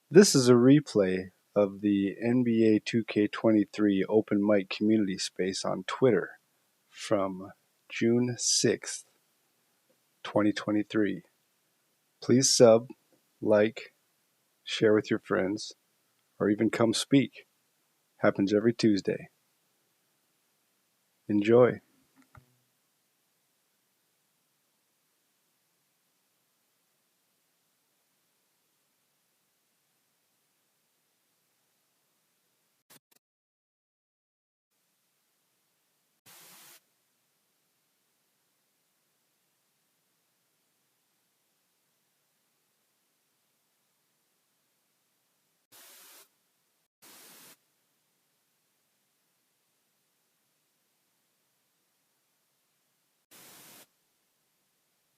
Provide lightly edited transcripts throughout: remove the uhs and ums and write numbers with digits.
This is a replay of the NBA 2K23 Open Mic Community Space on Twitter from June 6th, 2023. Please sub, like, share with your friends, or even come speak. Happens every Tuesday. Enjoy.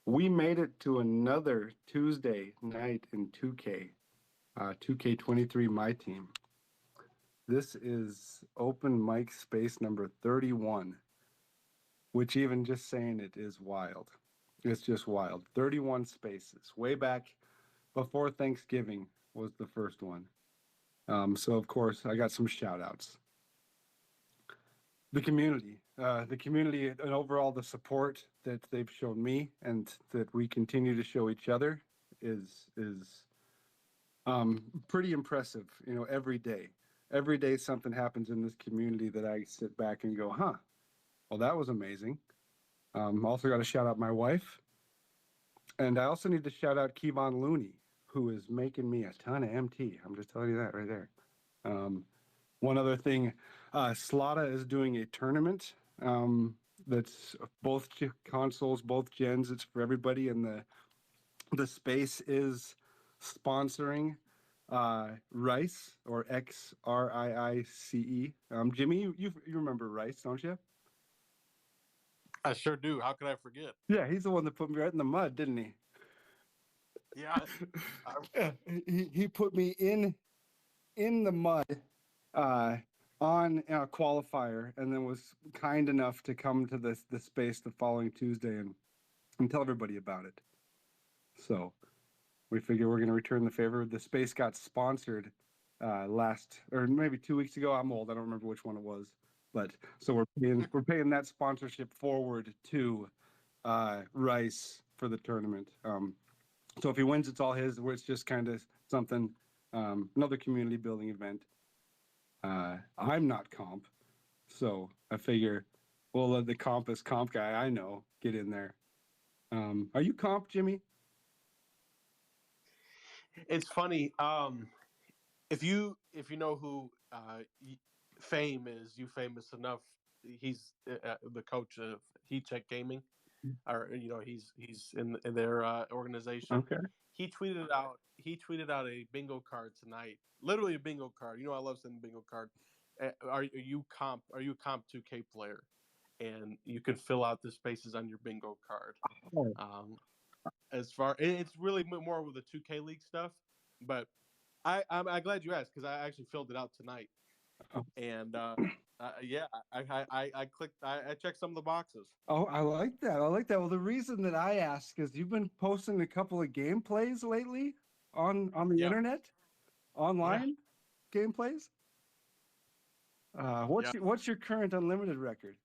We made it to another Tuesday night in 2K, 2K23 MyTeam. This is Open Mic Space number 31, which even just saying it is wild. It's just wild. 31 spaces. Way back before Thanksgiving was the first one. So, of course, I got some shout outs. The community, and overall the support that they've shown me and that we continue to show each other is pretty impressive. Every day something happens in this community that I sit back and go, huh, well, that was amazing. Also got to shout out my wife. And I also need to shout out Kevon Looney, who is making me a ton of MT. I'm just telling you that right there. One other thing, Slada is doing a tournament that's both consoles, both gens. It's for everybody, and the space is sponsoring Rice, or XRIICE. Jimmy, you remember Rice, don't you? I sure do. How could I forget? Yeah, he's the one that put me right in the mud, didn't he? Yeah. Yeah, he put me in the mud uh, on a qualifier, and then was kind enough to come to the space the following Tuesday and tell everybody about it. So we figure we're going to return the favor. The space got sponsored last, or maybe 2 weeks ago. I'm old. I don't remember which one it was, but so we're paying that sponsorship forward to Rice for the tournament. So if he wins, it's all his. Where it's just kind of something, another community building event. I'm not comp, so I figure we'll let the comp guy I know get in there. Are you comp, Jimmy? It's funny. If you know who Fame is, you famous enough. He's the coach of Heat Check Gaming, or he's in their organization. Okay. He tweeted out a bingo card tonight. Literally a bingo card. I love sending bingo card. Are you a comp 2K player? And you can fill out the spaces on your bingo card. Oh. Um, it's really more with the 2K League stuff, but I'm glad you asked because I actually filled it out tonight, and yeah, I clicked, I checked some of the boxes. Oh, I like that. I like that. Well, the reason that I ask is you've been posting a couple of gameplays lately on the Yeah, internet, yeah, online gameplays. What's yeah. your current unlimited record?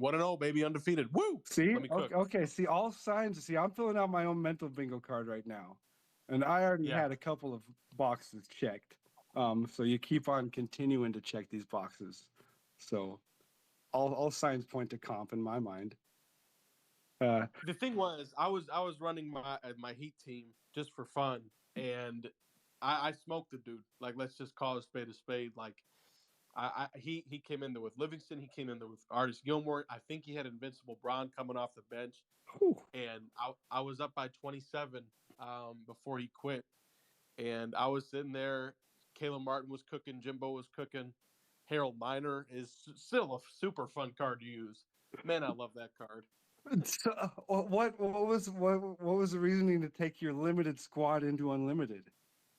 1-0, baby, undefeated. Woo! See, Let me cook. okay, okay. See, all signs. See, I'm filling out my own mental bingo card right now, and I already Yeah. had a couple of boxes checked. So you keep on continuing to check these boxes. So all signs point to comp in my mind. Uh, The thing was, I was running my Heat team just for fun, and I smoked the dude. Like, let's just call a spade a spade. Like, he came in there with Livingston. He came in there with Artis Gilmore. I think he had Invincible Braun coming off the bench, whew. and I was up by 27 before he quit, and I was sitting there. Caleb Martin was cooking. Jimbo was cooking. Harold Miner is still a super fun card to use. Man, I love that card. So, what was the reasoning to take your limited squad into unlimited?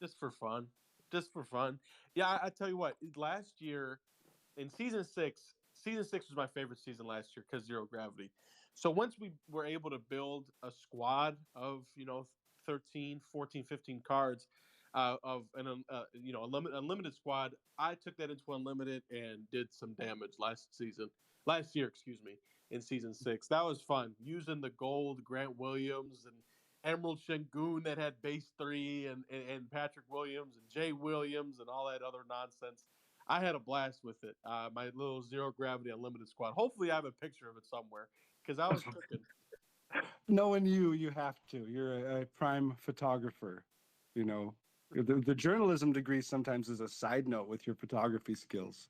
Just for fun. Just for fun. Yeah, I tell you what, last year in season six was my favorite season last year because zero gravity. So once we were able to build a squad of 13, 14, 15 cards, of an unlimited squad. I took that into unlimited and did some damage last year, excuse me, in season 6. That was fun using the gold Grant Williams and Emerald Shengun that had base 3 and Patrick Williams and Jay Williams and all that other nonsense. I had a blast with it. My little zero gravity unlimited squad. Hopefully, I have a picture of it somewhere because I was cooking. Knowing you have to. You're a prime photographer. You know, the journalism degree sometimes is a side note with your photography skills.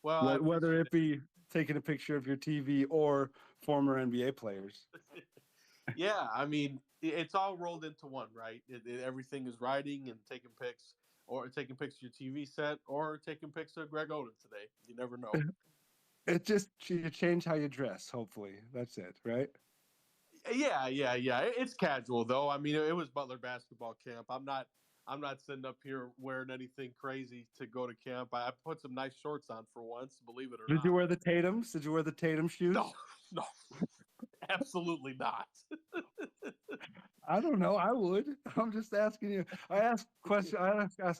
Well, I Whether appreciate it be taking a picture of your TV or former NBA players. it. Yeah, I mean, it's all rolled into one, right? Everything is writing and taking pics, or taking pics of your TV set, or taking pics of Greg Oden today. You never know. It just you change how you dress. Hopefully, that's it, right? Yeah. It's casual though. I mean, it was Butler basketball camp. I'm not sitting up here wearing anything crazy to go to camp. I put some nice shorts on for once, believe it or Did you not. wear the Tatum's? Did you wear the Tatum shoes? No, no, absolutely not. I don't know. I would. I'm just asking you. I ask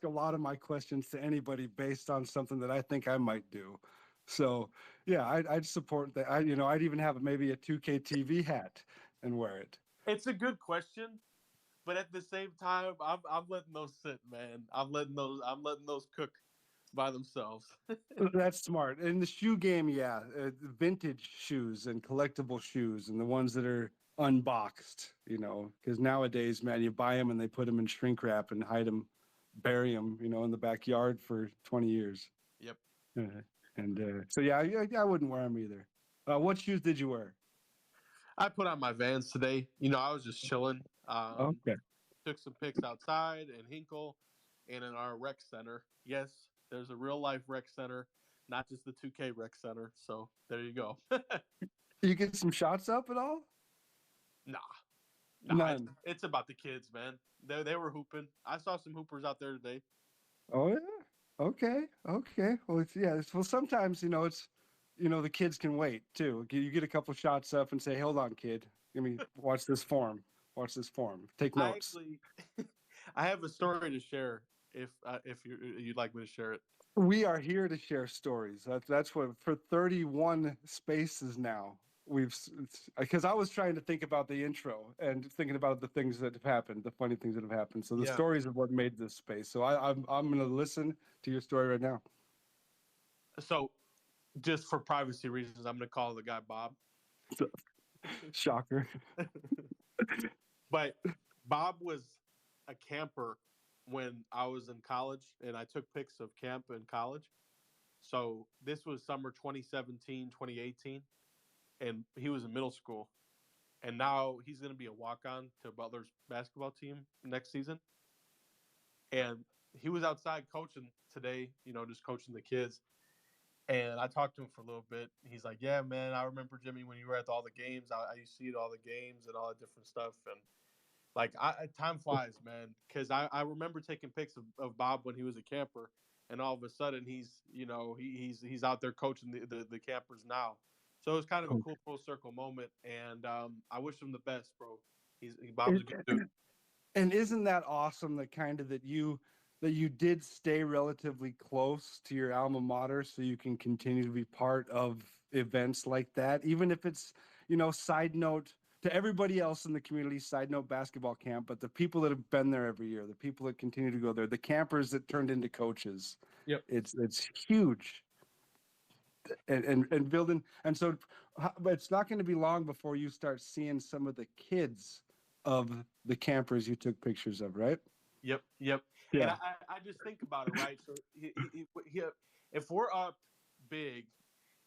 a lot of my questions to anybody based on something that I think I might do. So yeah, I'd support that. I'd even have maybe a 2K TV hat and wear it. It's a good question, but at the same time, I'm letting those sit, man. I'm letting those cook by themselves. That's smart. In the shoe game, yeah, vintage shoes and collectible shoes and the ones that are unboxed, because nowadays, man, you buy them and they put them in shrink wrap and hide them, bury them, in the backyard for 20 years. Yep. So yeah, I wouldn't wear them either. What shoes did you wear? I put on my Vans today. I was just chilling. Okay. Took some pics outside in Hinkle and in our rec center. Yes, there's a real life rec center, not just the 2K rec center. So there you go. You get some shots up at all? Nah, None. it's about the kids, man. They were hooping. I saw some hoopers out there today. Oh yeah. Okay. Well, well, sometimes it's the kids can wait too. You get a couple shots up and say, "Hold on, kid. Let me watch this form. Watch this form. Take I notes." actually, I have a story to share. If you'd like me to share it. We are here to share stories. That's what for 31 spaces now. Because I was trying to think about the intro and thinking about the things that have happened, the funny things that have happened. So the stories of what made this space. So I'm going to listen to your story right now. So, just for privacy reasons, I'm going to call the guy Bob. Shocker. But Bob was a camper when I was in college, and I took pics of camp in college. So this was summer 2017, 2018, and he was in middle school. And now he's going to be a walk-on to Butler's basketball team next season. And he was outside coaching today, just coaching the kids. And I talked to him for a little bit. He's like, "Yeah, man, I remember, Jimmy, when you were at all the games. I used to see all the games and all that different stuff." And like, time flies, man. Because I remember taking pics of Bob when he was a camper, and all of a sudden he's out there coaching the campers now. So it was kind of a cool full circle moment, and I wish him the best, bro. Bob's a good dude. And isn't that awesome? That you did stay relatively close to your alma mater, so you can continue to be part of events like that, even if it's side note to everybody else in the community, side note basketball camp, but the people that have been there every year, the people that continue to go there, the campers that turned into coaches. Yep. It's huge. And building, and so, but it's not going to be long before you start seeing some of the kids of the campers you took pictures of, right? Yep. Yeah. And I just think about it, right? So if we're up big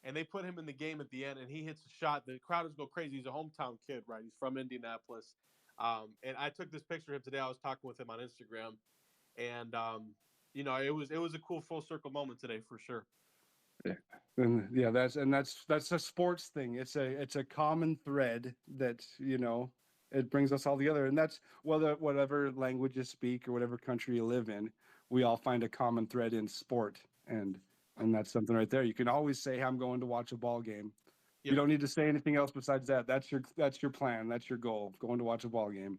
and they put him in the game at the end and he hits a shot, the crowd is go crazy. He's a hometown kid, right? He's from Indianapolis. And I took this picture of him today. I was talking with him on Instagram, and it was a cool full circle moment today for sure. Yeah. And yeah, that's a sports thing. It's a common thread that it brings us all together, and that's whatever language you speak or whatever country you live in, we all find a common thread in sport, and that's something right there. You can always say, "I'm going to watch a ball game." You don't need to say anything else besides that. That's your plan. That's your goal. Going to watch a ball game.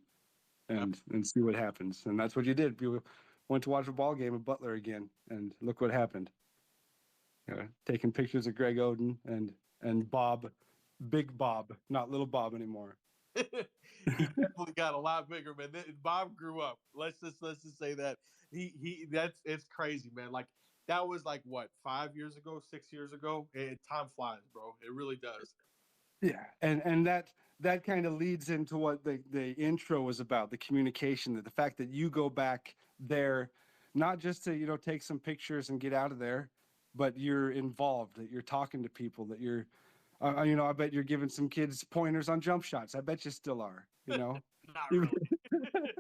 and see what happens. And that's what you did. You went to watch a ball game with Butler again, and look what happened. Taking pictures of Greg Oden and Bob, Big Bob, not little Bob anymore. He definitely got a lot bigger, man. Bob grew up. Let's just say that it's crazy, man. Like that was like what 5 years ago, 6 years ago. Time flies, bro. It really does. Yeah, and that kind of leads into what the intro was about, the communication, the fact that you go back there, not just to take some pictures and get out of there, but you're involved, that you're talking to people, that you're, I bet you're giving some kids pointers on jump shots. I bet you still are, Not even, really.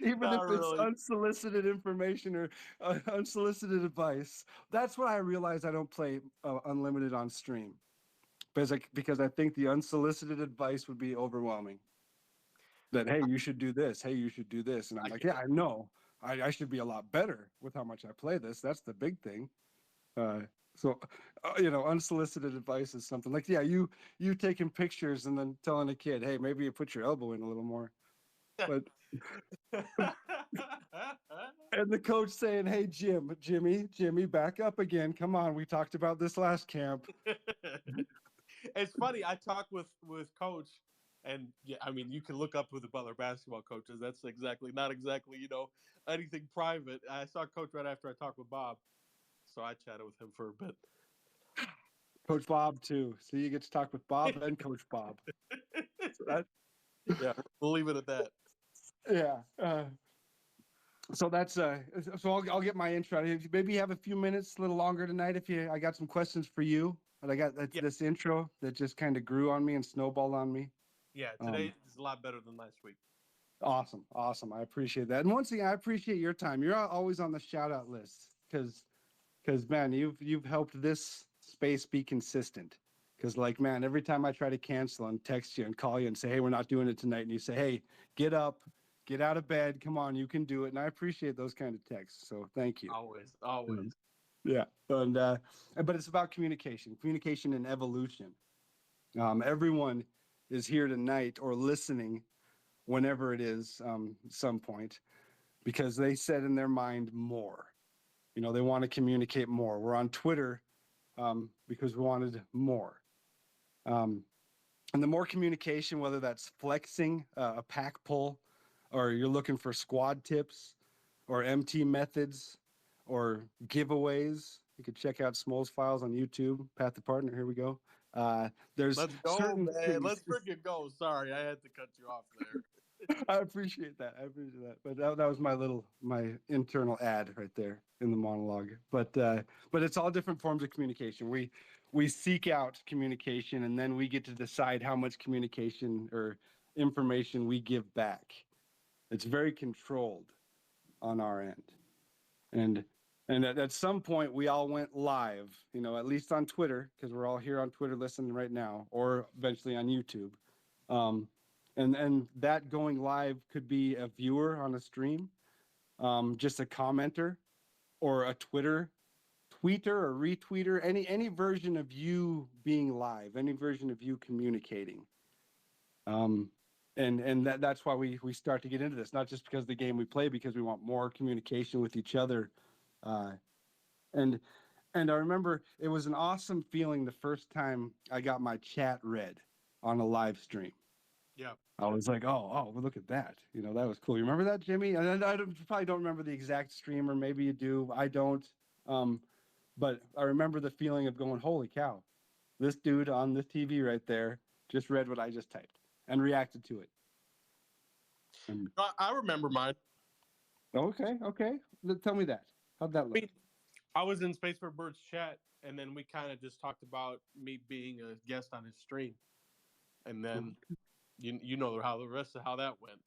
even if Not it's really. unsolicited information or unsolicited advice. That's what I realized. I don't play unlimited on stream. Because I think the unsolicited advice would be overwhelming. That, hey, you should do this. Hey, you should do this. And I'm like, yeah, I know. I should be a lot better with how much I play this. That's the big thing. Unsolicited advice is something like, yeah, you taking pictures and then telling a kid, hey, maybe you put your elbow in a little more. But and the coach saying, hey, Jimmy, back up again. Come on, we talked about this last camp. It's funny. I talked with Coach, and yeah, I mean, you can look up who the Butler basketball coach is. That's not exactly anything private. I saw Coach right after I talked with Bob, so I chatted with him for a bit. Coach Bob too. So you get to talk with Bob and Coach Bob. Yeah, we'll leave it at that. Yeah. So that's so I'll get my intro. Maybe you have a few minutes, a little longer tonight. I got some questions for you, but I got this intro that just kind of grew on me and snowballed on me. Yeah, today is a lot better than last week. Awesome. I appreciate that. And once again, I appreciate your time. You're always on the shout out list because man, you've helped this space be consistent. Because man, every time I try to cancel and text you and call you and say, hey, we're not doing it tonight, and you say, hey, get up, get out of bed, come on, you can do it. And I appreciate those kind of texts. So thank you. Always. Yeah. And but it's about communication and evolution. Everyone is here tonight or listening whenever it is, some point, because they said in their mind more. They want to communicate more. We're on Twitter because we wanted more. And the more communication, whether that's flexing a pack pull, or you're looking for squad tips, or MT methods, or giveaways, you could check out Smol's files on YouTube. Pat the Partner, here we go. There's Let's go, certain man. things. Let's freaking go. Sorry, I had to cut you off there. I appreciate that. But that was my internal ad right there in the monologue. But it's all different forms of communication. We seek out communication, and then we get to decide how much communication or information we give back. It's very controlled on our end. And at some point we all went live, at least on Twitter, because we're all here on Twitter listening right now, or eventually on YouTube. And that going live could be a viewer on a stream, just a commenter, or a tweeter or retweeter, any version of you being live, any version of you communicating. And that's why we start to get into this, not just because of the game we play, because we want more communication with each other. And I remember it was an awesome feeling the first time I got my chat read on a live stream. Yeah. I was like, well, look at that. That was cool. You remember that, Jimmy? And I probably don't remember the exact stream, or maybe you do. I don't. But I remember the feeling of going, holy cow, this dude on this TV right there just read what I just typed and reacted to it. And, I remember mine. okay. Tell me that. How'd that look? I was in Space for Birds chat, and then we kind of just talked about me being a guest on his stream. And then you know how the rest of how that went.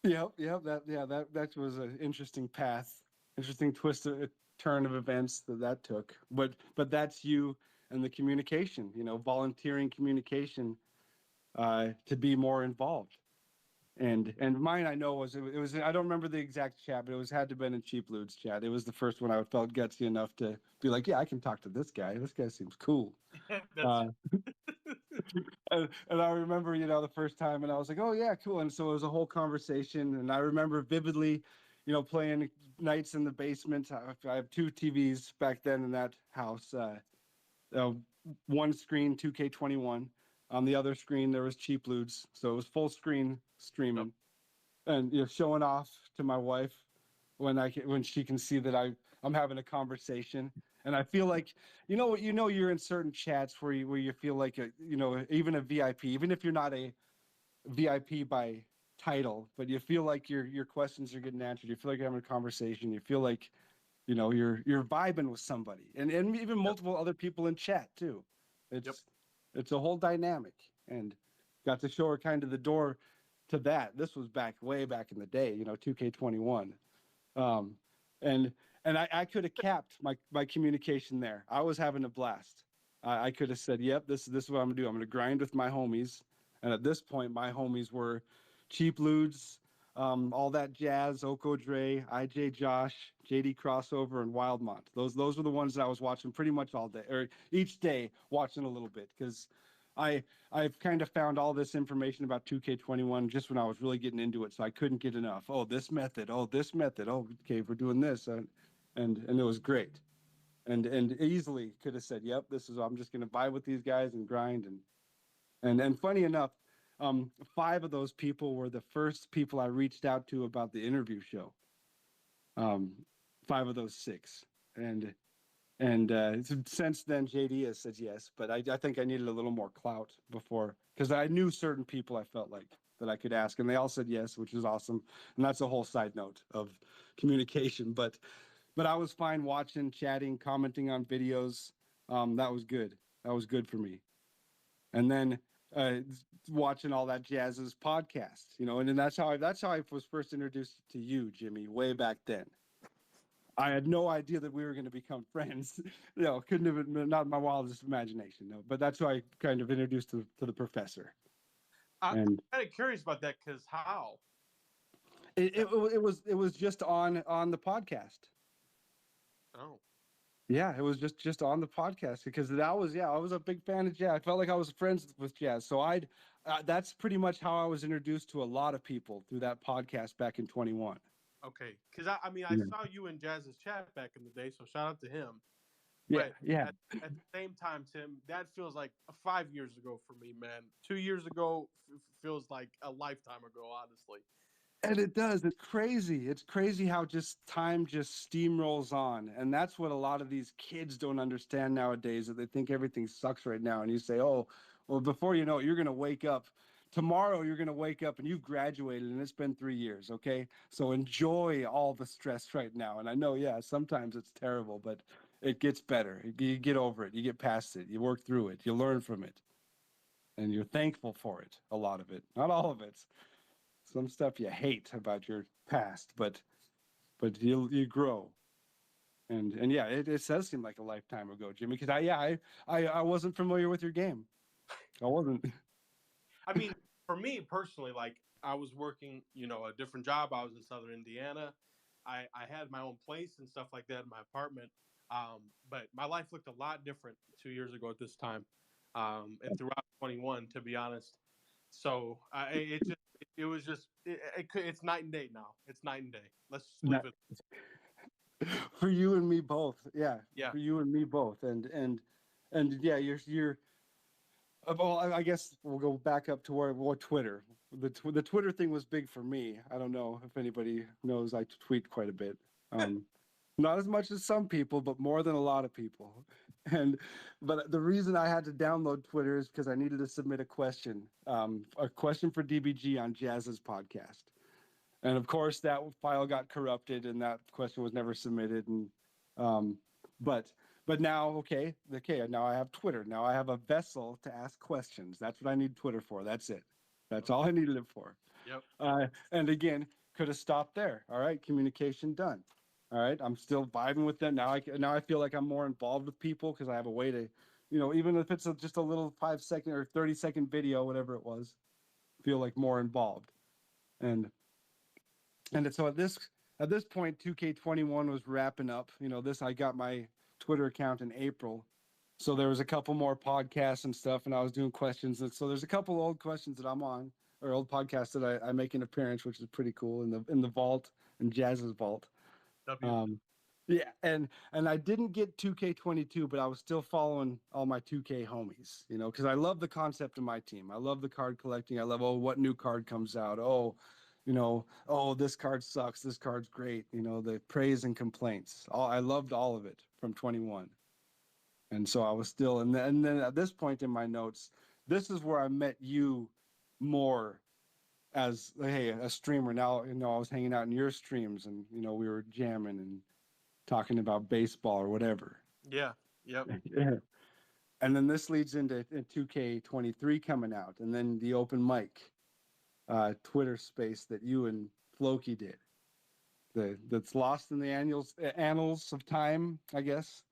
Yep. That was an interesting path, interesting twist, turn of events that took. But that's you and the communication, volunteering communication to be more involved. And mine, I know it was I don't remember the exact chat, but had to have been in Cheap Lude's chat. It was the first one I felt gutsy enough to be like, yeah, I can talk to this guy. This guy seems cool. And I remember, the first time, and I was like, oh yeah, cool. And so it was a whole conversation, and I remember vividly, playing nights in the basement. I have two TVs back then in that house. Uh, one screen 2K21. On the other screen there was Cheap Ludes, so it was full screen Yep. streaming, and showing off to my wife when she can see that I'm having a conversation. And I feel like you're in certain chats where you feel like even a VIP, even if you're not a VIP by title, but you feel like your questions are getting answered. You feel like you're having a conversation. You feel like you're vibing with somebody, and even Yep. multiple other people in chat too. Yep. It's a whole dynamic, and got to show her kind of the door to that. This was way back in the day, 2K21. um, and I could have capped my communication there. I was having a blast. I could have said, "Yep, this is what I'm gonna do. I'm gonna grind with my homies." And at this point, my homies were Cheap Ludes, all that jazz, Oko Dre, IJ Josh, JD Crossover, and Wildmont. Those were the ones that I was watching pretty much all day, or each day watching a little bit, because I've kind of found all this information about 2K21 just when I was really getting into it, so I couldn't get enough. Oh, this method. Oh, this method. Oh, okay, we're doing this, and it was great, and easily could have said, "Yep, I'm just going to vibe with these guys and grind." And funny enough, 5 of those people were the first people I reached out to about the interview show. 5 of those 6, and since then, JD has said yes, but I think I needed a little more clout before, because I knew certain people I felt like that I could ask, and they all said yes, which is awesome. And that's a whole side note of communication. But I was fine watching, chatting, commenting on videos. That was good. That was good for me. And then uh, watching all that jazz's podcast, and then that's how I was first introduced to you, Jimmy, way back then. I had no idea that we were going to become friends. Couldn't have been, not my wildest imagination. No, but that's who I kind of introduced to the professor. I'm And kind of curious about that because how? it was just on the podcast. Oh, Yeah, it was just on the podcast, because that was, I was a big fan of jazz. I felt like I was friends with jazz. So that's pretty much how I was introduced to a lot of people, through that podcast back in 21. okay. Because I mean, I Yeah. saw you in Jazz's chat back in the day, so shout out to him. Yeah. But Yeah. at the same time, Tim, that feels like 5 years ago for me, man. 2 years ago feels like a lifetime ago, honestly. And it does. It's crazy. It's crazy how just time just steamrolls on. And that's what a lot of these kids don't understand nowadays, that they think everything sucks right now. And you say, oh, well, before you know it, you're going to wake up. Tomorrow, you're going to wake up and you've graduated and it's been 3 years. Okay. So enjoy all the stress right now. And I know, yeah, sometimes it's terrible, but it gets better. You get over it. You get past it. You work through it. You learn from it. And you're thankful for it. A lot of it. Not all of it. Some stuff you hate about your past, but you grow. And yeah, it does seem like a lifetime ago, Jimmy, because I wasn't familiar with your game. I wasn't. I mean, for me personally, like I was working, a different job. I was in Southern Indiana. I had my own place and stuff like that in my apartment. But my life looked a lot different 2 years ago at this time, and throughout 21, to be honest. So it was just it's night and day now. It's night and day. Let's just leave Not, it. for you and me both. Yeah, Yeah. for you and me both. And yeah, you're well, I guess we'll go back up to where Twitter. The Twitter thing was big for me. I don't know if anybody knows, I tweet quite a bit. Um, not as much as some people, but more than a lot of people. But the reason I had to download Twitter is because I needed to submit a question for DBG on Jazz's podcast. And of course, that file got corrupted, and that question was never submitted. And um, but now, okay, now I have Twitter. Now I have a vessel to ask questions. That's what I need Twitter for. That's it. That's all I needed it for. Yep. And again, could have stopped there. All right, communication done. All right, I'm still vibing with them now. I feel like I'm more involved with people, because I have a way to, even if it's just a little 5-second or 30-second video, whatever it was, feel like more involved. And so at this point, 2K21 was wrapping up. I got my Twitter account in April, So there was a couple more podcasts and stuff, and I was doing questions. And so there's a couple old questions that I'm on, or old podcasts that I make an appearance, which is pretty cool in the vault, in Jazz's vault. W. Um, yeah, and I didn't get 2K22, but I was still following all my 2K homies, because I love the concept of my team. I love the card collecting. I love, oh, what new card comes out? Oh, oh, this card sucks. This card's great. The praise and complaints. I loved all of it from 21. And so I was still, and then at this point in my notes, this is where I met you more as, hey, a streamer. Now, I was hanging out in your streams, and we were jamming and talking about baseball or whatever. Yeah. Yep. Yeah. And then this leads into 2K23 coming out, and then the open mic Twitter space that you and Floki did. That's lost in the annals of time, I guess.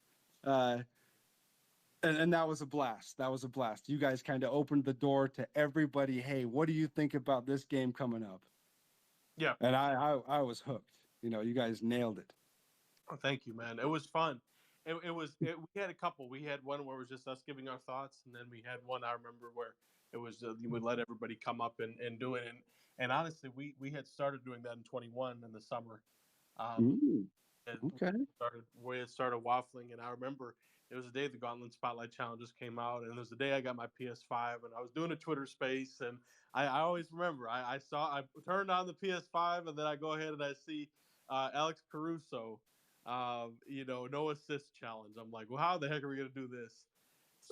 And that was a blast. That was a blast. You guys kind of opened the door to everybody. Hey, what do you think about this game coming up? Yeah. And I was hooked. You guys nailed it. Oh, thank you, man. It was fun. We had a couple. We had one where it was just us giving our thoughts, and then we had one I remember where it was we let everybody come up and do it. And honestly, we had started doing that in 21 in the summer. And Okay. we had started waffling, and I remember it was the day the Gauntlet Spotlight Challenges came out, and it was the day I got my PS5, and I was doing a Twitter space, and I always remember I turned on the PS5, and then I go ahead and I see Alex Caruso, no assist challenge. I'm like, well, how the heck are we gonna do this?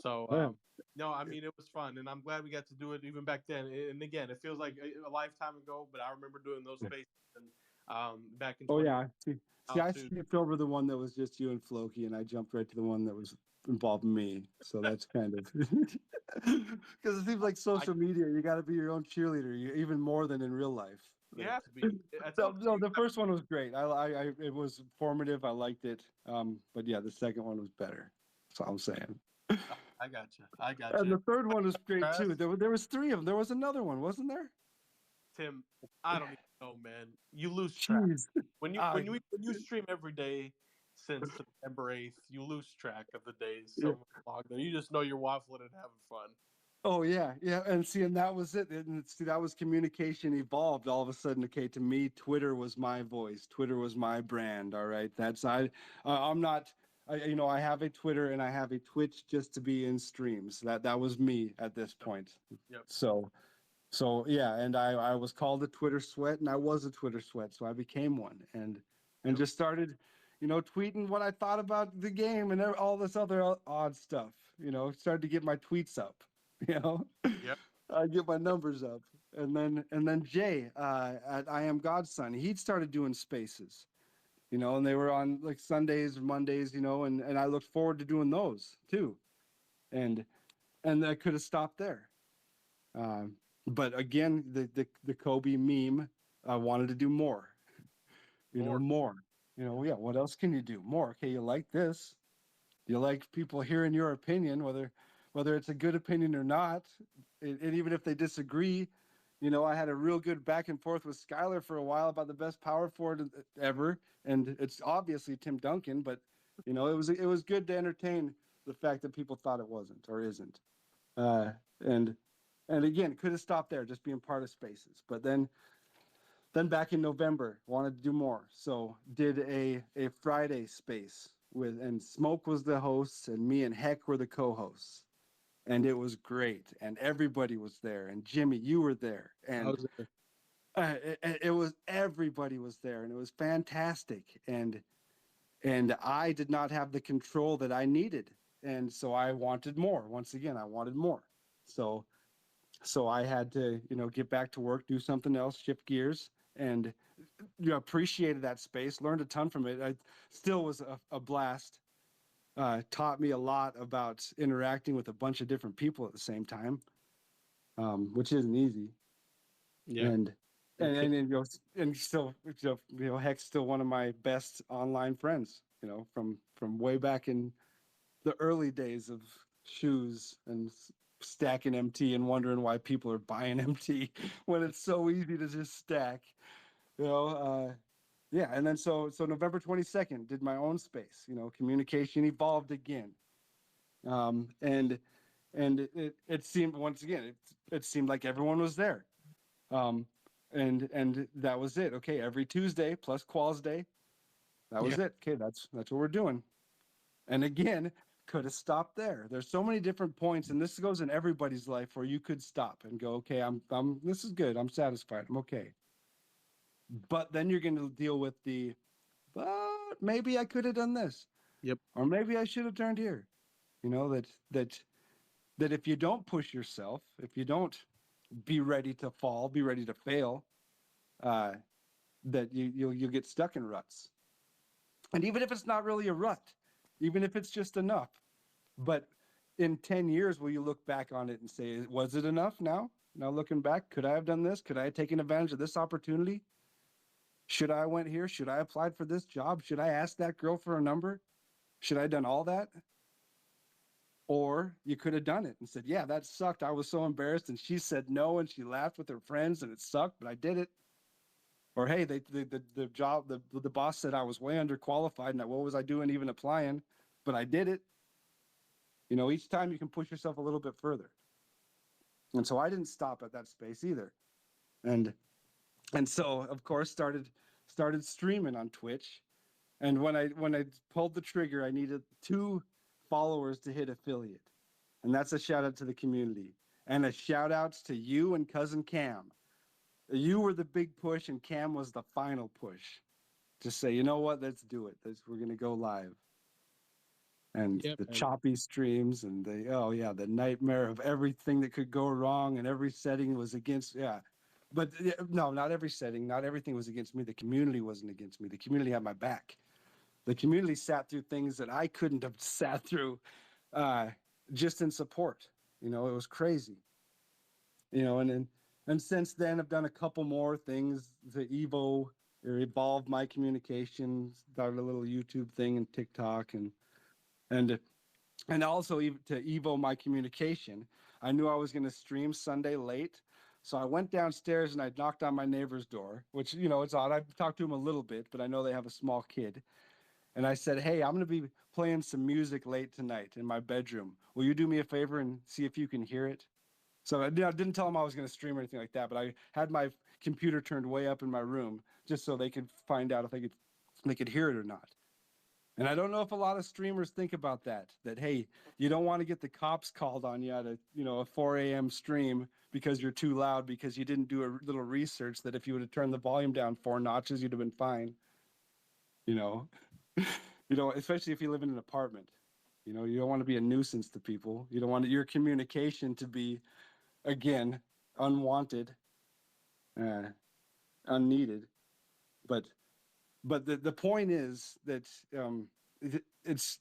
So no, I mean it was fun, and I'm glad we got to do it even back then. And again, it feels like a lifetime ago, but I remember doing those spaces and back in. Oh yeah. See, I too. skipped over the one that was just you and Floki, and I jumped right to the one that was involving me. So that's kind of because it seems like social media, you got to be your own cheerleader, even more than in real life. You have to be. No, the first one was great. It was formative. I liked it. But yeah, the second one was better. That's all I'm saying. I got you. I got And you. the third one was great too. There was three of them. There was another one, wasn't there? Tim, I don't even know, man. You lose track Jeez. when you stream every day since September 8th. You lose track of the days so long there. You just know you're waffling and having fun. Oh yeah, and that was it. And see, that was communication evolved. All of a sudden, okay, to me, Twitter was my voice. Twitter was my brand. All right, I'm not. I have a Twitter and I have a Twitch just to be in streams. That was me at this point. Yep. So yeah, and I was called a Twitter sweat, and I was a Twitter sweat, so I became one, and just started, tweeting what I thought about the game and all this other odd stuff. Started to get my tweets up. Yep. I get my numbers up, and then Jay at I Am Godson, he'd started doing spaces, and they were on like Sundays or Mondays, and I looked forward to doing those too, and I could have stopped there. But again, the Kobe meme, I wanted to do more. More. Yeah. What else can you do? More. Okay, you like this. You like people hearing your opinion, whether it's a good opinion or not, and even if they disagree. I had a real good back and forth with Skylar for a while about the best power forward ever, and it's obviously Tim Duncan, but it was good to entertain the fact that people thought it wasn't or isn't, and again, could have stopped there, just being part of spaces. But then back in November, wanted to do more. So did a Friday space and Smoke was the host and me and Heck were the co-hosts. And it was great. And everybody was there. And Jimmy, you were there. And it was, everybody was there, and it was fantastic. And I did not have the control that I needed. And so I wanted more. Once again, I wanted more. So I had to, get back to work, do something else, shift gears, and appreciated that space, learned a ton from it. I still was a blast. Taught me a lot about interacting with a bunch of different people at the same time, which isn't easy. Yeah. And still, Heck's still one of my best online friends, from way back in the early days of shoes and stacking MT and wondering why people are buying MT when it's so easy to just stack, yeah. And then so November 22nd did my own space, communication evolved again. And it seemed, once again, it seemed like everyone was there. Um, and that was it. Okay, every Tuesday plus quals day, that Yeah. was it. Okay, that's what we're doing. And again, could have stopped there. There's so many different points, and this goes in everybody's life where you could stop and go, okay, I'm this is good. I'm satisfied. I'm okay. But then you're going to deal with but maybe I could have done this, Yep. or maybe I should have turned here. You know, that if you don't push yourself, if you don't be ready to fall, be ready to fail, uh, that you'll get stuck in ruts. And even if it's not really a rut, even if it's just enough, but in 10 years, will you look back on it and say, was it enough now? Now looking back, could I have done this? Could I have taken advantage of this opportunity? Should I went here? Should I applied for this job? Should I ask that girl for a number? Should I have done all that? Or you could have done it and said, yeah, that sucked. I was so embarrassed. And she said no, and she laughed with her friends, and it sucked, but I did it. Or, hey, the job, the boss said I was way underqualified, and that what was I doing even applying? But I did it. You know, each time you can push yourself a little bit further. And so I didn't stop at that space either. And so of course started streaming on Twitch. And when I pulled the trigger, I needed 2 followers to hit affiliate. And that's a shout out to the community. And a shout outs to you and cousin Cam. You were the big push, and Cam was the final push to say, you know what, let's do it. We're gonna go live. And Yep. the And choppy streams and the nightmare of everything that could go wrong, and every setting was against, but no, not every setting, not everything was against me. The community wasn't against me. The community had my back. The community sat through things that I couldn't have sat through, uh, just in support. You know, it was crazy. You know, and since then I've done a couple more things to evolve my communications, started a little YouTube thing and TikTok, and and also to evo my communication. I knew I was going to stream Sunday late, so I went downstairs and I knocked on my neighbor's door, which, you know, it's odd. I've talked to him a little bit, but I know they have a small kid. And I said, hey, I'm going to be playing some music late tonight in my bedroom. Will you do me a favor and see if you can hear it? So I didn't tell them I was going to stream or anything like that, but I had my computer turned way up in my room just so they could find out if they could hear it or not. And I don't know if a lot of streamers think about that, hey, you don't want to get the cops called on you at a 4 a.m. stream because you're too loud, because you didn't do a little research that if you would have turned the volume down 4 notches, you'd have been fine. You know, especially if you live in an apartment. You know, you don't want to be a nuisance to people. You don't want your communication to be, again, unwanted, uh, unneeded. But the point is that it's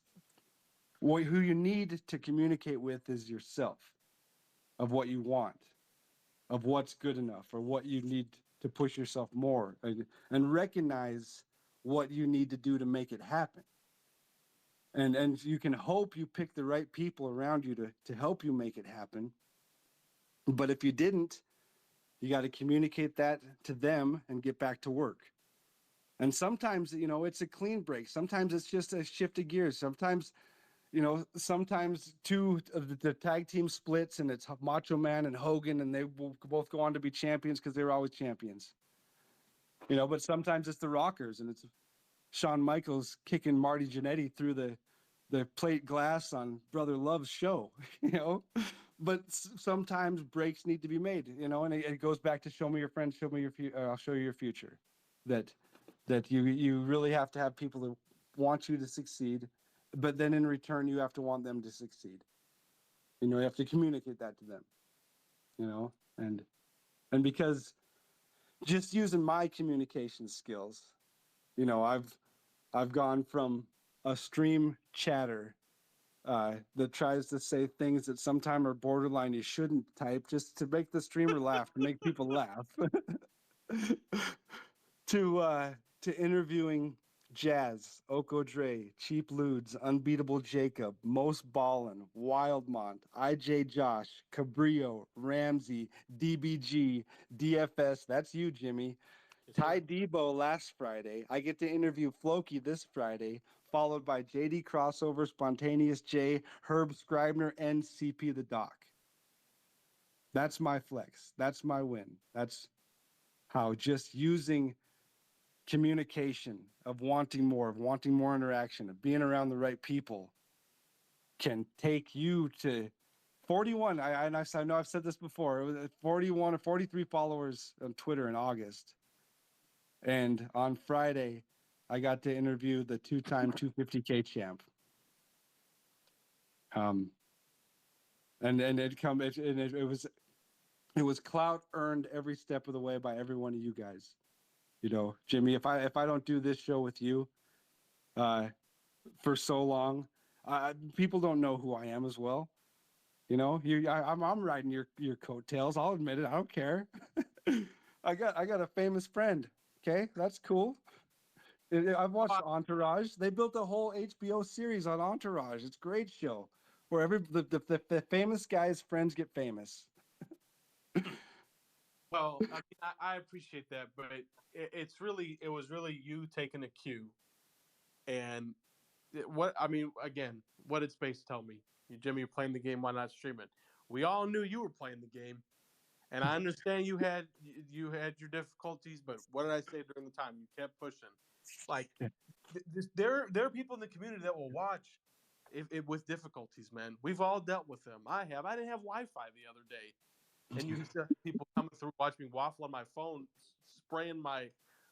who you need to communicate with is yourself, of what you want, of what's good enough, or what you need to push yourself more, and recognize what you need to do to make it happen. And you can hope you pick the right people around you to help you make it happen. But if you didn't, you got to communicate that to them and get back to work. And sometimes, it's a clean break. Sometimes it's just a shift of gears. Sometimes 2 of the tag team splits, and it's Macho Man and Hogan, and they will both go on to be champions because they were always champions. But sometimes it's the Rockers, and it's Shawn Michaels kicking Marty Jannetty through the plate glass on Brother Love's show, But sometimes breaks need to be made, and it goes back to show me your friends, show me your I'll show you your future. That you really have to have people that want you to succeed, but then in return you have to want them to succeed. You have to communicate that to them, and because just using my communication skills, I've gone from a stream chatter that tries to say things that sometimes are borderline you shouldn't type just to make the streamer laugh, to make people laugh, to interviewing Jazz, Oko Dre, Cheap Ludes, Unbeatable Jacob, Most Ballin, Wildmont, IJ Josh, Cabrillo, Ramsey, DBG, DFS, that's you, Jimmy, Yes, Ty sir. Debo last Friday. I get to interview Floki this Friday, followed by JD Crossover, Spontaneous J, Herb Scribner, and CP the Doc. That's my flex. That's my win. That's how just using communication, of wanting more interaction, of being around the right people can take you to 41. I know I've said this before. It was 41 or 43 followers on Twitter in August. And on Friday, I got to interview the two-time 250K champ. And it was clout earned every step of the way by every one of you guys. You know, Jimmy, if I don't do this show with you for so long, people don't know who I am as well. You know, I'm riding your coattails. I'll admit it. I don't care. I got a famous friend. Okay, that's cool. I've watched Entourage. They built a whole HBO series on Entourage. It's a great show where the famous guy's friends get famous. Well, I mean, I appreciate that, but it was really you taking a cue. And again, what did Space tell me? Jimmy, you're playing the game. Why not stream it? We all knew you were playing the game, and I understand you had your difficulties. But what did I say during the time? You kept pushing. Like there are people in the community that will watch if with difficulties, man. We've all dealt with them. I have. I didn't have Wi-Fi the other day, and you still have people coming through, watch me waffle on my phone, spraying my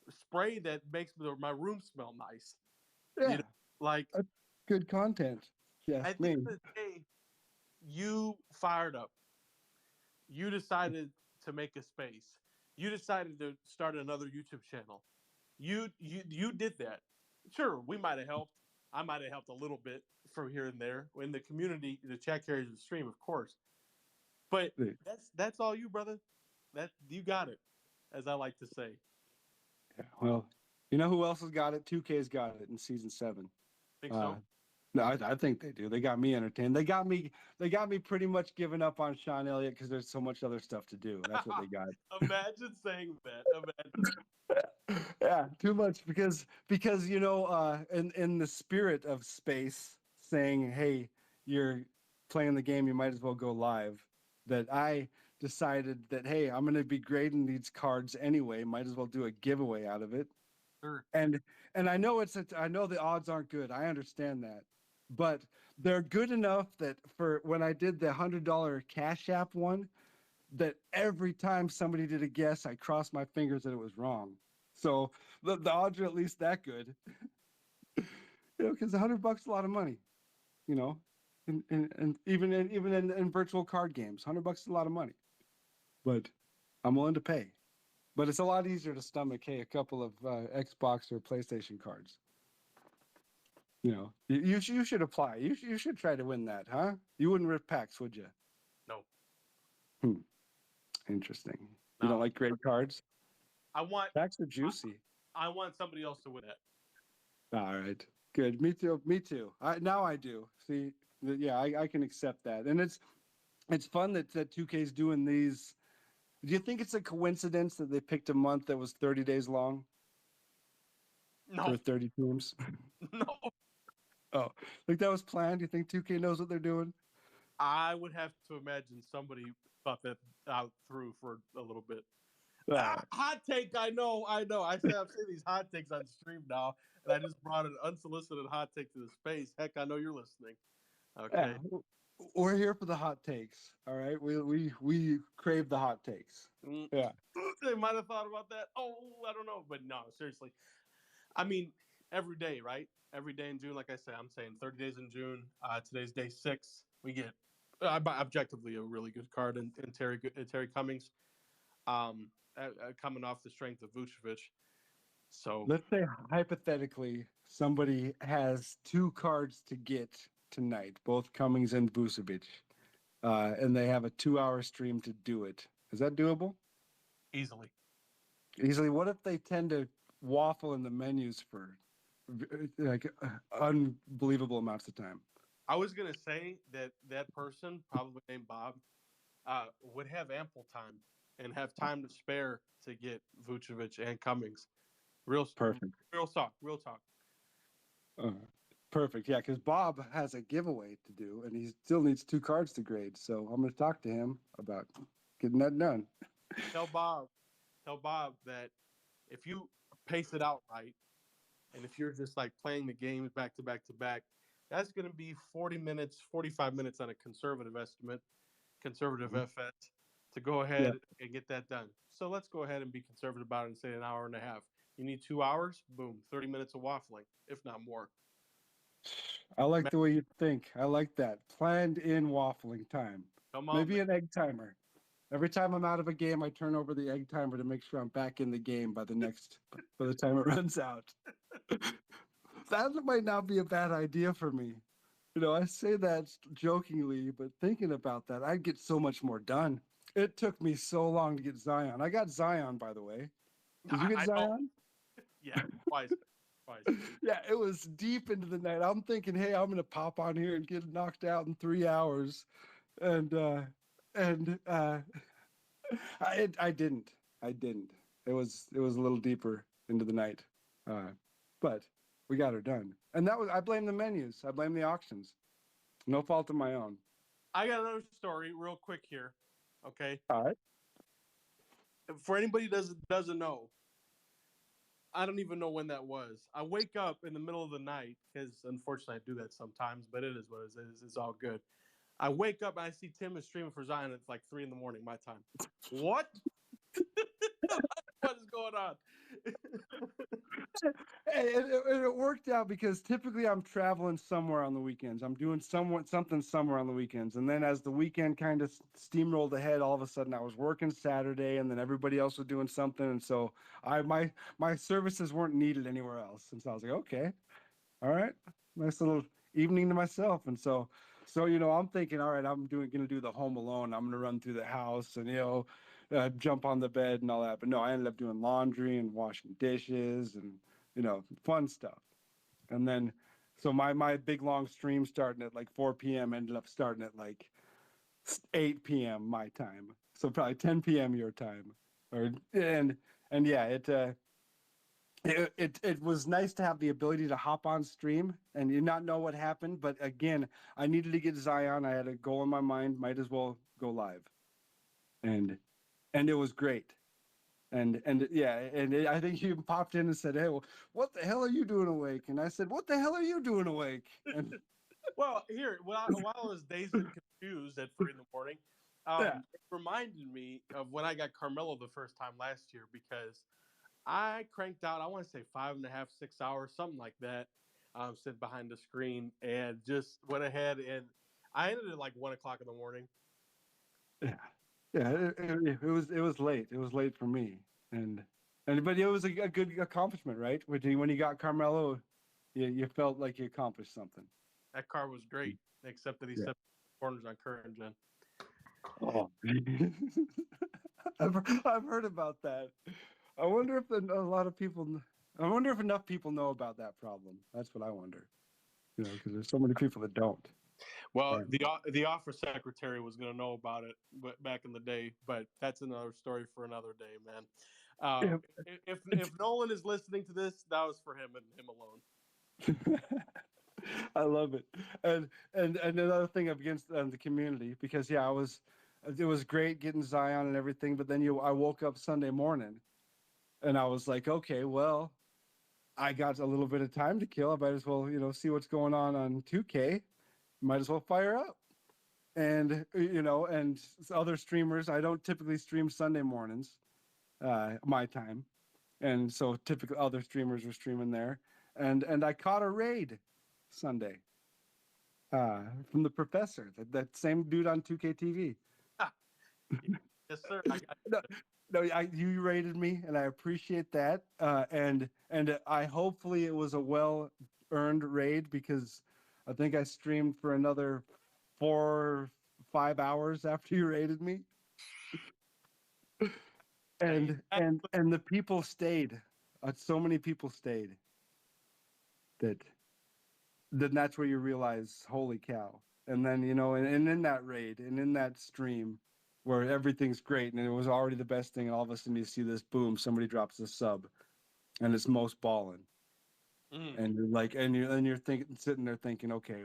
spray that makes my room smell nice. You Yeah, know, like that's good content. Yes, at the me. end of the day, you fired up. You decided to make a space. You decided to start another YouTube channel. You did that. Sure, we might have helped. I might have helped a little bit from here and there in the community, the chat carriers of the stream, of course. But that's all you, brother. That you got it, as I like to say. Yeah, well, you know who else has got it? 2K's got it in season 7. Think Uh, so? no, I think they do. They got me entertained. They got me pretty much giving up on Sean Elliott because there's so much other stuff to do. That's what they got. Imagine saying that. Imagine. Yeah, too much because you know, in the spirit of space, saying, "Hey, you're playing the game, you might as well go live." That I decided that, hey, I'm going to be grading these cards anyway. Might as well do a giveaway out of it. Sure. And I know I know the odds aren't good. I understand that, but they're good enough that for when I did the $100 Cash App one, that every time somebody did a guess, I crossed my fingers that it was wrong. So the odds are at least that good. You know, because $100 is a lot of money. You know, and even in virtual card games, $100 is a lot of money. But I'm willing to pay. But it's a lot easier to stomach, hey, a couple of Xbox or PlayStation cards. You know, you should apply. You should try to win that, huh? You wouldn't rip packs, would you? No. Hmm. Interesting. You don't No. like great cards? I want. Packs are juicy. I want somebody else to win that. All right. Good. Me too. Me too. Now I do. See, yeah, I can accept that. And it's fun that 2K is doing these. Do you think it's a coincidence that they picked a month that was 30 days long No. for 30 teams? No. Oh, like that was planned? You think 2K knows what they're doing? I would have to imagine somebody thought that out through for a little bit. Ah, Hot take. I know. I'm saying these hot takes on stream now, and I just brought an unsolicited hot take to the space. Heck, I know you're listening. yeah. Okay. We're here for the hot takes. All right. We crave the hot takes. Mm. Yeah. They might have thought about that. Oh, I don't know, but no, seriously. I mean, every day, right? Every day in June, like I said, I'm saying 30 days in June. Today's day 6. We get objectively a really good card in Terry Cummings, coming off the strength of Vucevic. So Let's say hypothetically somebody has 2 cards to get tonight, both Cummings and Vucevic, and they have a 2-hour stream to do it. Is that doable? easily. Easily. What if they tend to waffle in the menus for like unbelievable amounts of time? I was gonna say that person, probably named Bob, would have ample time. and have time to spare to get Vucevic and Cummings. Real, Perfect. real talk, real talk. Uh, Perfect. Yeah, because Bob has a giveaway to do, and he still needs 2 cards to grade. So I'm going to talk to him about getting that done. Tell Bob, that if you pace it out right, and if you're just like playing the games back to back to back, that's going to be 40 minutes, 45 minutes on a conservative estimate, conservative Mhm. FS, to go Yeah, ahead and get that done. So let's go ahead and be conservative about it and say an hour and a half. You need 2 hours, boom, 30 minutes of waffling, if not more. I like the way you think. I like that. Planned in waffling time. Come on, Maybe man. an egg timer. Every time I'm out of a game, I turn over the egg timer to make sure I'm back in the game by the time it runs out. That might not be a bad idea for me. I say that jokingly, but thinking about that, I'd get so much more done. It took me so long to get Zion. I got Zion, by the way. Did you get I know. Zion? Yeah, twice. Twice. Yeah, it was deep into the night. I'm thinking, hey, I'm gonna pop on here and get knocked out in 3 hours, and and I didn't. I didn't. It was a little deeper into the night, but we got her done. And that was I blame the menus. I blame the auctions. No fault of my own. I got another story real quick here. Okay. All right. For anybody doesn't know, I don't even know when that was. I wake up in the middle of the night because unfortunately I do that sometimes, but it is what it is. It's all good. I wake up and I see Tim is streaming for Zion. It's like 3 a.m. my time. What? What is going on? It worked out because typically I'm traveling somewhere on the weekends. I'm doing something somewhere on the weekends. And then as the weekend kind of steamrolled ahead, all of a sudden I was working Saturday and then everybody else was doing something. And so my services weren't needed anywhere else. And so I was like, okay, all right, nice little evening to myself. And so I'm thinking, all right, gonna do the home alone. I'm gonna run through the house and jump on the bed and all that. But no, I ended up doing laundry and washing dishes and fun stuff. And then so my big long stream starting at like 4 p.m. ended up starting at like 8 p.m. my time. So probably 10 p.m. your time. Or and yeah, it was nice to have the ability to hop on stream and you not know what happened. But again, I needed to get Zion. I had a goal in my mind, might as well go live. And it was great. And yeah, I think you popped in and said, "Hey, well, what the hell are you doing awake?" And I said, "What the hell are you doing awake?" And Well, here, while I was dazed and confused at 3 a.m, yeah, it reminded me of when I got Carmelo the first time last year because I cranked out, I want to say 5.5, 6 hours, something like that, sitting behind the screen and just went ahead and I ended at like 1 o'clock in the morning. yeah, yeah. It was late. It was late for me, and but it was a good accomplishment, right? When you got Carmelo, you felt like you accomplished something. That car was great, except that he Yeah. set corners on current gen. Oh. I've heard about that. I wonder if a lot of people. I wonder if enough people know about that problem. That's what I wonder. Because there's so many people that don't. Well, Right. the office secretary was going to know about it back in the day, but that's another story for another day, man. Yeah. If Nolan is listening to this, that was for him and him alone. I love it. And another thing against the community because yeah, it was great getting Zion and everything, but then I woke up Sunday morning and I was like, okay, well, I got a little bit of time to kill. I might as well, see what's going on 2K. Might as well fire up. And and other streamers, I don't typically stream Sunday mornings, my time. And so typically other streamers were streaming there. And I caught a raid Sunday from the professor, that same dude on 2K TV. Yes, sir. I got No, no, you rated me, and I appreciate that. And I hopefully it was a well earned raid because I think I streamed for another 4 5 hours after you rated me, you. and the people stayed. So many people stayed that then that's where you realize, holy cow. And then and in that raid and in that stream. where everything's great and it was already the best thing, and all of a sudden you see this boom, somebody drops a sub, and it's most ballin', and you're like, and you're thinking, sitting there thinking, okay,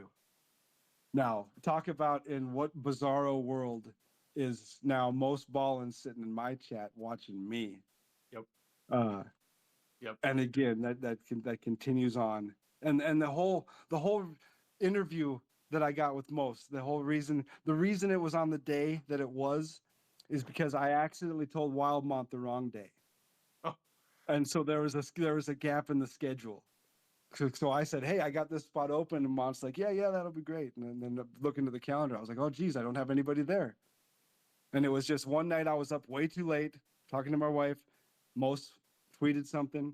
now talk about in what bizarro world is now most ballin' sitting in my chat watching me. Yep. Uh, Yep. and again, that continues on, and the whole interview that I got with most, the reason it was on the day that it was, is because I accidentally told Wildmont the wrong day, Oh, and so there was a gap in the schedule. So I said, hey, I got this spot open, and Mont's like, yeah, that'll be great. And then looking to the calendar, I was like, oh geez, I don't have anybody there. And it was just one night I was up way too late talking to my wife. Mos tweeted something,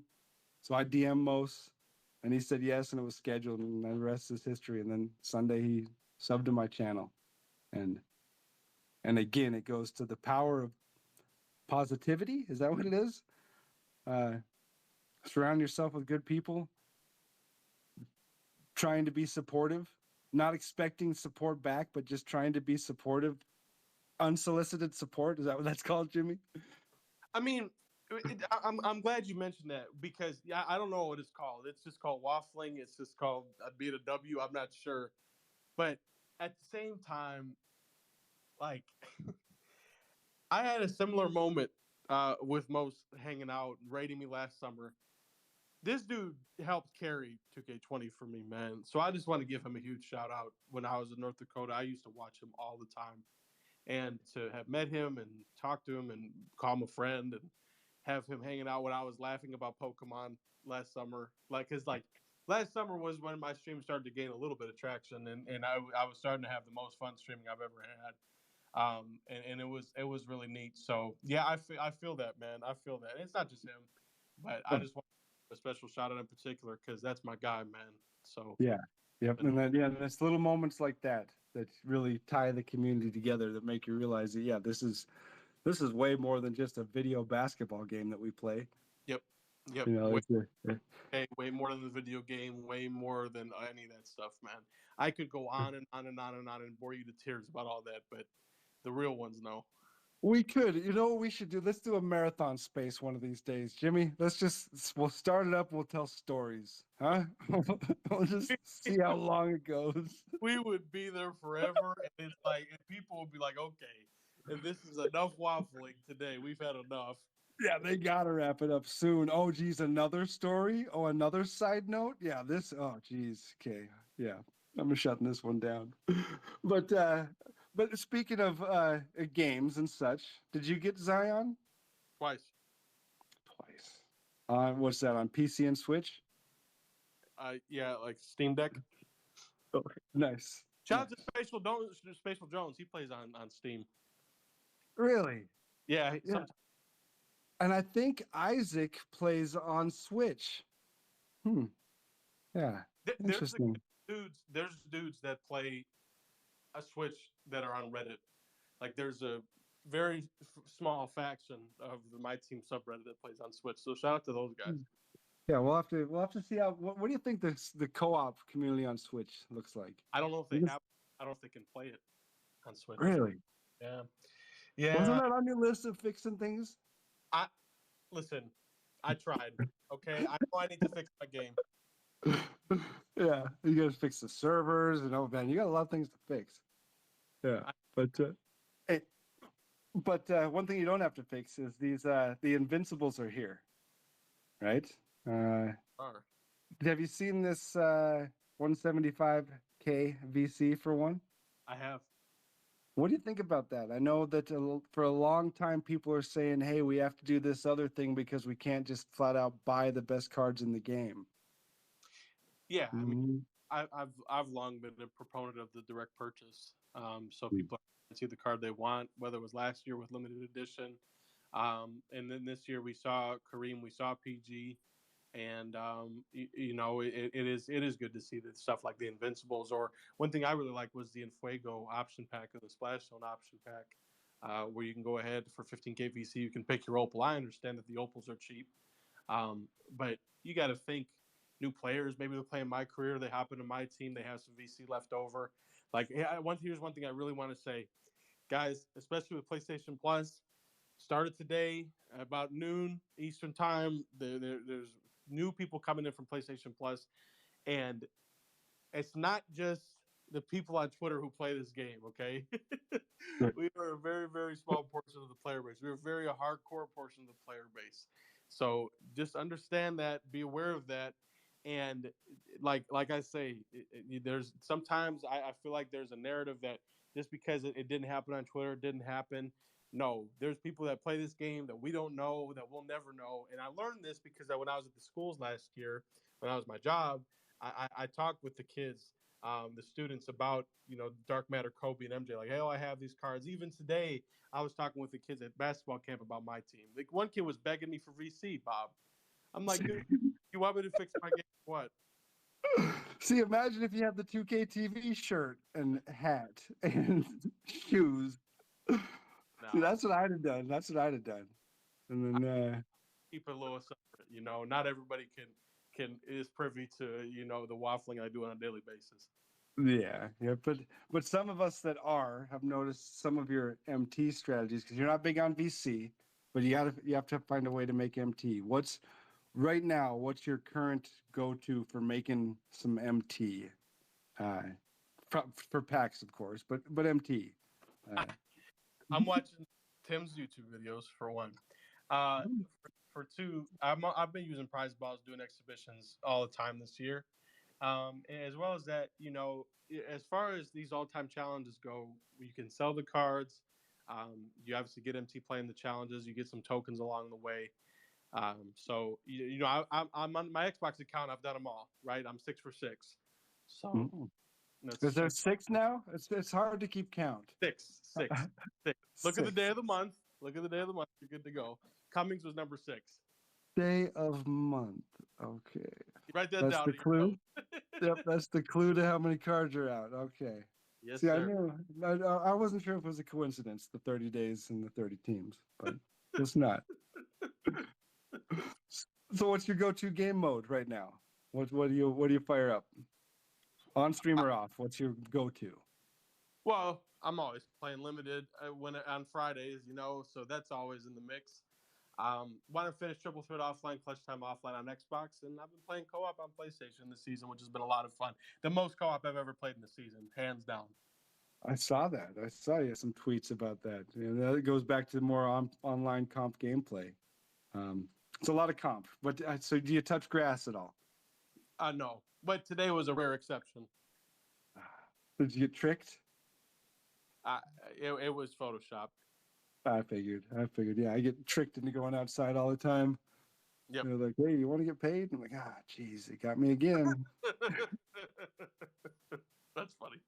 so I DM Mos, and he said yes, and it was scheduled, and the rest is history. And then Sunday he subbed to my channel, and again it goes to the power of positivity. Is that what it is? Uh, Surround yourself with good people, trying to be supportive, not expecting support back, but just trying to be supportive. Unsolicited support, is that what that's called, Jimmy? I mean, I'm glad you mentioned that, because I don't know what it's called. It's just called waffling. It's just called beat a W. I'm not sure, but at the same time, like I had a similar moment with Most hanging out, rating me last summer. This dude helped carry 2K20 for me, man. So I just want to give him a huge shout out. When I was in North Dakota, I used to watch him all the time, and to have met him and talked to him and call him a friend and have him hanging out when I was laughing about Pokemon last summer. Cause last summer was when my stream started to gain a little bit of traction, and I was starting to have the most fun streaming I've ever had. And it was really neat. So yeah, I feel that, man. I feel that. And it's not just him, but I just want a special shout out in particular because that's my guy, man. So Yeah. Yep. And then, yeah, there's little moments like that that really tie the community together, that make you realize that, yeah, this is way more than just a video basketball game that we play. yep, yep. You know, Way, it's hey, way more than the video game. Way more than any of that stuff, man. I could go on and on and on and on and bore you to tears about all that, but the real ones know. we could, you know what we should do? Let's do a marathon space one of these days, Jimmy. We'll start it up. We'll tell stories, huh? We'll just see how long it goes. We would be there forever, and it's like, and people would be like, okay, and this is enough waffling today. We've had enough. Yeah, they gotta wrap it up soon. Oh, geez, another story? Oh, another side note? Yeah, oh, geez. Okay. Yeah, I'm shutting this one down. But speaking of games and such, did you get Zion? Twice. Twice. What's that, on PC and Switch? Yeah, like Steam Deck. Oh, nice. Shout Nice. out to Spatial Jones. He plays on Steam. Really? Yeah, Yeah. And I think Isaac plays on Switch. Yeah. Interesting. There's dudes that play a Switch that are on Reddit. Like there's a very small faction of the MyTeam subreddit that plays on Switch. So shout out to those guys. Yeah, we'll have to see how. What do you think the co-op community on Switch looks like? I don't know if they have. I don't know if they can play it on Switch. Really? Yeah. Yeah. Wasn't that on your list of fixing things? Listen. I tried. Okay, I know I need to fix my game. Yeah, you got to fix the servers, and oh man, you got a lot of things to fix. Yeah, but one thing you don't have to fix is the Invincibles are here, right? Have you seen this 175K VC for one? I have. What do you think about that? I know that for a long time people are saying, "Hey, we have to do this other thing because we can't just flat out buy the best cards in the game." Yeah, I mean, I've long been a proponent of the direct purchase. So people can see the card they want, whether it was last year with limited edition, and then this year we saw Kareem, we saw PG, and you know it is good to see that stuff like the Invincibles. Or one thing I really liked was the Enfuego option pack or the Splash Zone option pack, where you can go ahead for 15K VC. You can pick your Opal. I understand that the Opals are cheap, but you got to think new players. Maybe they're playing my career. They hop into my team. They have some VC left over. Like here's one thing I really want to say. guys, especially with PlayStation Plus, started today about noon Eastern time. There's new people coming in from PlayStation Plus, and it's not just the people on Twitter who play this game. Okay, Right. we are a very very small portion of the player base. We're a very hardcore portion of the player base. So just understand that, be aware of that, and like I say, there's sometimes I feel like there's a narrative that just because it didn't happen on Twitter, it didn't happen. No, there's people that play this game that we don't know, that we'll never know. And I learned this because when I was at the schools last year, when I was my job, I talked with the kids, the students about dark matter Kobe and MJ. Like, hey, I have these cards. Even today, I was talking with the kids at basketball camp about my team. Like one kid was begging me for VC, Bob. I'm like, dude, you want me to fix my game? What? See, imagine if you had the 2K TV shirt and hat and shoes. See, Nah, that's what I'd have done. That's what I'd have done. And then, keep it a little separate. Not everybody is privy to the waffling I do on a daily basis. yeah, but some of us that have noticed some of your MT strategies because you're not big on VC, but you have to find a way to make MT. Right now? What's your current go-to for making some MT? Uh, for packs, of course, but MT. Uh, I'm watching Tim's YouTube videos for one. Uh, for two, I've been using prize balls doing exhibitions all the time this year. As well as that, as far as these all-time challenges go, you can sell the cards. You obviously get MT playing the challenges. You get some tokens along the way. So I'm on my Xbox account. I've done them all. Right, I'm 6 for 6. So mm. that's Is there 6 now? It's hard to keep count. six. Look at the day 6. of the month. Look at the day of the month. You're good to go. Cummings was number 6. Day of month. Okay. Write that That's down the in your clue. notes. Yep, that's the clue to how many cards are out. Okay. Yes, See, I sir. knew. I wasn't sure if it was a coincidence, the 30 days and the 30 teams, but it's not. So, what's your go-to game mode right now? What do you fire up? On stream or off? What's your go-to? Well, I'm always playing limited on Fridays, so that's always in the mix. Want to finish Triple Threat offline, Clutch Time offline on Xbox, and I've been playing co-op on PlayStation this season, which has been a lot of fun. The most co-op I've ever played in the season, hands down. I saw that. I saw you some tweets about that. That goes back to more online comp gameplay. It's a lot of comp. But so, do you touch grass at all? No, but today was a rare exception. Did you get tricked? It was Photoshop. I figured. Yeah, I get tricked into going outside all the time. Yep. They're like, "Hey, you want to get paid?" I'm like, geez, it got me again. That's funny.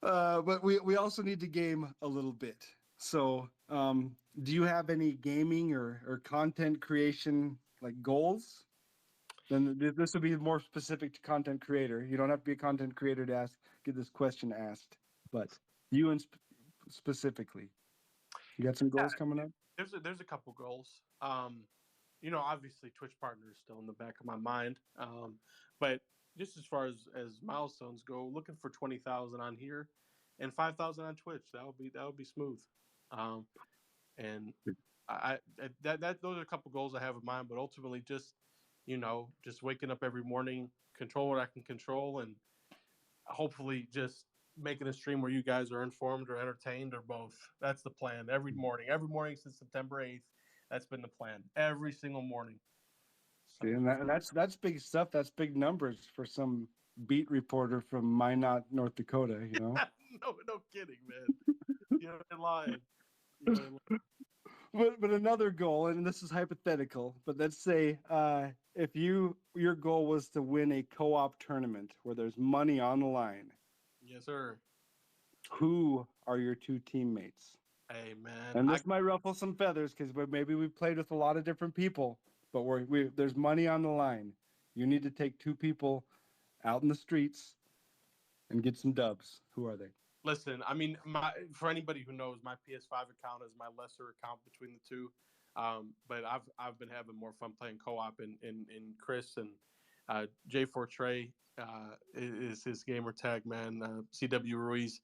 But we also need to game a little bit. So, do you have any gaming or content creation like goals? Then this would be more specific to content creator. You don't have to be a content creator to get this question asked, but you specifically, you got some goals coming up? There's a couple goals. Obviously Twitch partner is still in the back of my mind. But just as far as milestones go, looking for 20,000 on here and 5,000 on Twitch. That would be smooth. And those are a couple goals I have in mind. But ultimately, just waking up every morning, control what I can control, and hopefully just making a stream where you guys are informed or entertained or both. That's the plan. Every morning since September 8th. That's been the plan every single morning. See, and that's big stuff. That's big numbers for some beat reporter from Minot, North Dakota. No kidding, man. You're lying. But another goal, and this is hypothetical, but let's say if your goal was to win a co-op tournament where there's money on the line. Yes, sir. Who are your 2 teammates? Hey, man. And this might ruffle some feathers because maybe we played with a lot of different people, but there's money on the line. You need to take 2 people out in the streets and get some dubs. Who are they? Listen, I mean, for anybody who knows, my PS5 account is my lesser account between the two. But I've been having more fun playing co-op in Chris and J4 Trey is his gamer tag, man. CW Ruiz.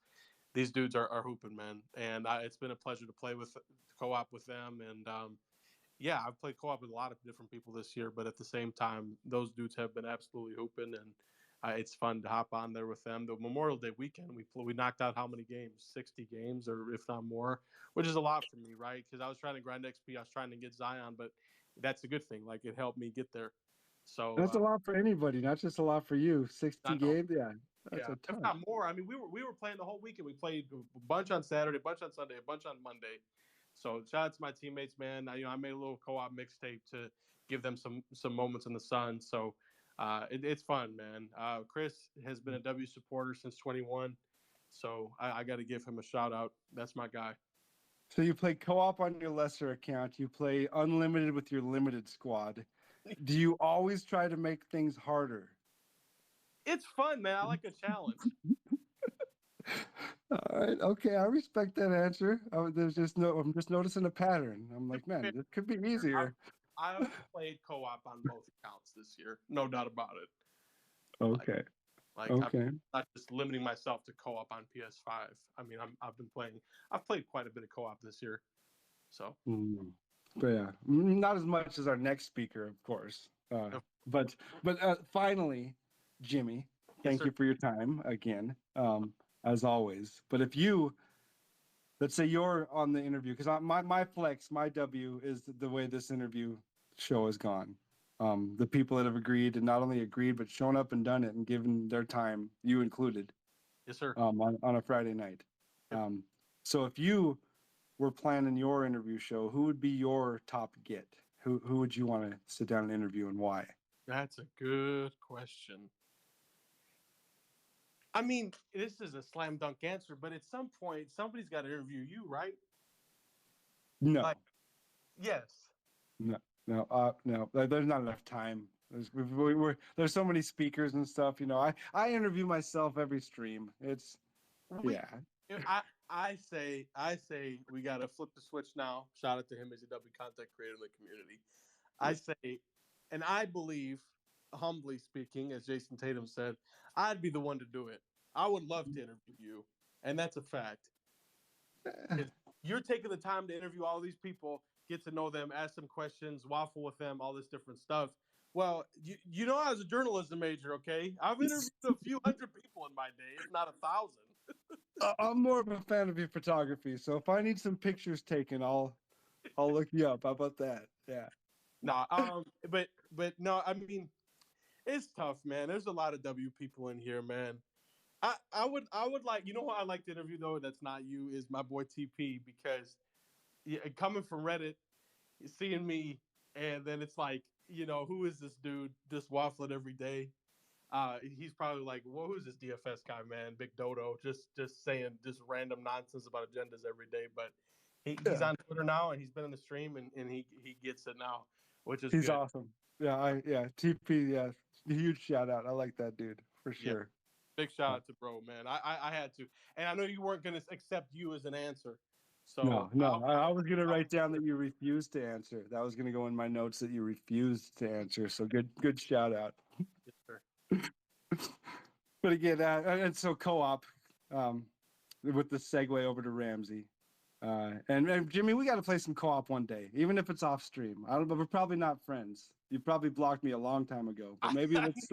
these dudes are hooping, man. And it's been a pleasure to play with co-op with them. And yeah, I've played co-op with a lot of different people this year, but at the same time, those dudes have been absolutely hooping, and it's fun to hop on there with them. The Memorial Day weekend, we knocked out how many games? 60 games, or if not more, which is a lot for me, right? Because I was trying to grind XP, I was trying to get Zion, but that's a good thing. Like it helped me get there. So That's a lot for anybody, not just a lot for you. 60 I know. games, yeah, that's Yeah, a if ton. not more. I mean, we were playing the whole weekend. We played a bunch on Saturday, a bunch on Sunday, a bunch on Monday. So shout out to my teammates, man. I made a little co-op mixtape to give them some moments in the sun. So it's fun, man. Chris has been a W supporter since 21, so I got to give him a shout out. That's my guy. So you play co-op on your lesser account. You play unlimited with your limited squad. Do you always try to make things harder? It's fun, man. I like a challenge. All right, okay, I respect that answer. I'm just noticing a pattern. I'm like, man, this could be I've, easier. I've played co-op on both accounts this year, no doubt about it. Like, Okay, I'm okay. not just limiting myself to co-op on PS5. I mean, I've played quite a bit of co-op this year. So, Mm. But yeah, not as much as our next speaker, of course. But finally, Jimmy, yes, thank sir. you for your time again, as always. But if you, let's say you're on the interview, because my flex, my W is the way this interview show has gone. The people that have agreed, and not only agreed, but shown up and done it and given their time, you included, Yes, sir. on a Friday night. Yep. So if you were planning your interview show, who would be your top get? Who would you want to sit down and interview, and why? That's a good question. I mean, this is a slam dunk answer, but at some point, somebody's got to interview you, right? No, Like, yes. no, no, no. There's not enough time. There's so many speakers and stuff. I interview myself every stream. It's We, yeah. I say we got to flip the switch now. Shout out to him as a W content creator in the community. I say, and I believe, humbly speaking, as Jason Tatum said, I'd be the one to do it. I would love to interview you, and that's a fact. You're taking the time to interview all these people, get to know them, ask them questions, waffle with them, all this different stuff. Well, I was a journalism major, okay? I've interviewed a few hundred people in my day, if not 1,000. I'm more of a fan of your photography, so if I need some pictures taken, I'll look you up. How about that? Yeah. No, but no, I mean, it's tough, man. There's a lot of W people in here, man. I would like, who I like to interview though that's not you is my boy TP, because coming from Reddit, seeing me, and then it's like, who is this dude just waffling every day? He's probably like, well, who's this DFS guy, man? Big Dodo, just saying just random nonsense about agendas every day. But he's Yeah. on Twitter now, and he's been in the stream, and he gets it now, which is He's good. awesome. Yeah, TP, yeah. Huge shout out. I like that dude for Yeah, sure. big shout out to bro, man. I had to, and I know you weren't gonna accept you as an answer, so No, no. I was gonna write down that you refused to answer. That was gonna go in my notes that you refused to answer. So good shout out. yes, sir. But again, and so co-op, um, with the segue over to Ramsey. And Jimmy, we got to play some co-op one day, even if it's off stream. I don't, but we're probably not friends. You probably blocked me a long time ago, but maybe let's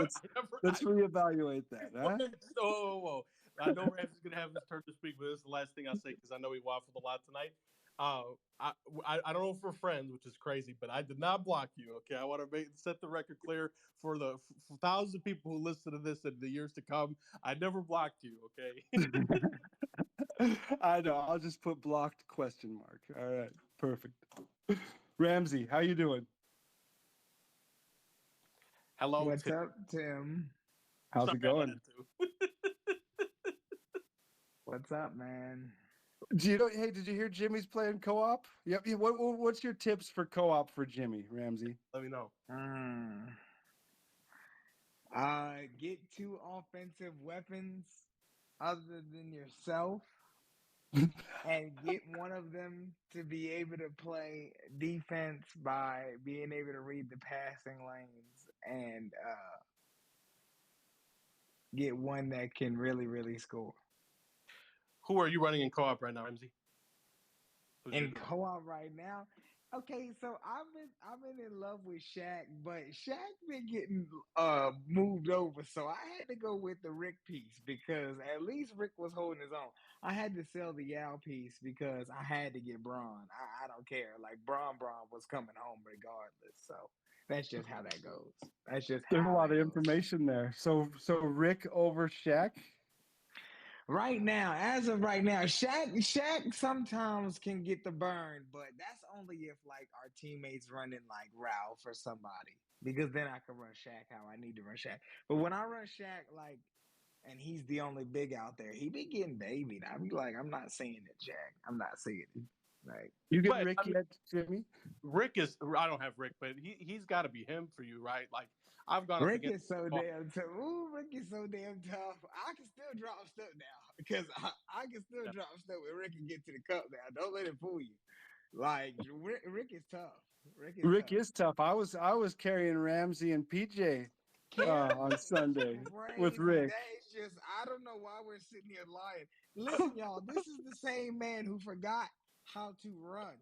reevaluate that, huh? Whoa. I know Ramsey's gonna have his turn to speak, but this is the last thing I'll say because I know he waffled a lot tonight. I don't know if we're friends, which is crazy, but I did not block you. Okay, I want to set the record clear for the thousands of people who listen to this in the years to come. I never blocked you. Okay. I know. I'll just put blocked question mark. All right, perfect. Ramsey, how you doing? Hello. What's Tim. up, Tim? How's Sorry, it I had going? to. What's up, man? Hey, did you hear Jimmy's playing co-op? Yep. What's your tips for co-op for Jimmy, Ramsey? Let me know. Get two offensive weapons other than yourself, and get one of them to be able to play defense by being able to read the passing lanes, and get one that can really, really score. Who are you running in co-op right now, Ramsey? In co-op right now. Okay, so I've been in love with Shaq, but Shaq been getting moved over, so I had to go with the Rick piece because at least Rick was holding his own. I had to sell the Yao piece because I had to get Braun. I don't care. Like Braun was coming home regardless. So that's just how that goes. That's just There's a how lot that of goes. information there. So Rick over Shaq. Right now, as of right now, Shaq sometimes can get the burn, but that's only if like our teammates running like Ralph or somebody. Because then I can run Shaq how I need to run Shaq. But when I run Shaq, like, and he's the only big out there, he be getting babied. I be like, I'm not seeing it, Shaq. I'm not seeing it. Like, You get But Rick I mean, yet, Jimmy? Rick is. I don't have Rick, but he's got to be him for you, right? Like I've gone up Rick against. is so damn tough. Ooh, Rick is so damn tough. I can still drop stuff now because I can still drop stuff when Rick can get to the cup now. Don't let it fool you. Like Rick is tough. Rick is Rick tough. is tough. I was carrying Ramsey and PJ on Carrie Sunday is with crazy. Rick. That is just I don't know why we're sitting here lying. Listen, y'all, this is the same man who forgot how to run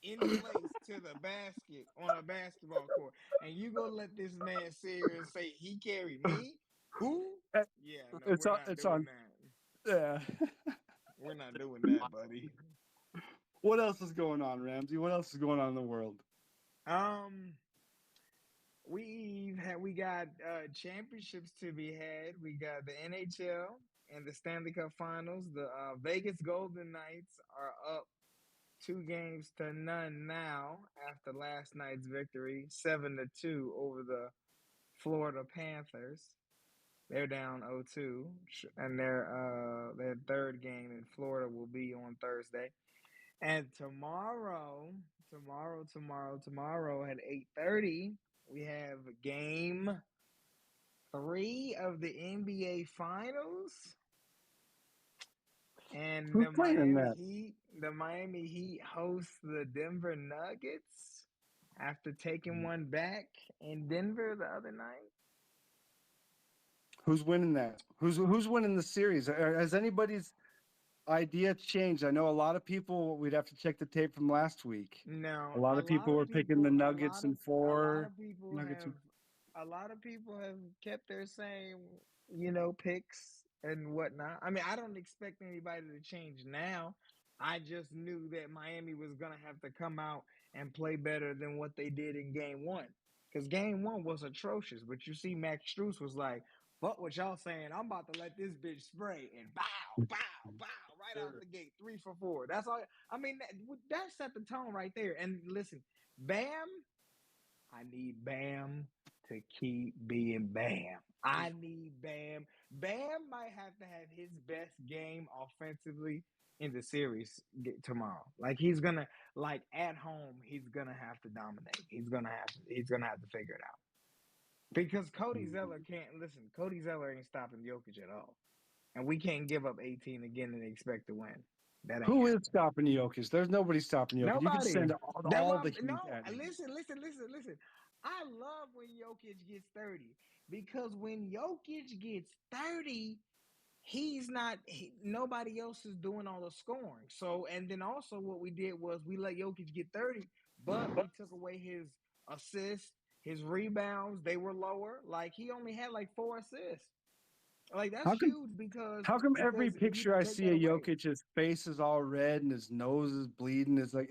in place to the basket on a basketball court. And you gonna let this man sit here and say he carried me? Who? Yeah, no, It's we're on. not It's doing on. that. Yeah. We're not doing that, buddy. What else is going on, Ramsey? What else is going on in the world? Um, we got championships to be had. We got the NHL and the Stanley Cup Finals. The Vegas Golden Knights are up 2-0 now after last night's victory, 7-2 over the Florida Panthers. They're down 0-2, and their third game in Florida will be on Thursday. And tomorrow at 8:30, we have game 3 of the NBA Finals. And Who's playing in that? The Miami Heat host the Denver Nuggets after taking one back in Denver the other night. Who's winning that? Who's winning the series? Has anybody's idea changed? I know a lot of people. We'd have to check the tape from last week. No, A lot of people were picking the Nuggets in a lot 4. of people Nuggets. have kept their same, picks and whatnot. I mean, I don't expect anybody to change now. I just knew that Miami was gonna have to come out and play better than what they did in game 1. Because game 1 was atrocious. But you see Max Strus was like, "Fuck what y'all saying. I'm about to let this bitch spray and bow, bow, bow right out the gate, 3 for 4." That's all. I mean, that set the tone right there. And listen, Bam, I need Bam to keep being Bam. I need Bam. Bam might have to have his best game offensively in the series tomorrow. Like he's gonna, like at home, he's gonna have to dominate. He's gonna have to figure it out. Because Cody Zeller can't listen. Cody Zeller ain't stopping Jokic at all, and we can't give up 18 again and expect to win. That ain't Who is happening. stopping Jokic? There's nobody stopping Jokic. You can Nobody. send all the No, heat at him. listen. I love when Jokic gets 30 because when Jokic gets 30, nobody else is doing all the scoring. So, and then also what we did was we let Jokic get 30, but we took away his assists, his rebounds. They were lower. Like he only had like 4 assists. Like that's How come? huge because How come every because you picture I take see that of away. Jokic, his face is all red and his nose is bleeding? It's like,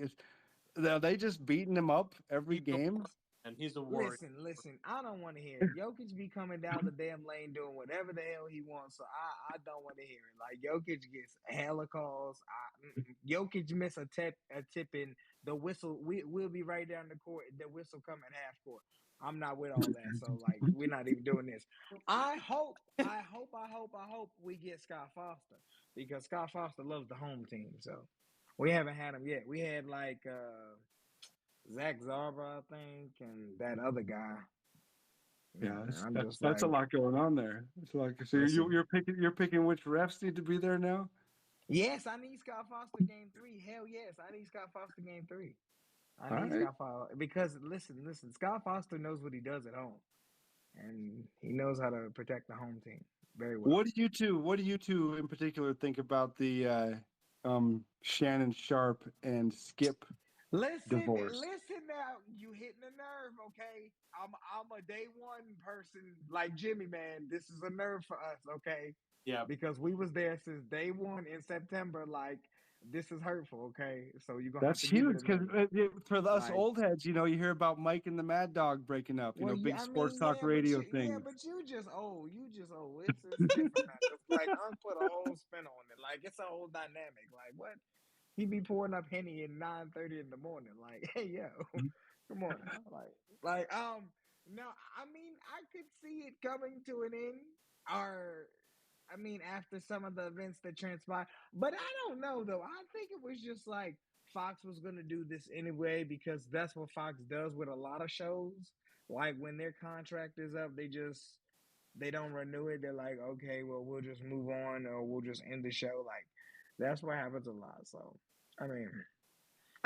are they just beating him up every He's a game? and he's a warrior. Listen. I don't want to hear it. Jokic be coming down the damn lane doing whatever the hell he wants, so I don't want to hear it. Like Jokic gets hella calls. Jokic miss a tip in the whistle. We'll be right down the court. The whistle come at half court. I'm not with all that. So like we're not even doing this. I hope we get Scott Foster because Scott Foster loves the home team. So we haven't had him yet. We had like Zach Zarba, I think, and that other guy. Yeah, I'm just that's a like, lot going on there. It's like, so listen. you're picking which refs need to be there now. Yes, I need Scott Foster game 3. Hell yes, I need Scott Foster game 3. I All need right. Scott Foster because listen. Scott Foster knows what he does at home, and he knows how to protect the home team. very well. What do you two in particular think about the Shannon Sharp and Skip divorce? Listen now, you hitting a nerve, okay? I'm a day one person like Jimmy, man. This is a nerve for us, okay? Yeah. Because we was there since day one in September. Like, this is hurtful, okay? So you're gonna have That's to give it huge a because minute. for us Like, old heads, you hear about Mike and the Mad Dog breaking up. well, Big yeah, I sports mean, talk radio things. but you just old. You just old. It's different now. 'Cause, like, Unc put a whole spin on it. Like, it's a whole dynamic. Like, what? He be pouring up Henny at 9:30 in the morning. Like, hey yo, come on now. No, I mean, I could see it coming to an end. Or I mean, after some of the events that transpired. But I don't know though. I think it was just like Fox was gonna do this anyway because that's what Fox does with a lot of shows. Like when their contract is up, they don't renew it. They're like, okay, well, we'll just move on or we'll just end the show. Like that's what happens a lot. So I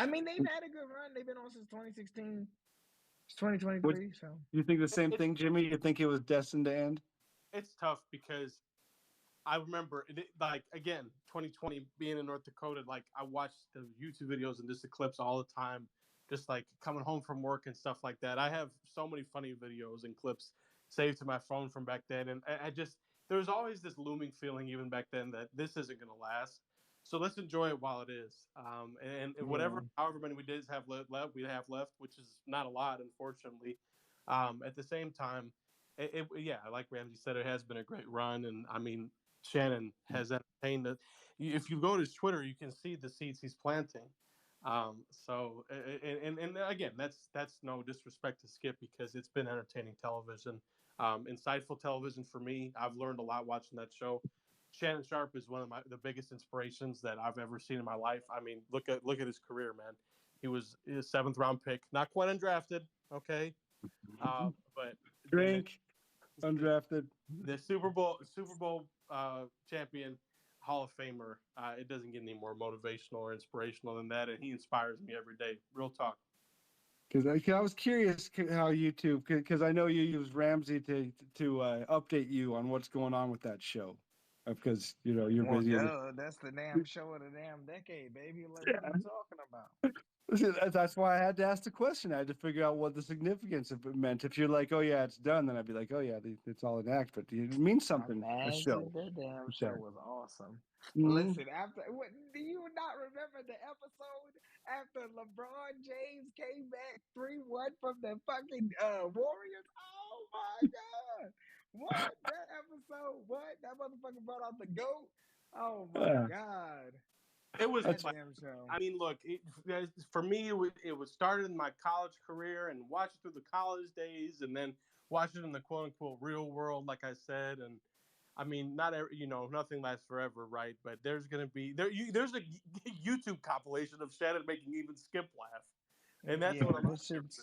mean, they've had a good run. They've been on since 2016. It's Would 2023. So you think the same It's thing, Jimmy? You think it was destined to end? it's tough because I remember, like, again, 2020 being in North Dakota, like, I watched the YouTube videos and just the clips all the time, just like coming home from work and stuff like that. I have so many funny videos and clips saved to my phone from back then. And I just, there was always this looming feeling, even back then, that this isn't going to last. So let's enjoy it while it is. And yeah, whatever, however many we did have left, we have left, which is not a lot, unfortunately. At the same time, yeah, like Ramsey said, it has been a great run. And I mean, Shannon has entertained it. If you go to his Twitter, you can see the seeds he's planting. And again, that's no disrespect to Skip because it's been entertaining television, insightful television for me. I've learned a lot watching that show. Shannon Sharp is one of the biggest inspirations that I've ever seen in my life. I mean, look at his career, man. He was a seventh round pick, not quite undrafted, okay, but then Drink, undrafted. the Super Bowl champion, Hall of Famer. It doesn't get any more motivational or inspirational than that, and he inspires me every day. Real talk. Because I was curious how you two, because I know you use Ramsey to update you on what's going on with that show, because you're well, busy. duh, that's the damn show of the damn decade, baby. Like, what are you talking about? That's why I had to ask the question. I had to figure out what the significance of it meant. If you're like, oh yeah, it's done, then I'd be like, oh yeah, it's all an act. But it means something. A show. Imagine that damn show Okay. was awesome. Mhm. Listen, do you not remember the episode after LeBron James came back 3-1 from the fucking Warriors? Oh my god. What? That episode? What? That motherfucker brought out the GOAT? Oh my Yeah. god. It was That like, damn show. I mean, look, for me, it was started in my college career and watched it through the college days, and then watched it in the quote unquote real world, like I said. And I mean, not every, nothing lasts forever, right? But there's gonna be there's a YouTube compilation of Shannon making even Skip laugh, and that's Yeah, what I'm this shit's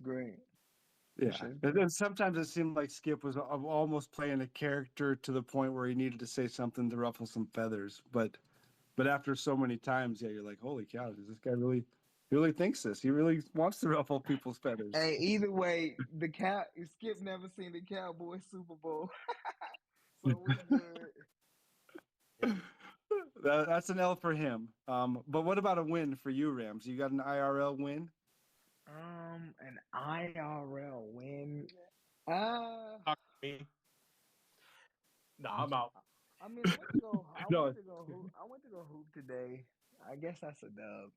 great. This Yeah. shit's And great. then sometimes it seemed like Skip was almost playing a character to the point where he needed to say something to ruffle some feathers. But after so many times, yeah, you're like, holy cow, does this guy really thinks this? He really wants to ruffle people's feathers. Hey, either way, Skip never seen the Cowboys Super Bowl, so we good. That's an L for him. But what about a win for you, Rams? You got an IRL win? An IRL win. Uh, talking to me. No, I'm out. I mean, I went to go. I No. went to go. I went to go hoop today. I guess that's a dub.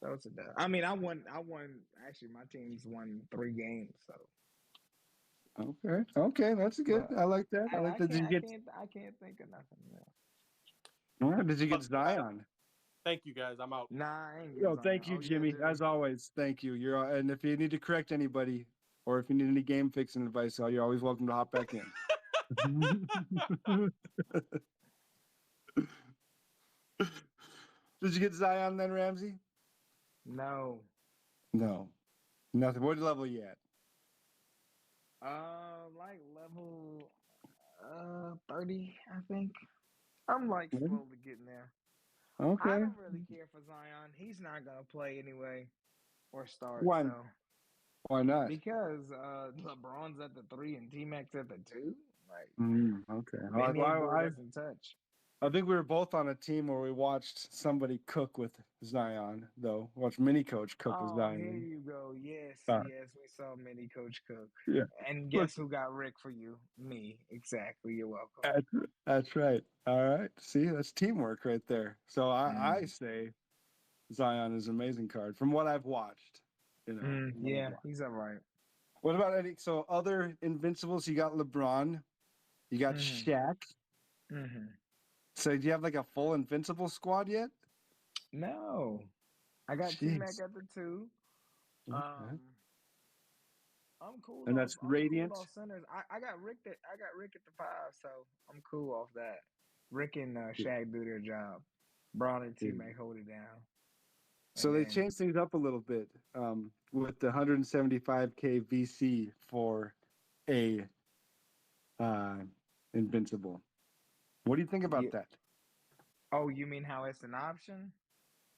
That was a dub. I mean, I won. Actually, my team's won 3 games. So, Okay, that's good. but I like that. I like I that. Did can't. you get? I can't think of nothing. All right, did you get Zion? Thank you guys. I'm out. Nah, I ain't get No, Zion. thank you, Oh yeah, Jimmy. As always, thank you. And if you need to correct anybody, or if you need any game fixing advice, you're always welcome to hop back in. Did you get Zion then, Ramsey? No. No, nothing. What level you at? Like level 30, I think. I'm like slowly getting there. I Okay. don't really care for Zion. He's not gonna play anyway or start. Why? So Why not? because LeBron's at the 3 and T Mac's at the 2. Like Okay. Benny doesn't touch. I think we were both on a team where we watched somebody cook with Zion, though. Watched Mini Coach cook with Oh, here Zion. you go. Yes, Uh, yes, we saw Mini Coach Cook. yeah. And Look, guess who got Rick for you? Me. Exactly. You're welcome. that's right. All right. See, that's teamwork right there. So I say Zion is an amazing card from what I've watched. From what I've Yeah, watched. he's all right. What about so other Invincibles? You got LeBron, you got Mm-hmm. Shaq. Mm-hmm. So do you have like a full Invincible squad yet? No. I got T-Mac Jeez. at the 2. Okay. I'm cool And off. that's I'm cool Radiant. off centers. I got Rick. I got Rick at the 5, so I'm cool off that. Rick and Yeah. Shaq do their job. Braun and Yeah. T-Mac hold it down. So And they then changed things up a little bit with the 175K VC for a uh, Invincible. What do you think about yeah. that? Oh, you mean how it's an option?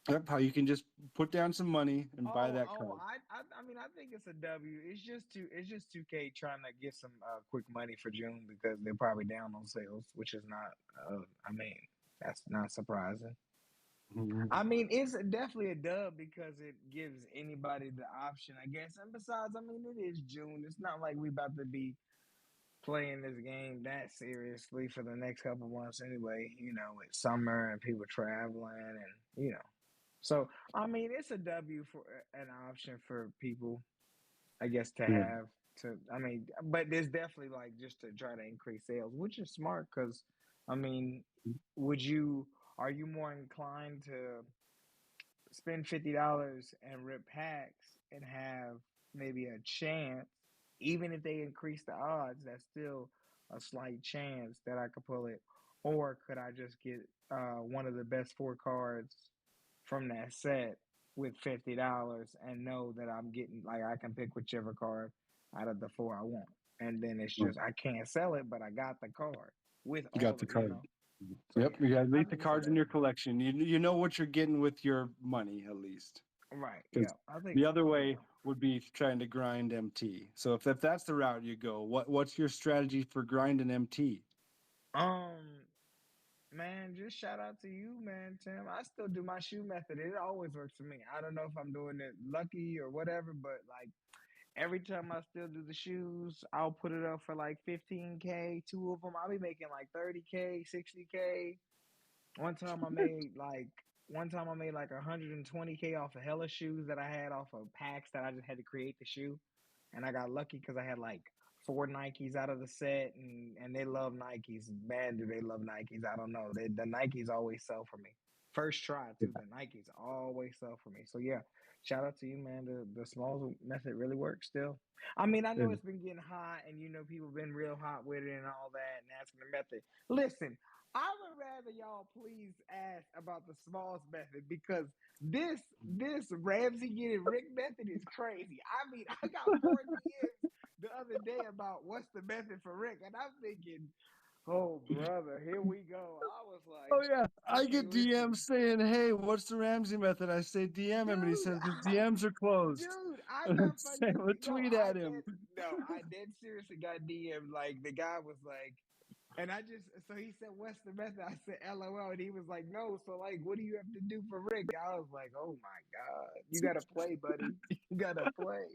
Yep, how you can just put down some money and buy that Oh, card. I mean, I think it's a W. It's just 2K trying to get some quick money for June because they're probably down on sales, which is not. I mean, that's not surprising. Mhm. I mean, it's definitely a dub because it gives anybody the option, I guess. And besides, I mean, it is June. It's not like we about to be playing this game that seriously for the next couple months anyway. It's summer and people traveling, and. So, I mean, it's a W for an option for people, I guess, to Yeah. have to. I mean, but there's definitely like just to try to increase sales, which is smart because, I mean, are you more inclined to spend $50 and rip packs and have maybe a chance, even if they increase the odds, that's still a slight chance that I could pull it, or could I just get one of the best 4 cards from that set with $50 and know that I'm getting like I can pick whichever card out of the 4 I want, and then it's Oh, just I can't sell it, but I got the card with you all got the the card. So Yep, yeah, you got at I least the think it's a cards in W. your collection. You know what you're getting with your money at least. Right? Because Yeah, I think the other way would be trying to grind MT. So if that's the route you go, what's your strategy for grinding MT? Man, just shout out to you, man, Tim. I still do my shoe method. It always works for me. I don't know if I'm doing it lucky or whatever, but like every time I still do the shoes, I'll put it up for like 15K. 2 of them, I'll be making like 30K, 60K. One time I made like one time I made like 120K off of hella shoes that I had off of packs that I just had to create the shoe, and I got lucky because I had like 4 Nikes out of the set, and they love Nikes. Man, do they love Nikes? I don't know. The Nikes always sell for me. First try too. The Nikes always sell for me. So yeah, shout out to you, man. The small method really works still. I mean, I know it's been getting hot, and people been real hot with it and all that, and asking the method. Listen, I would rather y'all please ask about the smalls method because this Ramsey getting Rick method is crazy. I mean, I got 4 DMs the other day about what's the method for Rick, and I'm thinking, oh brother, here we go. I was like, Oh yeah, I okay, get listen, DMs saying, "Hey, what's the Ramsey method?" I say DM him, and he dude, says his DMs are closed. dude, I And I got say, fucking "Well, tweet at him." I dead seriously got DM like the guy was like. And so he said, what's the method? I said, LOL. And he was like, no. So, like, what do you have to do for Rick? I was like, oh my God. You got to play, buddy. You got to play.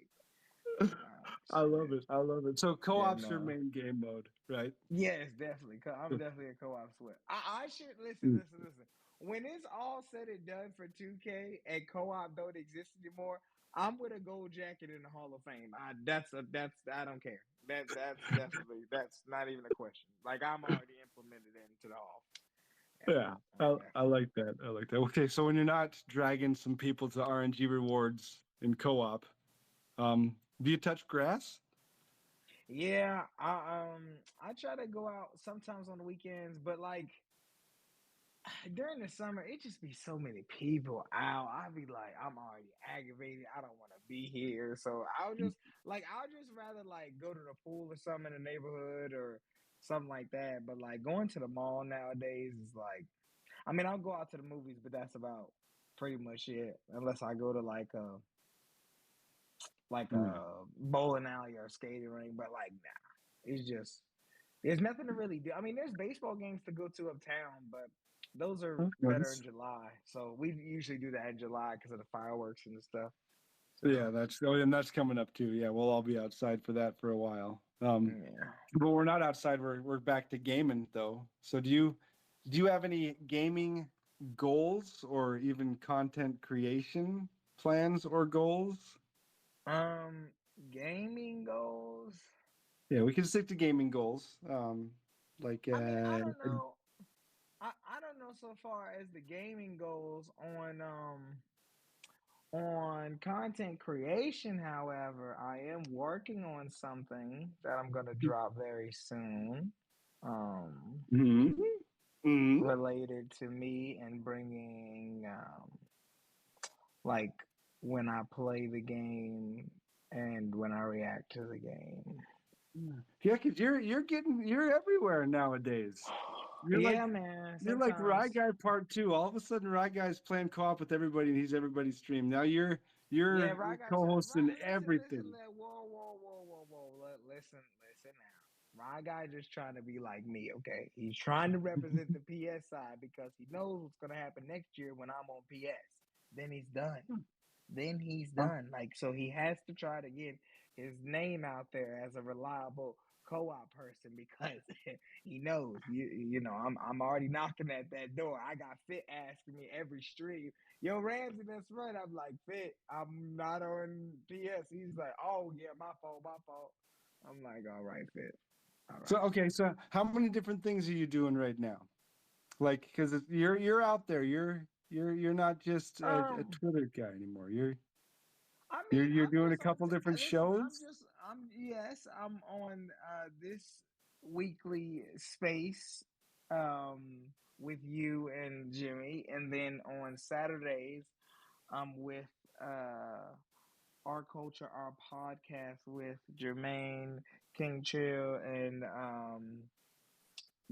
I love it. I love it. So Yeah, co-op's your no. main game mode, right? Yes, definitely. I'm definitely a co-op sweat. I should Mm. listen. When it's all said and done for 2K and co-op don't exist anymore, I'm with a gold jacket in the Hall of Fame. I don't care. That's not even a question. Like I'm already implemented into the Hall. Yeah, Yeah. I like that. I like that. Okay, so when you're not dragging some people to RNG rewards in co-op, do you touch grass? Yeah, I try to go out sometimes on the weekends, but like during the summer, it just be so many people out. I be like, I'm already aggravated. I don't want to be here. So I'll just rather like go to the pool or something in the neighborhood or something like that. But like going to the mall nowadays is like, I mean, I'll go out to the movies, but that's about pretty much it. Unless I go to like a Yeah. bowling alley or skating ring. But like, nah, it's just There's nothing to really do. I mean, there's baseball games to go to uptown, but those are Okay. better in July. So we usually do that in July because of the fireworks and stuff. So Yeah, and that's coming up too. Yeah, we'll all be outside for that for a while. yeah. But we're not outside. We're back to gaming though. So do you have any gaming goals or even content creation plans or goals? Um, gaming goals. Yeah, we can stick to gaming goals. Like I mean, I don't know. I don't know so far as the gaming goes on content creation. However, I am working on something that I'm gonna drop very soon. Mhm. Mhm. Related to me and bringing like when I play the game and when I react to the game. Yeah, because you're everywhere nowadays. You're like Yeah, man. you're like Sometimes. Rye Guy Part 2. All of a sudden, Rye Guy's playing co-op with everybody, and he's everybody's stream. Now Yeah, you're right. I got co-hosting right. Listen. everything. Whoa. Listen now. Rye guy just trying to be like me. Okay, he's trying to represent the PS side because he knows what's gonna happen next year when I'm on PS. Then he's done. Like, so he has to try to get his name out there as a reliable co-op person because he knows I'm already knocking at that door. I got Fit asking me every stream, yo Ramsey, that's right. I'm like, Fit, I'm not on PS. He's like, oh yeah, my fault. I'm like, all right, Fit. All So right. okay, so how many different things are you doing right now? Like, because you're out there. You're not just a Um, Twitter guy anymore. You're I you're mean, you're I'm doing a just on. couple different Listen, shows. I'm on this weekly space with you and Jimmy, and then on Saturdays I'm with Our Culture, Our Podcast with Jermaine, King Chill, and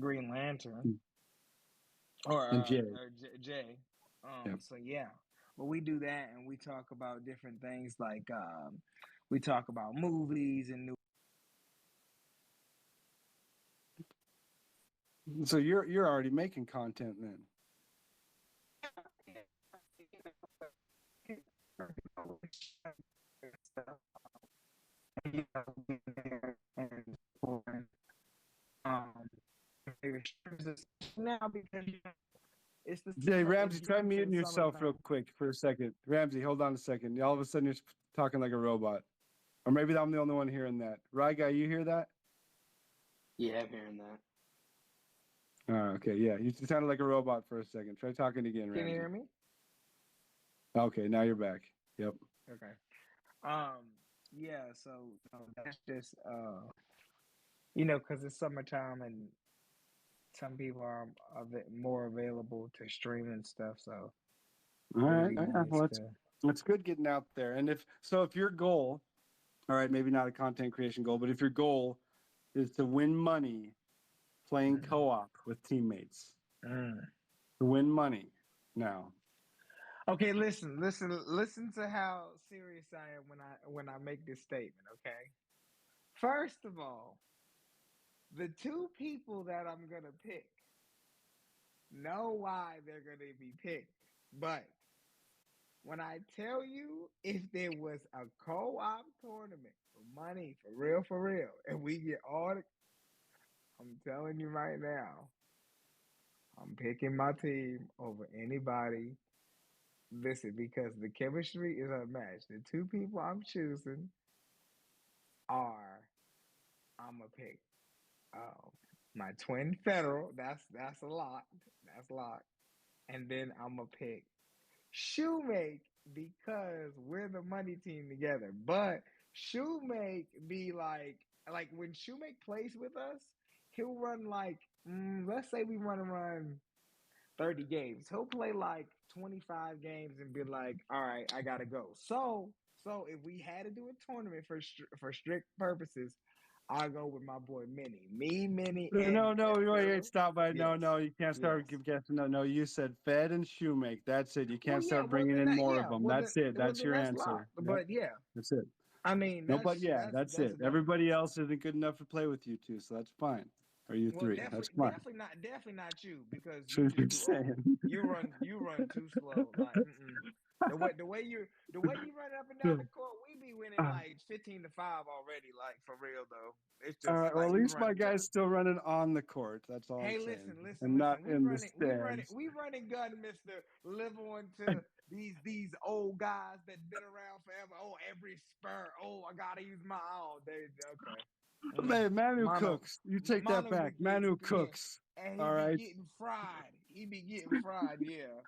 Green Lantern, And Jay. or Jay. Yeah. So yeah, but we do that, and we talk about different things like we talk about movies and new. So you're already making content then. Um, now because it's the Jay, summer, Ramsey, it's try getting to the muting yourself real summertime. quick for a second. Ramsey, hold on a second. All of a sudden you're talking like a robot. Or maybe I'm the only one hearing that. Rye Guy, you hear that? Yeah, I'm hearing that. Oh, okay, yeah. You sounded like a robot for a second. Try talking again, Can you Ramsey. hear me? Okay, now you're back. Yep. Okay. Yeah. So that's just because it's summertime and some people are a bit more available to stream and stuff. So All it would right. be Yeah, nice well, to. it's good getting out there. And if your goal, all right, maybe not a content creation goal, but if your goal is to win money playing Mm, co-op with teammates, mm. to win money now. Okay, listen to how serious I am when I make this statement. Okay, first of all, the two people that I'm gonna pick know why they're gonna be picked, but when I tell you if there was a co-op tournament for money, for real, and we get all the, I'm telling you right now, I'm picking my team over anybody. Listen, because the chemistry is unmatched. The two people I'm choosing are I'm gonna pick my twin federal. That's a lot. That's a lot. And then I'm gonna pick Shoemake because we're the money team together. But Shoemake be like when Shoemake plays with us, he'll run like let's say we want to run 30 games. He'll play like 25 games and be like, all right, I gotta go. So if we had to do a tournament for strict purposes, I'll go with my boy Minnie. Me, Minnie, No, and wait, Federal. stop by. Yes, No, you can't yes. start guessing. No, you said Fed and Shoemake. That's it. You Well, can't yeah. start bringing in more of them. Well That's it. That's then your that's locked. answer. Yep, But yeah, that's it. I mean No, but yeah, that's that's it. a done deal. Everybody else isn't good enough to play with you two, so that's fine. Or you Well, three? That's definitely, fine. definitely not you because So you you're just too old. saying. You run too slow. Like, the way you run up and down the court, we be winning like 15-5 already. Like for real though, it's All just right. Well, like at we least my running guy's gun. still running on the court. That's all I'm Hey, saying, listen, and not listen. in the stands. We running gun, Mister. Live on to these old guys that been around forever. Oh, every spur. Oh, I gotta use my all. Okay. Hey, Manu Mono, cooks. You take that Mono be back. getting Manu yeah, cooks. and he All be right. getting fried. He be getting fried. Yeah,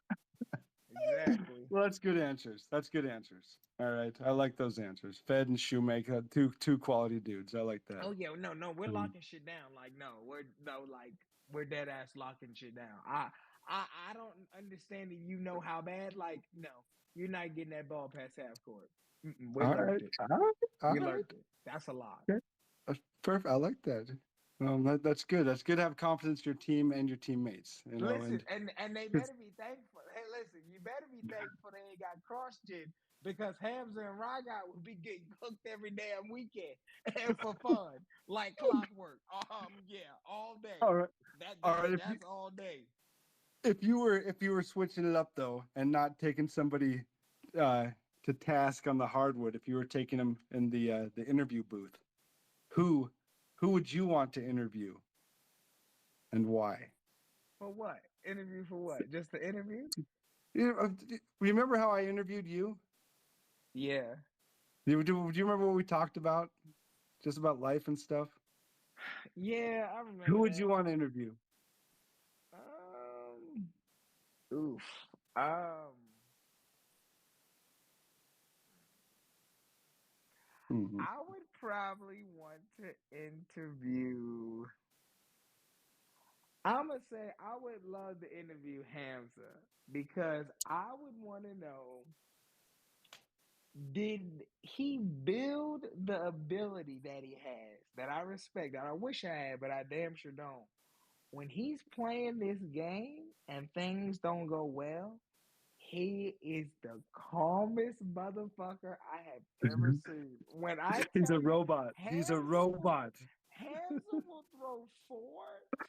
exactly. Well, that's good answers. That's good answers. All right. I like those answers. Fed and Shoemaker, two quality dudes. I like that. Oh yeah, no, we're Um, locking shit down. Like we're dead ass locking shit down. I don't understand that you know how bad. Like no, you're not getting that ball past half court. We all lurked right. it. All right. All We right. lurked it. That's a lot. Okay. That's perfect. I like that. That's good. That's good to have confidence in your team and your teammates. Listen, And and they better be thankful. Hey, listen, you better be thankful they ain't got cross-gen because Hamza and Raga will be getting cooked every damn weekend and for fun, like clockwork. Yeah, all day. all right. That All that's right. that's all day. If you were switching it up though and not taking somebody uh, to task on the hardwood, if you were taking them in the interview booth, who who would you want to interview and why? For what? Interview for what? Just the interview? Remember how I interviewed you? Yeah. Do you remember what we talked about? Just about life and stuff? Yeah, I Who remember would that. you want to interview? Oof. Um, Mhm. I would probably want to interview. I'm gonna say I would love to interview Hamza because I would want to know, did he build the ability that he has that I respect, that I wish I had, but I damn sure don't. When he's playing this game and things don't go well, he is the calmest motherfucker I have ever seen. When I He's tell a you, robot. He's a Hamza will robot. Hamza will throw 4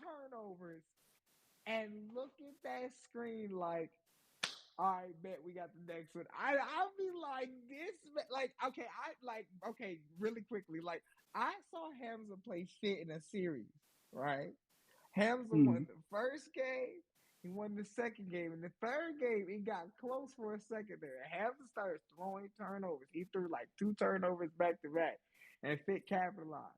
turnovers and look at that screen like, all right, bet we got the next one. I'll be like this, like okay, really quickly, like I saw Hamza play fit in a series, right? Hamza won Mhm. the first game. He won the second game. In the third game, he got close for a second there. Hamza started throwing turnovers. He threw like 2 turnovers back to back, and Fit capitalized.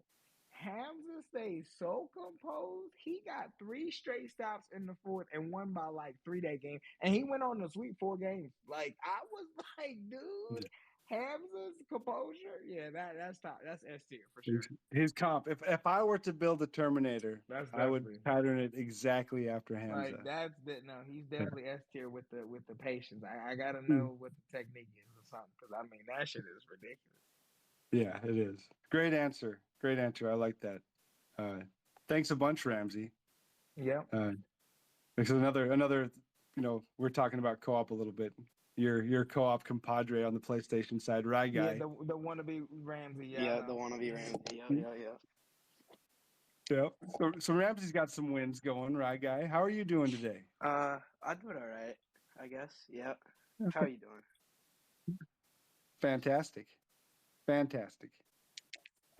Hamza stayed so composed. He got 3 straight stops in the fourth and won by like 3 that game. And he went on to sweep 4 games. Like I was like, dude, Hamza's composure, yeah, that's top. That's S tier for sure. He's comp. If I were to build a Terminator, That's I would definitely. pattern it exactly after Like Hamza. that's that. No, he's Yeah. definitely S tier with the patience. I gotta Mm. know what the technique is or something because I mean that shit is ridiculous. Yeah, it is. Great answer. Great answer. I like that. Thanks a bunch, Ramsey. Yep. Because another, we're talking about co-op a little bit. Your co-op compadre on the PlayStation side, Rye Yeah, Guy. the wannabe Ramsey. Yeah, Yeah, I the know. wannabe Ramsey. Mhm. Yeah. Yeah. So Ramsey's got some wins going, Rye Guy. How are you doing today? I do it all right, I guess. Yeah. How are you doing? Fantastic. Fantastic.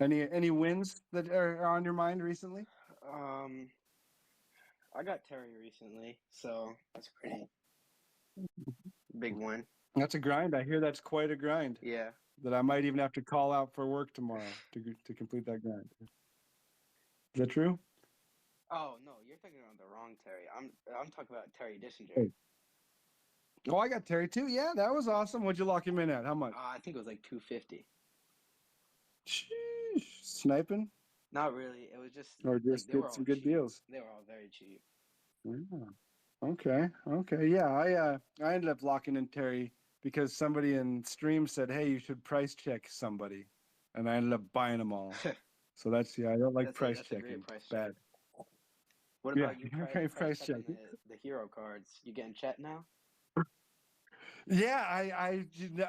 Any wins that are on your mind recently? Um, I got Terry recently, so that's a pretty big win. That's a grind. I hear that's quite a grind. Yeah. That I might even have to call out for work tomorrow to complete that grind. Is that true? Oh no, you're thinking of the wrong Terry. I'm talking about Terry Dissinger. Hey. Oh, I got Terry too. Yeah, that was awesome. What'd you lock him in at? How much? I think it was like 250. Sheesh. Sniping? Not really. It was just Or like just they were get all some good cheap. deals? They were all very cheap. Yeah. Okay. Yeah, I ended up locking in Terry because somebody in stream said, "Hey, you should price check somebody," and I ended up buying them all. So I don't like price That's a checking. great price It's check. bad. What Yeah, about you okay, price price checking checking. the hero cards? You getting Chet now? Yeah, I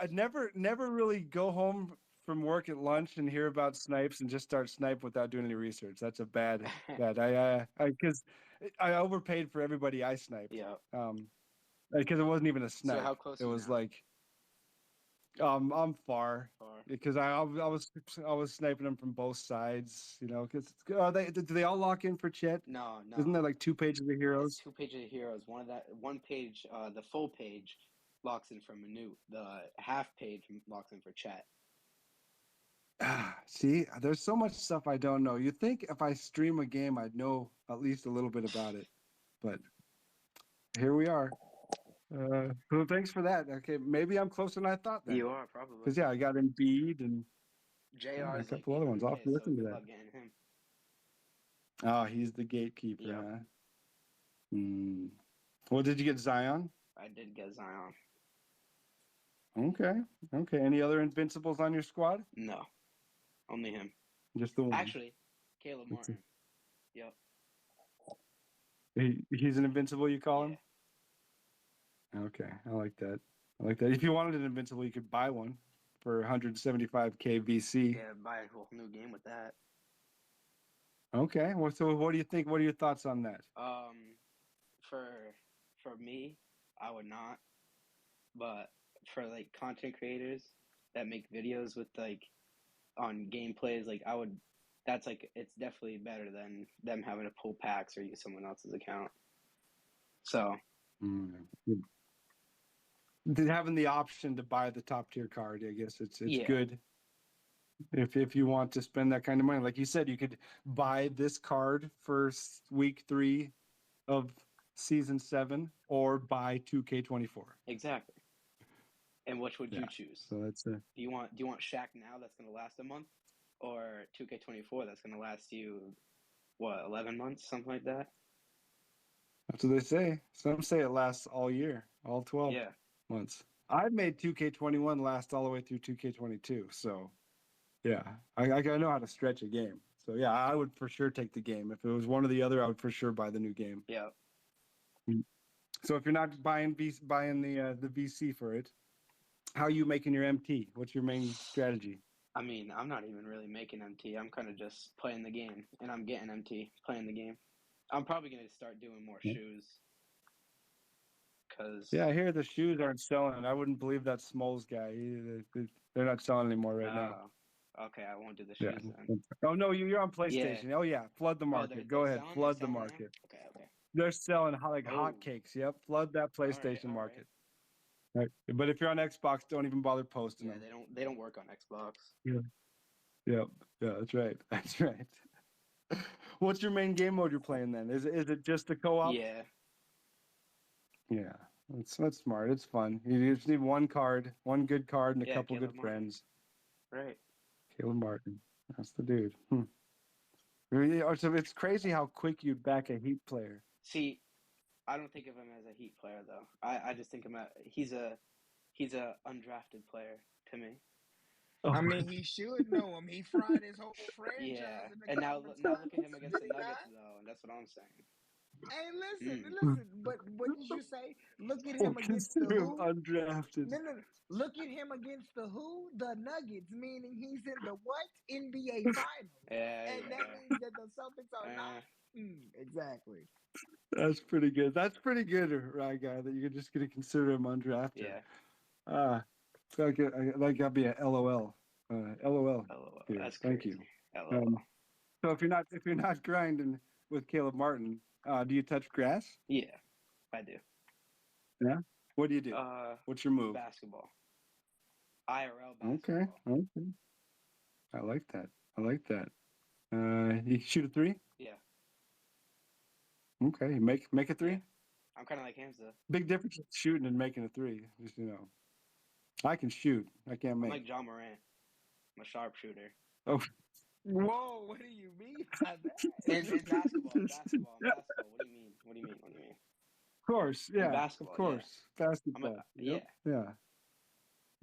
never really go home from work at lunch and hear about snipes and just start snipe without doing any research. That's a bad. Because I overpaid for everybody I sniped. Yeah. Because it wasn't even a So snipe. how close It are you was now? like, I'm far Far. because I was sniping them from both sides. You know, because do they all lock in for Chet? No, Isn't there no. like 2 pages of It's heroes? 2 pages of heroes. One page, the full page locks in for Minute. The half page locks in for Chat. See, there's so much stuff I don't know. You'd think if I stream a game, I'd know at least a little bit about it, but here we are. So thanks for that. Okay, maybe I'm closer than I thought then. You are probably. Because yeah, I got Embiid and JR a is like couple other ones. I'll 800K, have to look so into good that. luck getting him. Oh, he's the gatekeeper, Yep. huh? Hmm. Well, did you get Zion? I did get Zion. Okay. Okay. Any other Invincibles on your squad? No, only him. Just the one. Actually, Caleb Martin. Yep. He's an Invincible, you call him? Yeah. Okay. I like that. I like that. If you wanted an Invincible, you could buy one for 175K VC. Yeah, buy a whole new game with that. Okay. Well, so what do you think? What are your thoughts on that? For me, I would not. But for like content creators that make videos with like on gameplays, like I would. That's like it's definitely better than them having to pull packs or use someone else's account. So. Having the option to buy the top tier card, I guess it's Yeah. good. If you want to spend that kind of money, like you said, you could buy this card for week 3 of season 7, or buy 2K24. Exactly. And which would you choose? So that's Do you want Shaq now that's going to last a month, or 2K24 that's going to last you what 11 months, something like that? That's what they say. Some say it lasts all year, all 12 months. I've made 2K21 last all the way through 2K22, so yeah, I know how to stretch a game. So yeah, I would for sure take the game. If it was one or the other, I would for sure buy the new game. Yeah. So if you're not buying the VC for it, how are you making your MT? What's your main strategy? I mean, I'm not even really making MT. I'm kind of just playing the game, and I'm getting MT playing the game. I'm probably going to start doing more shoes. Yeah, I hear the shoes aren't selling. I wouldn't believe that Smalls guy. They're not selling anymore right now. Okay, I won't do the shoes then. Oh no, you're on PlayStation. Yeah. Oh yeah, flood the market. Go ahead, flood the market. Okay. They're selling like hotcakes. Yep, flood that PlayStation market. Right. But if you're on Xbox, don't even bother posting them. They don't work on Xbox. Yeah, that's right. That's right. What's your main game mode you're playing then? Is it just the co-op? Yeah. Yeah, that's smart. It's fun. You just need one good card, and a couple Caleb good Martin. friends. Right. Caleb Martin. That's the dude. So it's crazy how quick you'd back a Heat player. See, I don't think of him as a Heat player though. I just think he's a undrafted player to me. I mean, he should know him. He fried his whole franchise. Yeah, in the and now look at him against the 39. Nuggets though, and that's what I'm saying. Hey, listen. But what did you say? Look at him against the Consider him who? undrafted. No. Look at him against the who? The Nuggets, meaning he's in the what? NBA Finals. And that means that the Celtics are not. Exactly. That's pretty good. That's pretty good, right, guy? That you're just going to consider him undrafted. Yeah. That got be a LOL. LOL. Here. That's Thank crazy. you. LOL. So if you're not grinding with Caleb Martin, do you touch grass? Yeah, I do. Yeah. What do you do? What's your move? Basketball. IRL basketball. Okay. I like that. You shoot a 3? Yeah. Okay. You make a 3? Yeah. I'm kind of like Hamza. Big difference between shooting and making a 3. Just I can shoot. I can't make. I'm like John Morant. I'm a sharpshooter. Oh. Whoa! What do you mean by that? In basketball. What do you mean? Of course, yeah. Basketball, of course, basketball. Yeah.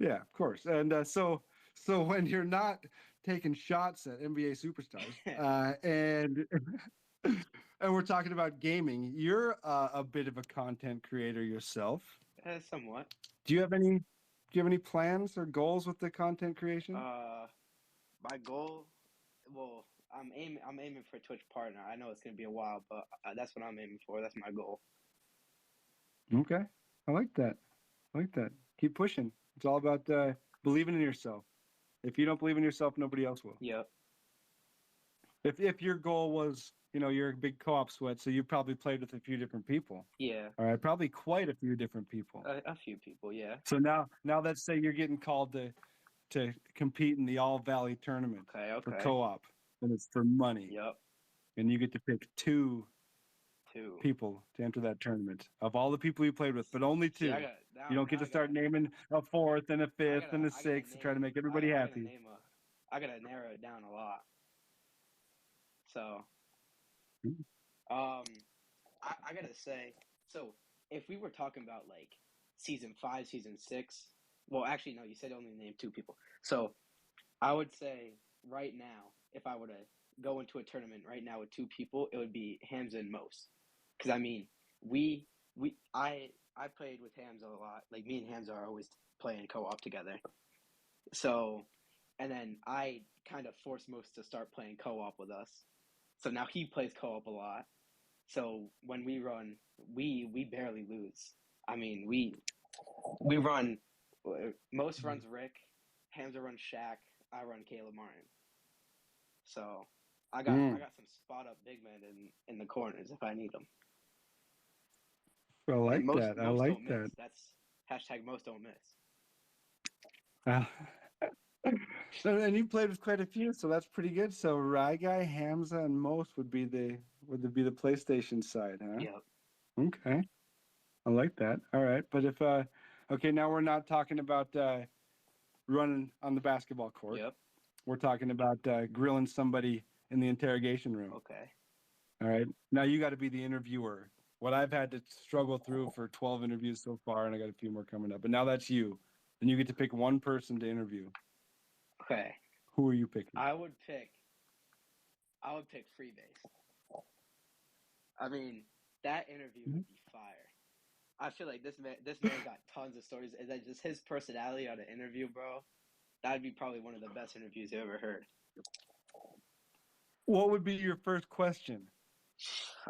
Of course. And so when you're not taking shots at NBA superstars, and we're talking about gaming, you're a bit of a content creator yourself. Somewhat. Do you have any you have any plans or goals with the content creation? My goal, well, I'm aiming for Twitch partner. I know it's gonna be a while, but that's what I'm aiming for. That's my goal. Okay, I like that. I like that. Keep pushing. It's all about believing in yourself. If you don't believe in yourself, nobody else will. Yep. If your goal was, you're a big co-op sweat, so you probably played with a few different people. Yeah. All right, probably quite a few different people. A few people. Yeah. So now let's say you're getting called to compete in the All Valley tournament for Okay. co-op, and it's for money. Yep. And you get to pick two people to enter that tournament of all the people you played with, but only two. You don't get to start naming a fourth and a fifth and a sixth to try to make everybody happy. I gotta narrow it down a lot. So, I gotta say, so if we were talking about like season 5, season 6, well, actually, no, you said only name 2 people. So, I would say right now, if I were to go into a tournament right now with 2 people, it would be Hamza and Most. Because I mean, I played with Hamza a lot. Like me and Hamza are always playing co-op together. So, and then I kind of forced Most to start playing co-op with us. So now he plays co-op a lot. So when we run, we barely lose. I mean, we run. Most runs Rick, Hamza runs Shaq, I run Caleb Martin. So I got some spot up big men in the corners if I need them. I like that. I like that. That's hashtag most don't miss. And you played with quite a few, so that's pretty good. So Rye Guy, Hamza, and Most would be the PlayStation side, huh? Yep. Okay, I like that. All right, but if okay, now we're not talking about running on the basketball court. Yep. We're talking about grilling somebody in the interrogation room. Okay. All right. Now you got to be the interviewer. What I've had to struggle through for 12 interviews so far, and I got a few more coming up. But now that's you. And you get to pick one person to interview. Okay. Who are you picking? I would pick Freebase. I mean, that interview would be fire. I feel like this man got tons of stories. Is that just his personality on the interview, bro? That'd be probably one of the best interviews you ever heard. What would be your first question?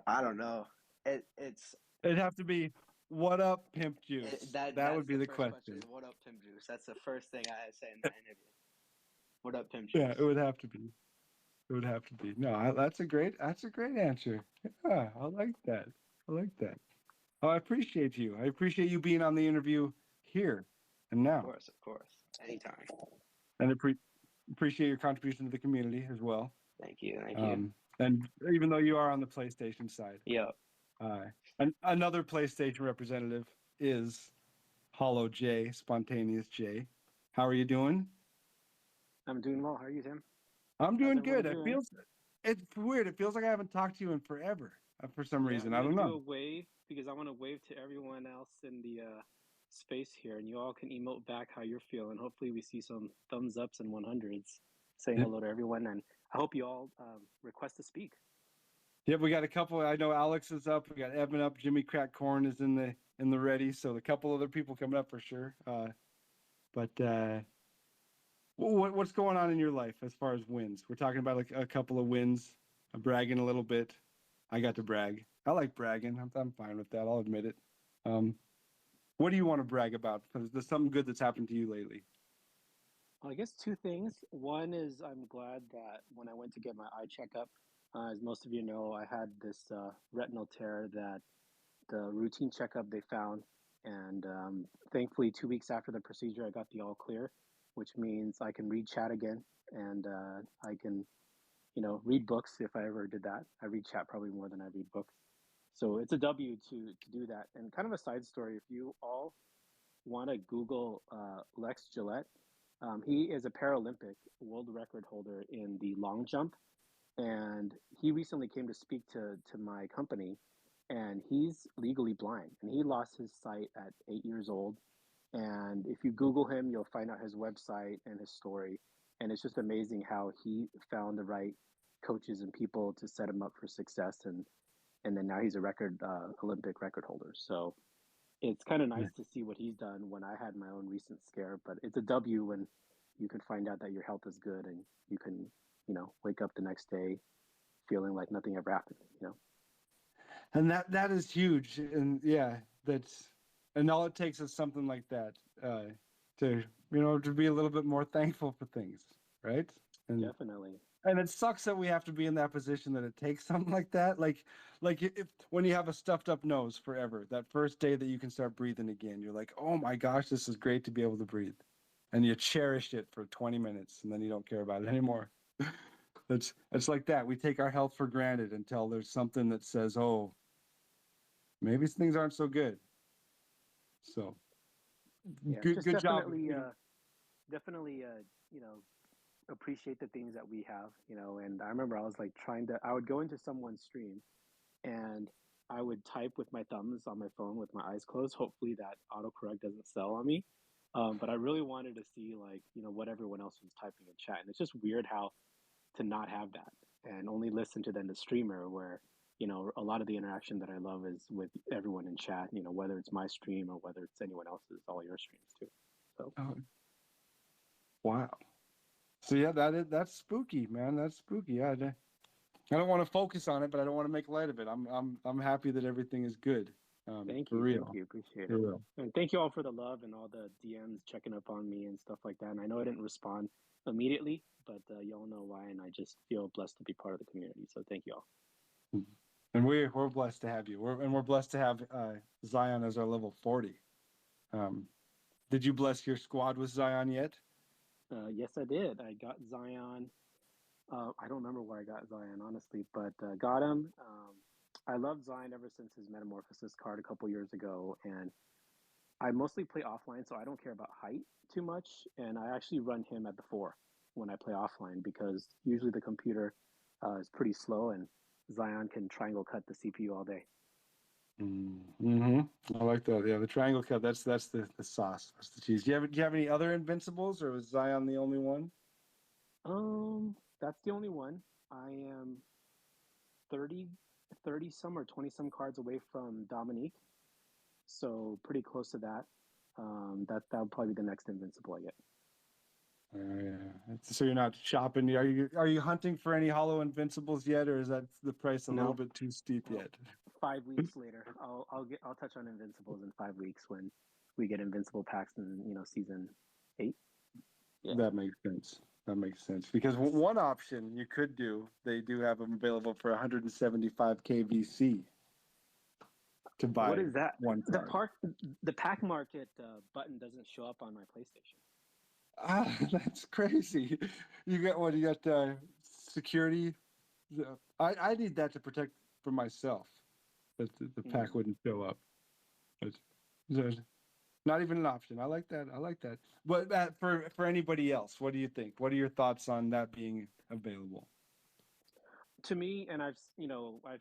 I don't know. It'd have to be, "What up, Pimp Juice?" That would be the question. What up, Pimp Juice? That's the first thing I say in that interview. What up, Pimp Juice? Yeah, it would have to be. It would have to be. No, that's a great answer. Yeah, I like that. Oh, I appreciate you. I appreciate you being on the interview here and now. Of course. Anytime. And appreciate your contribution to the community as well. Thank you. And even though you are on the PlayStation side. Yep. Another PlayStation representative is Hollow J, Spontaneous J. How are you doing? I'm doing well. How are you, Tim? I'm doing good. It's weird. It feels like I haven't talked to you in forever for some reason. I don't know. Do a wave because I want to wave to everyone else in the space here, and you all can emote back how you're feeling. Hopefully, we see some thumbs ups and 100s saying hello to everyone, and I hope you all request to speak. Yep, we got a couple. I know Alex is up. We got Evan up. Jimmy Crack Corn is in the ready. So a couple other people coming up for sure. What's going on in your life as far as wins? We're talking about like a couple of wins. I'm bragging a little bit. I got to brag. I like bragging. I'm fine with that. I'll admit it. What do you want to brag about? Because there's something good that's happened to you lately. Well, I guess 2 things. One is I'm glad that when I went to get my eye checkup, as most of you know, I had this retinal tear that the routine checkup they found. And thankfully, 2 weeks after the procedure, I got the all clear, which means I can read chat again. And I can, read books if I ever did that. I read chat probably more than I read books. So it's a W to do that. And kind of a side story, if you all want to Google Lex Gillette, he is a Paralympic world record holder in the long jump. And he recently came to speak to my company, and he's legally blind. And he lost his sight at 8 years old. And if you Google him, you'll find out his website and his story. And it's just amazing how he found the right coaches and people to set him up for success. And then now he's a Olympic record holder. So it's kind of nice to see what he's done when I had my own recent scare, but it's a W when you can find out that your health is good and you can, wake up the next day feeling like nothing ever happened. And that is huge. And yeah, and all it takes is something like that to to be a little bit more thankful for things, right? And Definitely. and it sucks that we have to be in that position that it takes something like that. Like if when you have a stuffed up nose forever, that first day that you can start breathing again, you're like, oh my gosh, this is great to be able to breathe. And you cherish it for 20 minutes and then you don't care about it anymore. It's like that. We take our health for granted until there's something that says, oh, maybe things aren't so good. So Yeah, just good job. definitely, appreciate the things that we have, and I remember I was like I would go into someone's stream and I would type with my thumbs on my phone with my eyes closed. Hopefully that autocorrect doesn't sell on me. But I really wanted to see like, what everyone else was typing in chat. And it's just weird how to not have that and only listen to then the streamer where, a lot of the interaction that I love is with everyone in chat, whether it's my stream or whether it's anyone else's, all your streams too. So Wow. So yeah, that's spooky, man. That's spooky. Yeah, I don't want to focus on it, but I don't want to make light of it. I'm happy that everything is good. thank For you. real. Thank you. Appreciate For it. real. And thank you all for the love and all the DMs checking up on me and stuff like that. And I know I didn't respond immediately, but y'all know why. And I just feel blessed to be part of the community. So thank you all. And we're blessed to have you. We're blessed to have Zion as our level 40. Did you bless your squad with Zion yet? Yes, I did. I got Zion. I don't remember where I got Zion, honestly, but got him. I loved Zion ever since his Metamorphosis card a couple years ago, and I mostly play offline, so I don't care about height too much, and I actually run him at the 4 when I play offline because usually the computer is pretty slow, and Zion can triangle cut the CPU all day. Mm-hmm. I like that. Yeah, the triangle cut. That's the sauce. That's the cheese. Do you have any other Invincibles, or was Zion the only one? That's the only one. I am 30 some or 20 some cards away from Dominique, so pretty close to that. That'll probably be the next Invincible I get. Yeah. So you're not shopping. Are you hunting for any hollow Invincibles yet, or is that the price a little bit too steep yet? 5 weeks later, I'll touch on Invincibles in 5 weeks when we get Invincible packs in season 8. Yeah. That makes sense. That makes sense because one option you could do, they do have them available for 175k VC to buy. What is that? One card. The pack market button doesn't show up on my PlayStation. That's crazy. You got security. I need that to protect for myself. But the pack wouldn't show up. But not even an option. I like that. But for anybody else, what do you think? What are your thoughts on that being available? To me, and I've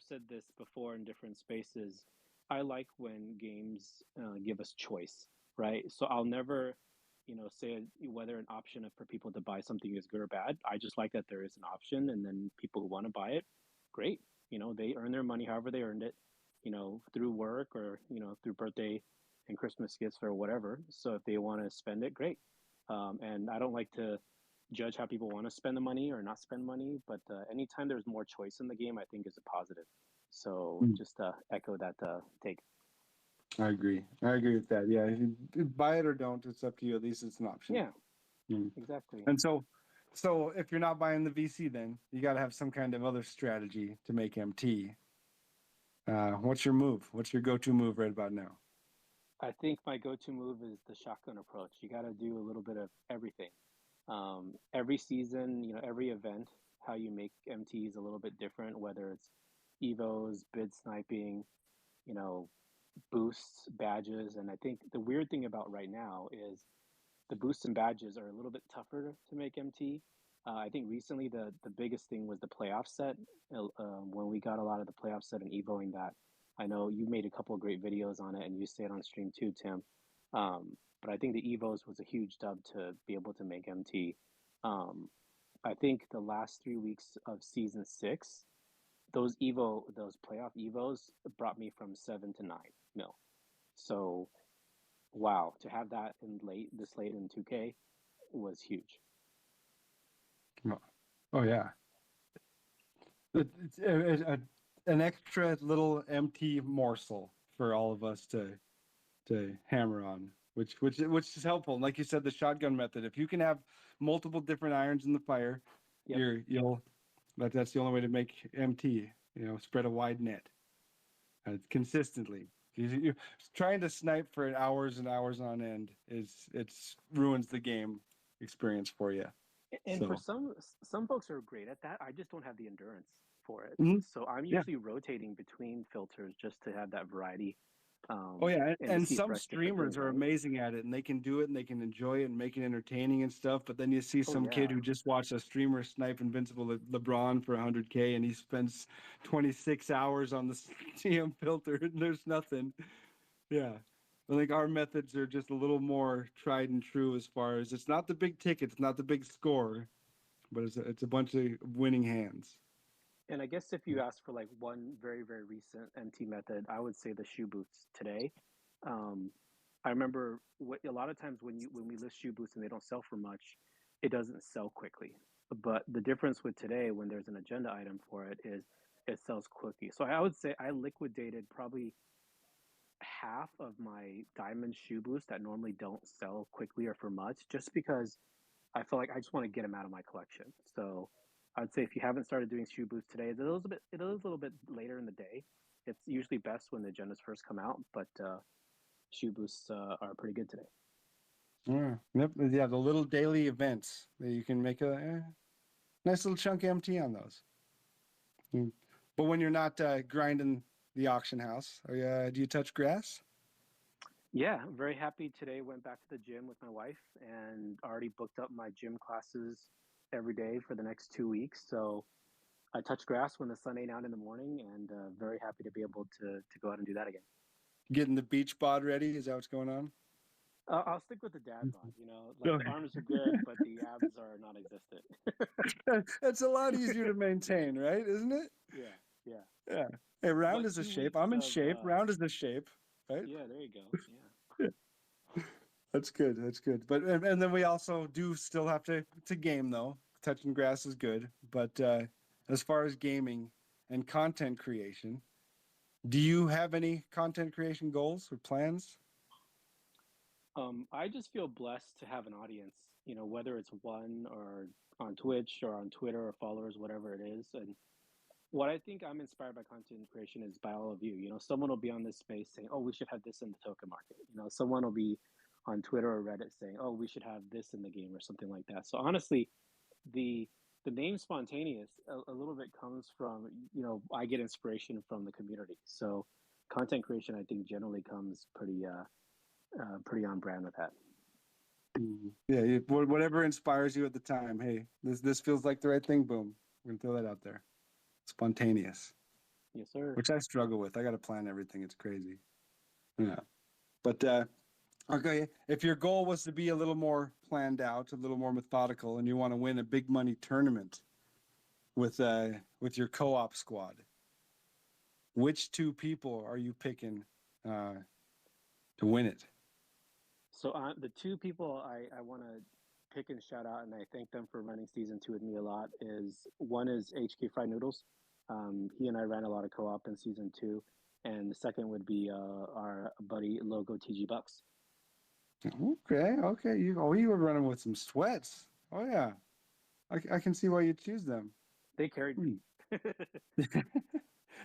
said this before in different spaces, I like when games give us choice, right? So I'll never, say whether an option for people to buy something is good or bad. I just like that there is an option, and then people who want to buy it, great. They earn their money however they earned it, through work or through birthday and Christmas gifts or whatever. So if they want to spend it, great. And I don't like to judge how people want to spend the money or not spend money, but anytime there's more choice in the game, I think is a positive. So just echo that take. I agree with that. Yeah, buy it or don't. It's up to you. At least it's an option. Yeah, exactly. And so if you're not buying the VC, then you got to have some kind of other strategy to make MT. What's your move? What's your go-to move right about now? I think my go-to move is the shotgun approach. You got to do a little bit of everything. Every season, every event, how you make MT is a little bit different, whether it's evos, bid sniping, boosts, badges. And I think the weird thing about right now is the boosts and badges are a little bit tougher to make MT. I think recently the biggest thing was the playoff set. When we got a lot of the playoff set and evoing that, I know you made a couple of great videos on it and you say it on stream too, Tim. But I think the evos was a huge dub to be able to make MT. I think the last 3 weeks of season 6, those playoff evos brought me from 7 to 9 mil. So, wow, to have that this late in 2K was huge. Oh yeah, it's an extra little empty morsel for all of us to hammer on, which is helpful. And like you said, the shotgun method. If you can have multiple different irons in the fire, Yep. that's the only way to make MT. Spread a wide net consistently. You trying to snipe for hours and hours on end ruins the game experience for you. And for So. some folks are great at that. I just don't have the endurance for it. Mhm. So I'm Yeah. usually rotating between filters just to have that variety. Oh yeah, and to and see some fresh different streamers things, are right? amazing at it, and they can do it, and they can enjoy it, and make it entertaining and stuff. But then you see Oh some kid yeah. who just watched a streamer snipe Invincible LeBron for 100K, and he spends 26 hours on the CM filter, and there's nothing. Yeah, I think our methods are just a little more tried and true as far as it's not the big ticket, it's not the big score, but it's a bunch of winning hands. And I guess if you ask for like one very, very recent MT method, I would say the shoe boots today. Um, I remember a lot of times when we list shoe boots and they don't sell for much, it doesn't sell quickly. But the difference with today, when there's an agenda item for it, is it sells quickly. So I would say I liquidated probably half of my diamond shoe boots that normally don't sell quickly or for much, just because I feel like I just want to get them out of my collection. So I'd say if you haven't started doing shoe boots today, it is a little bit later in the day. It's usually best when the agendas first come out, but shoe boosts are pretty good today. Yep. Yeah, the little daily events that you can make a nice little chunk MT on those. But when you're not grinding the auction house, do you touch grass? Yeah, very happy today. Went back to the gym with my wife and already booked up my gym classes every day for the next 2 weeks. So I touch grass when the sun ain't out in the morning, and very happy to be able to go out and do that again. Getting the beach bod ready? Is that what's going on? I'll stick with the dad bod. Like the arms are good, but the abs are non-existent. That's a lot easier to maintain, right? Isn't it? Yeah. Yeah. Hey, round But is a 2 shape. weeks I'm in of shape. Round is a shape, right? yeah, there you go. Yeah. That's good. That's good. But and then we also do still have to game though. Touching grass is good, but as far as gaming and content creation, do you have any content creation goals or plans? I just feel blessed to have an audience, whether it's one or on Twitch or on Twitter or followers, whatever it is. And what I think I'm inspired by content creation is by all of you. Someone will be on this space saying, "Oh, we should have this in the token market." Someone will be on Twitter or Reddit saying, "Oh, we should have this in the game," or something like that. So honestly, the the name spontaneous a little bit comes from, I get inspiration from the community. So content creation, I think, generally comes pretty on brand with that. Yeah, whatever inspires you at the time. Hey, this feels like the right thing. Boom, we're gonna throw that out there. Spontaneous, Yes, sir. which I struggle with. I got to plan everything. It's crazy. Yeah, but okay, if your goal was to be a little more planned out, a little more methodical, and you want to win a big money tournament with your co-op squad, which two people are you picking to win it? So the two people I want to pick and shout out, and I thank them for running season 2 with me a lot, is one is HK Fried Noodles. He and I ran a lot of co-op in season 2. And the second would be our buddy Logo TG Bucks. Okay. You were running with some sweats. Oh yeah, I can see why you choose them. They carried me. It's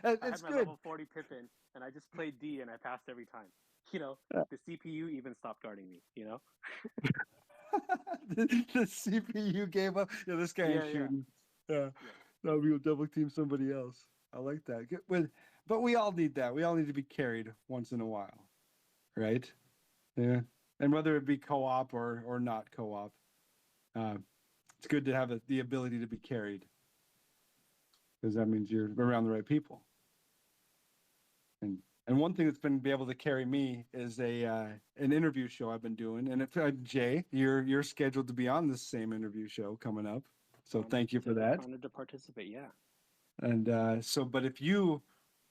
I had my good. level 40 Pippin, and I just played D, and I passed every time. The CPU even stopped guarding me. The CPU gave up. Yeah, this guy ain't shooting. Yeah. No, we'll double team somebody else. I like that. But we all need that. We all need to be carried once in a while, right? Yeah. And whether it be co-op or not co-op, it's good to have the ability to be carried, because that means you're around the right people. And one thing that's been able to carry me is an interview show I've been doing. And if Jay, you're scheduled to be on this same interview show coming up, so thank you for that. Honored to participate. Yeah. And but if you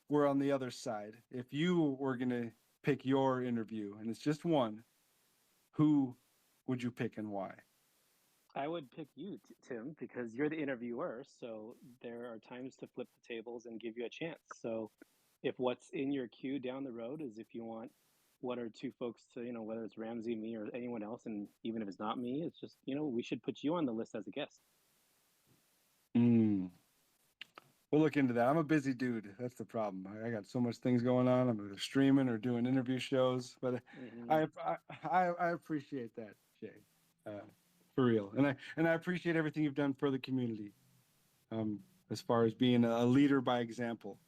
were on the other side, if you were going to pick your interview, and it's just one, who would you pick and why? I would pick you, Tim, because you're the interviewer. So there are times to flip the tables and give you a chance. So if what's in your queue down the road is if you want one or two folks to, whether it's Ramsey, me, or anyone else, and even if it's not me, it's just, we should put you on the list as a guest. Mm. We'll look into that. I'm a busy dude. That's the problem. I got so much things going on. I'm either streaming or doing interview shows, but I appreciate that, Jay, for real. And I appreciate everything you've done for the community, as far as being a leader by example,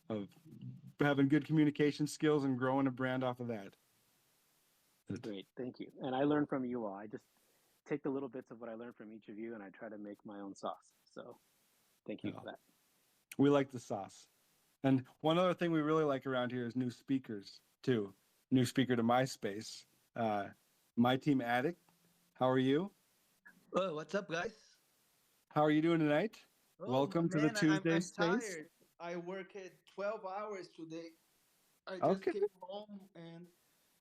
of having good communication skills and growing a brand off of that. Great, thank you. And I learn from you all. I just take the little bits of what I learned from each of you, and I try to make my own sauce. So thank you for that. We like the sauce. And one other thing we really like around here is new speakers too. New speaker to my space. MyTeam Addict. How are you? Oh, what's up, guys? How are you doing tonight? Oh, Welcome to the man, Tuesday I'm space. tired. I worked 12 hours today. I just Okay. came home and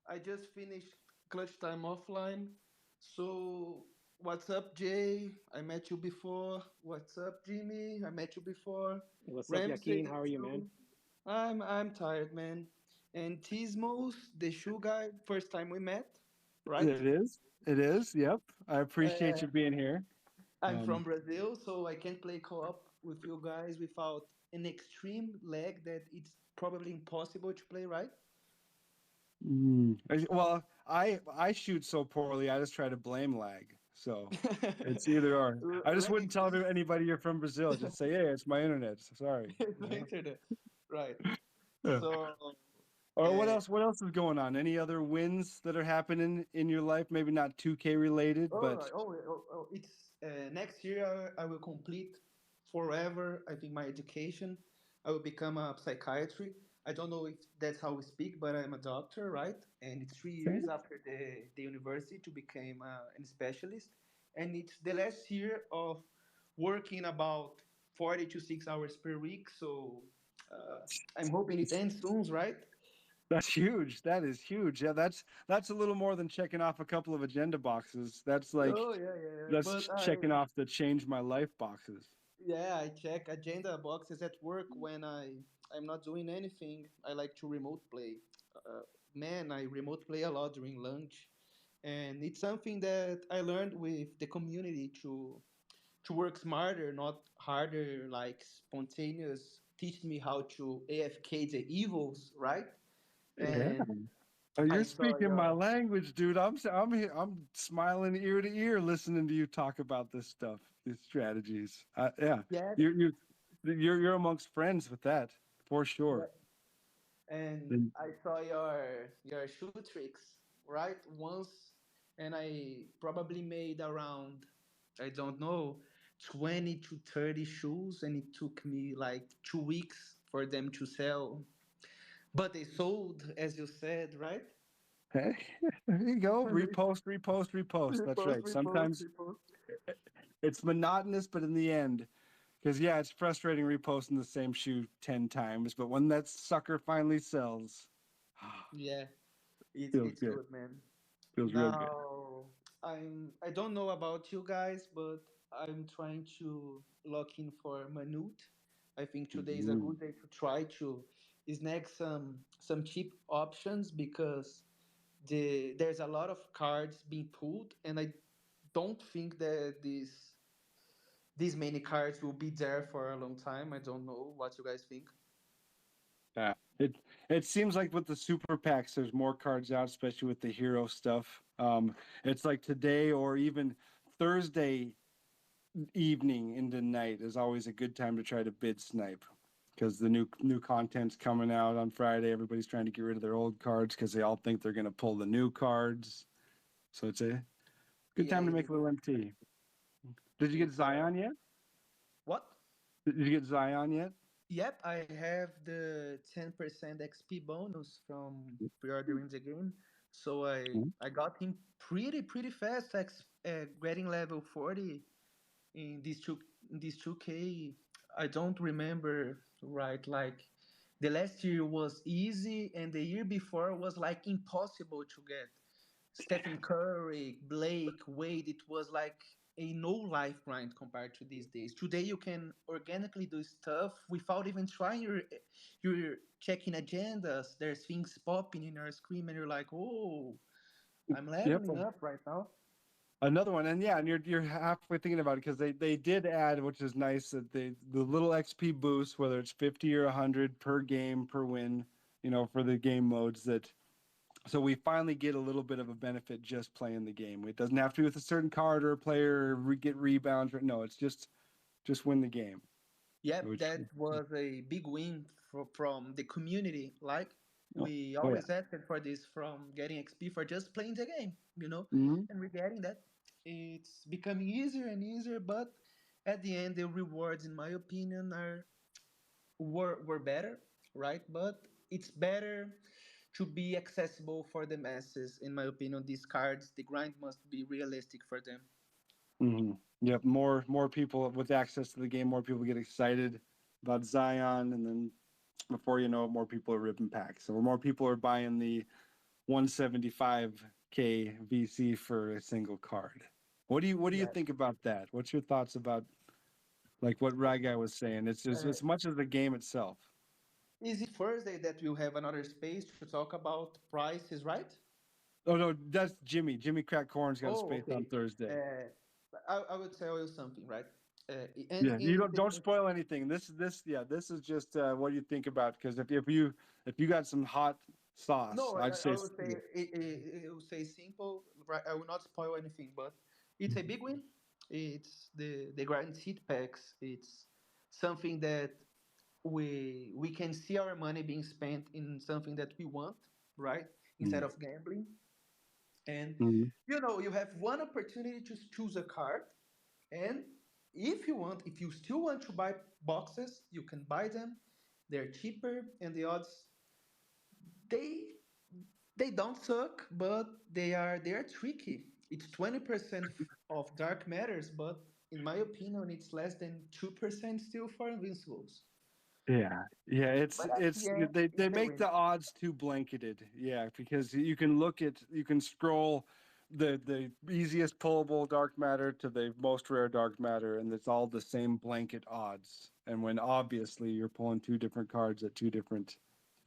I just finished clutch time offline. So, what's up, Jay? I met you before. What's up, Jimmy? I met you before. What's up, Ramsey, Yakin? How are you, man? too. I'm tired, man. And Tismos, the shoe guy, first time we met, right? It is. It is. Yep. I appreciate Uh, you being here. I'm from Brazil, so I can't play co-op with you guys without an extreme lag that it's probably impossible to play, right? Well, I shoot so poorly. I just try to blame lag. So it's either or. I just wouldn't tell Lag. anybody you're from Brazil. Just say, hey, it's my internet. Sorry. It's the internet, right? Yeah. So, Or what uh, else? What else is going on? Any other wins that are happening in your life? Maybe not 2K related, all but right. It's next year. I will complete forever. I think my education. I will become a psychiatry. I don't know if that's how we speak, but I'm a doctor, right? And it's 3 years after the university to become a specialist, and it's the last year of working about 40 to 6 hours per week. So I'm hoping it ends soon, right? that's huge. That is huge. Yeah, that's a little more than checking off a couple of agenda boxes. That's like Oh yeah. that's But checking off the change my life boxes. I check agenda boxes at work when I'm not doing anything. I like to remote play. Uh, Man, I remote play a lot during lunch, and it's something that I learned with the community to work smarter, not harder. Like spontaneous teach me how to AFK the evils, right? Yeah. And Oh, I you're saw speaking my your language, dude. I'm smiling ear to ear listening to you talk about this stuff, these strategies. Yeah, yeah, you're you're you're amongst friends with that for yeah, sure. and And- I saw your shoe tricks, right? Once, and I probably made around, I don't know, 20 to 30 shoes, and it took me like 2 weeks for them to sell. But they sold, as you said, right? Hey, there you go. Repost, repost, repost. That's Repost, right. repost, Sometimes repost. it's monotonous, but in the end, because yeah, it's frustrating reposting the same shoe 10 times, but when that sucker finally sells, Yeah, feels it's good. good, man. Feels real good. Now, I don't know about you guys, but I'm trying to lock in for Manute. I think today is a Mhm. good day to try to snag some cheap options because there's a lot of cards being pulled, and I don't think that these many cards will be there for a long time. I don't know what you guys think. Yeah. It seems like with the super packs, there's more cards out, especially with the hero stuff. It's like today or even Thursday evening into night is always a good time to try to bid snipe because the new content's coming out on Friday. Everybody's trying to get rid of their old cards because they all think they're going to pull the new cards. So it's a good Yeah, time to make a little MT. Did you get it's Zion yet? what? Did you get Zion yet? Yep, I have the 10% XP bonus from pre-ordering the game. So I got him pretty fast, getting level 40 in these 2K. I don't remember right, like The last year was easy, and the year before was like impossible to get. Stephen Curry, Blake, Wade, it was like a no life grind compared to these days. Today you can organically do stuff without even trying. You're checking agendas. There's things popping in your screen, and you're like, "Oh, I'm Yep. leveling up right now." Another one, and yeah, and you're halfway thinking about it because they did add, which is nice, that the little XP boost, whether it's 50 or 100 per game per win, for the game modes that. So we finally get a little bit of a benefit just playing the game. It doesn't have to be with a certain card or a player or get rebounds. No, it's just win the game. Yep, Which, that was a big win from the community. Like oh, we oh yeah. always asked for this from getting XP for just playing the game, Mm-hmm. and we're getting that. It's becoming easier and easier, but at the end, the rewards, in my opinion, were better, right? But it's better to be accessible for the masses, in my opinion. These cards, the grind must be realistic for them. Mm-hmm. Yep. More people with access to the game, more people get excited about Zion, and then before you know it, more people are ripping packs. So more people are buying the 175K VC for a single card. What do you Yeah. think about that? What's your thoughts about like what Ragai was saying? It's just Uh, as much as the game itself. is it Thursday that we'll have another space to talk about prices, right? Oh no, that's Jimmy. Jimmy Crack Corn's got a Oh, space on okay. Thursday. I will tell you something, right? And Yeah, you in don't the spoil anything. This is just what you think about because if you got some hot sauce, No, I'd I say will say it will say simple. Right, I will not spoil anything, but it's a big win. It's the guaranteed packs. It's something that we can see our money being spent in something that we want, right? Instead of gambling. And Mhm. you have one opportunity to choose a card, and if you still want to buy boxes, you can buy them. They're cheaper, and the odds they they don't suck, but they are tricky. It's 20% of dark matters, but in my opinion, it's less than 2% still for invincibles. Yeah, But at it's the end, they it's a make win. the odds too blanketed. Yeah, because you can scroll the easiest pullable dark matter to the most rare dark matter, and it's all the same blanket odds. And when obviously you're pulling two different cards at two different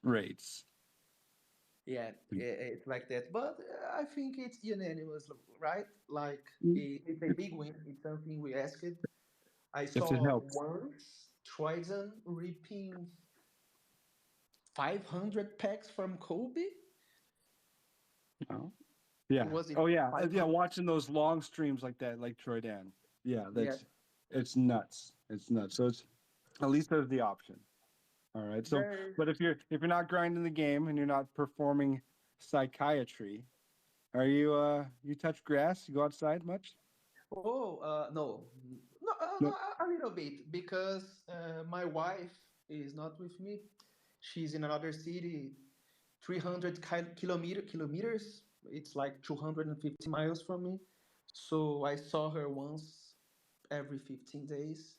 rates. Yeah, it's like that. But I think it's unanimous, right? Like Mm. it's a big win. It's something we asked. I If it saw helps. once Troyzen reaping 500 packs from Kobe. Oh. Yeah. Was it Oh yeah. Yeah. 500? Watching those long streams like that, like Troy Dan. Yeah, Yeah, it's nuts. It's nuts. So it's at least there's the option. All right. So, there is. but if you're not grinding the game and you're not performing psychiatry, are you touch grass? You go outside much? Oh, no, no, No. a little bit because my wife is not with me. She's in another city, 300 kilometers. It's like 250 miles from me. So I saw her once every 15 days.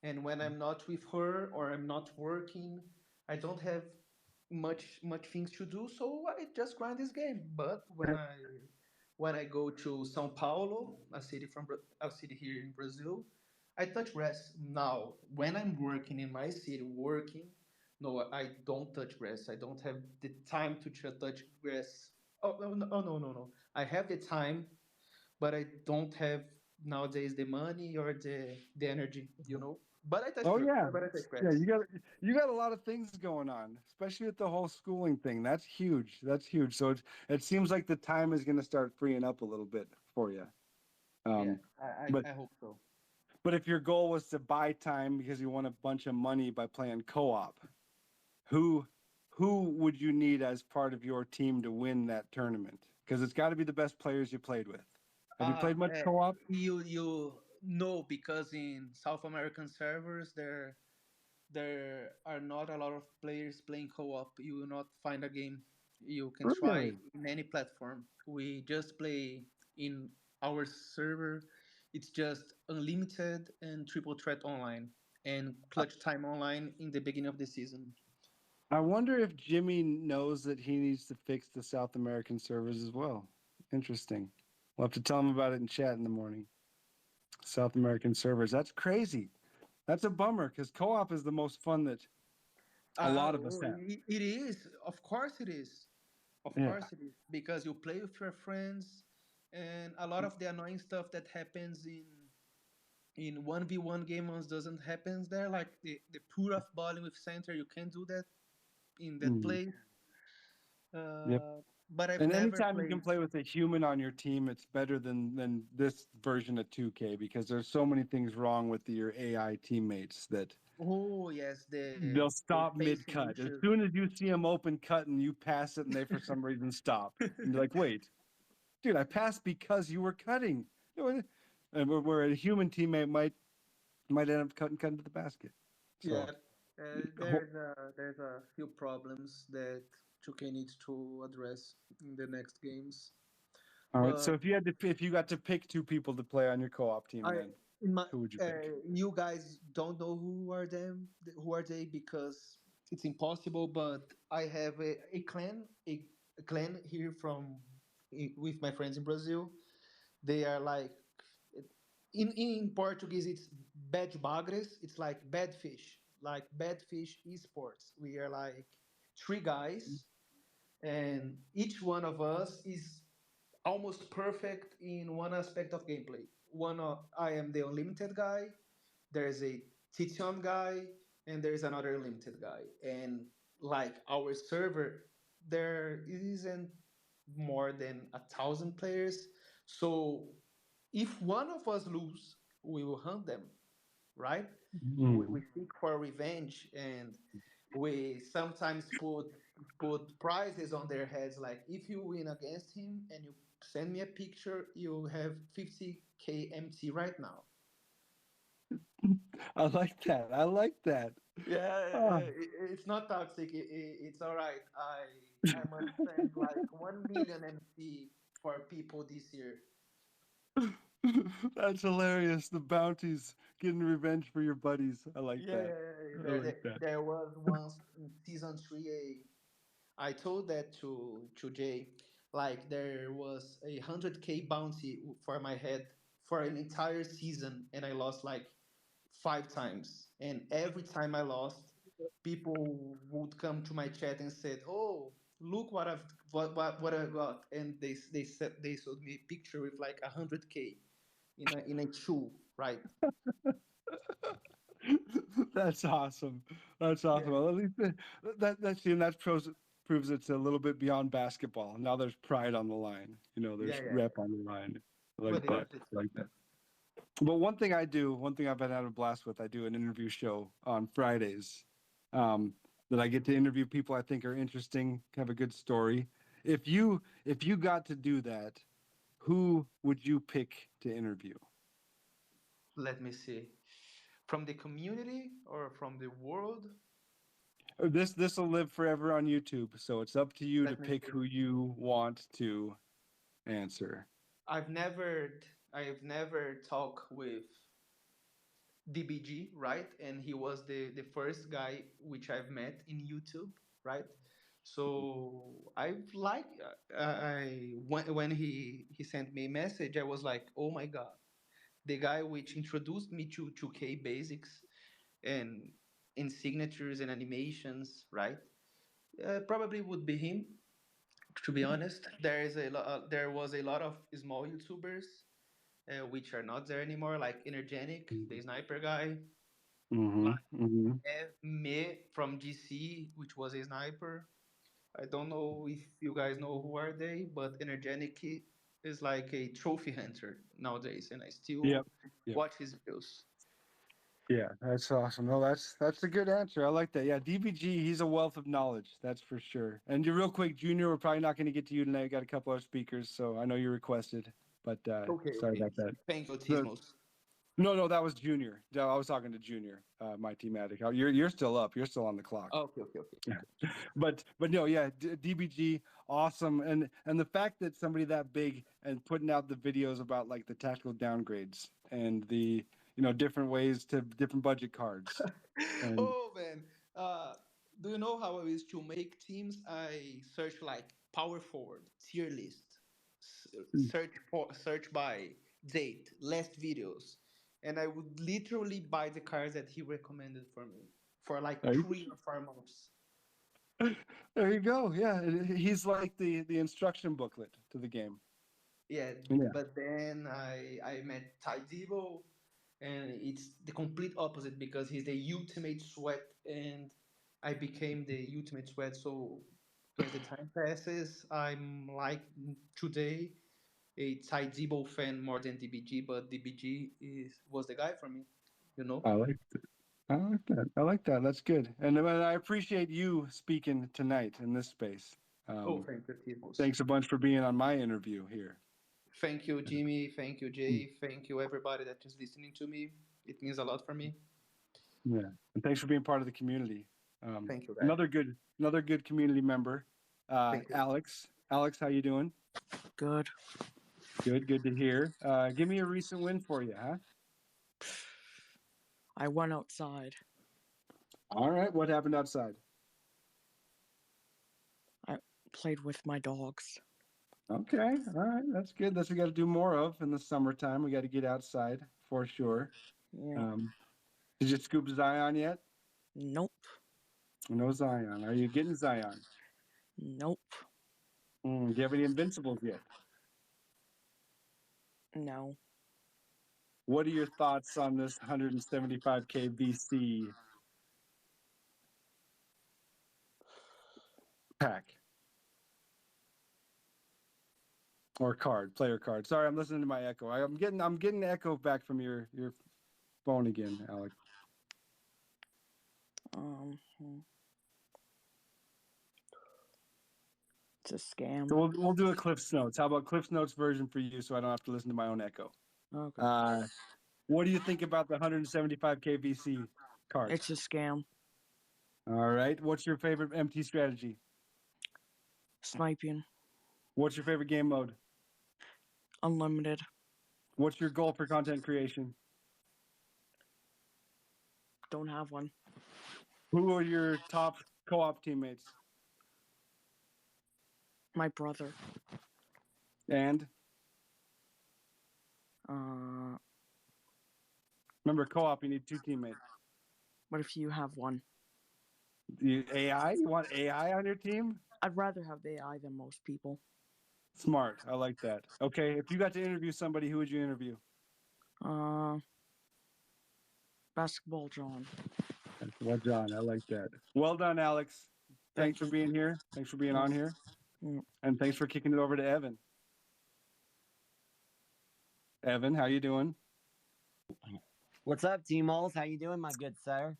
And when I'm not with her or I'm not working, I don't have much things to do, so I just grind this game. But when I go to São Paulo, a city here in Brazil, I touch grass. Now, when I'm working in my city, no, I don't touch grass. I don't have the time to touch grass. Oh, no, no, oh, no, no, no. I have the time, but I don't have nowadays the money or the energy. But I touch Oh yeah. but I touch Yeah, grass. you got a lot of things going on, especially with the whole schooling thing. That's huge. That's huge. So it seems like the time is going to start freeing up a little bit for you. Yeah, Um, I, but I, I hope so. but if your goal was to buy time because you want a bunch of money by playing co-op, who who would you need as part of your team to win that tournament? Because it's got to be the best players you played with. Have you Uh, played much uh, co-op? you know, because in South American servers there are not a lot of players playing co-op. You will not find a game you can try Really? in any platform. We just play in our server. It's just unlimited and triple threat online and clutch time online in the beginning of the season. I wonder if Jimmy knows that he needs to fix the South American servers as well. Interesting. We'll have to tell him about it in chat in the morning. South American servers. That's crazy. That's a bummer because co-op is the most fun that a lot of us have. It is. Of course it is. Of Yeah. course it is. Because you play with your friends, and a lot of the annoying stuff that happens in 1v1 games doesn't happen there. Like the pool of balling with center, you can't do that in that Mm, place. yep. But I've And never anytime you can played. play with a human on your team, it's better than this version of 2K because there's so many things wrong with your AI teammates that Oh yes, they'll the stop mid spacing cut. As issue. soon as you see them open cut and you pass it and they for some reason stop. And you're like, wait, dude, I passed because you were cutting. And where a human teammate might end up cutting to the basket. Yeah, So there's a few problems that 2K needs to address in the next games. all right. But So if you got to pick two people to play on your co-op team, I then in my who would you pick? you guys don't know who are they because it's impossible. But I have a clan here with my friends in Brazil. They are like in Portuguese it's bad bagres. It's like bad fish esports. We are like three guys, and each one of us is almost perfect in one aspect of gameplay. I am the unlimited guy. There's a Tition guy, and there's another unlimited guy. And like our server, there isn't more than 1,000 players. So if one of us lose, we will hunt them, right? We Mm. seek for revenge, and we sometimes put prizes on their heads. Like if you win against him and you send me a picture, you have 50K MT right now. I like that. I like that. Yeah, Ah. it's not toxic. It's all right. I must send like 1 million MT for people this year. That's hilarious. The bounties, getting revenge for your buddies. I like Yeah, that. yeah, yeah. I like that. There was once in season three I told that to Jay. Like there was 100K bounty for my head for an entire season, and I lost like 5 times. And every time I lost, people would come to my chat and said, "Oh, look what I got," and they showed me a picture with like 100K in a shoe, right? That's awesome. That's awesome. Yeah, Well, at least proves it's a little bit beyond basketball. Now there's pride on the line. yeah, There's yeah. rep on the line. I like But that. it's I like that. But one thing I've been having a blast with, I do an interview show on Fridays, um, that I get to interview people I think are interesting, have a good story. If you got to do that, who would you pick to interview? let me see. From the community or from the world? This will live forever on YouTube, so it's up to you to Let me pick see. who you want to answer. I've never I've never talked with DBG, right? And he was the first guy which I've met in YouTube, right? So I've like I when he sent me a message, I was like, oh my god, the guy which introduced me to 2K basics and in signatures and animations, right? Probably would be him. To be honest, there was a lot of small YouTubers which are not there anymore, like Energetic, the sniper guy, Mm-hmm. like Mm-hmm. Me from GC, which was a sniper. I don't know if you guys know who are they, but Energetic is like a trophy hunter nowadays, and I Yep. still Yep. watch his videos. Yeah, that's awesome. No, that's a good answer. I like that. Yeah, DBG, he's a wealth of knowledge, that's for sure. And you real quick, Junior, we're probably not going to get to you tonight. We got a couple other speakers, so I know you requested, but Okay, sorry okay. about that. Thank you, The, Tismos. no, that was Junior. No, I was talking to Junior, my team addict. You're still up. You're still on the clock. Okay, okay, okay. But no, yeah, DBG, awesome, and the fact that somebody that big and putting out the videos about like the tactical downgrades and different ways to different budget cards and Oh man, uh, Do you know how I used to make teams? I search like power forward, tier list, Hmm. search by date, last videos, and I would literally buy the cars that he recommended for me for like There you, 3 or 4 months. there you go. Yeah, he's like the instruction booklet to the game. Yeah, Yeah. but then I met Ty Debo, and it's the complete opposite because he's the ultimate sweat, and I became the ultimate sweat. So as the time passes, I'm like today a Ty Debo fan more than DBG, but DBG was the guy for me, you know. I like I like that. I like that. That's good. And I appreciate you speaking tonight in this space. Oh, Um, thank you, Timos. thanks a bunch for being on my interview here. Thank you, Jimmy. Thank you, Jay. Thank you, everybody that is listening to me. It means a lot for me. Yeah, and thanks for being part of the community. Thank you, guys. Another good community member, Thank you. Alex. Alex, how you doing? Good. Good to hear. Give me a recent win for you, huh? I went outside. All right, what happened outside? I played with my dogs. Okay, all right, that's good. That's what we got to do more of in the summertime. We got to get outside for sure. Yeah. Did you scoop Zion yet? Nope. No Zion. Are you getting Zion? Nope. Do you have any Invincibles yet? No. What are your thoughts on this 175K VC pack or player card? Sorry, I'm listening to my echo. I'm getting echo back from your phone again, Alex. Hmm. It's a scam. So we'll do a Cliff's Notes. How about Cliff's Notes version for you, so I don't have to listen to my own echo? Okay. What do you think about the 175K VC card? It's a scam. All right. What's your favorite MT strategy? Sniping. What's your favorite game mode? Unlimited. What's your goal for content creation? Don't have one. Who are your top co-op teammates? My brother. And remember, co-op, you need 2 teammates. What if you have one? AI? You want AI on your team? I'd rather have the AI than most people. Smart. I like that. Okay, if you got to interview somebody, who would you interview? Basketball John. Well, John, I like that. Well done, Alex. Thanks for being here. Thanks for being on here. Yeah. And thanks for kicking it over to Evan. Evan, how you doing? What's up, T-Moles? How you doing, my good sir?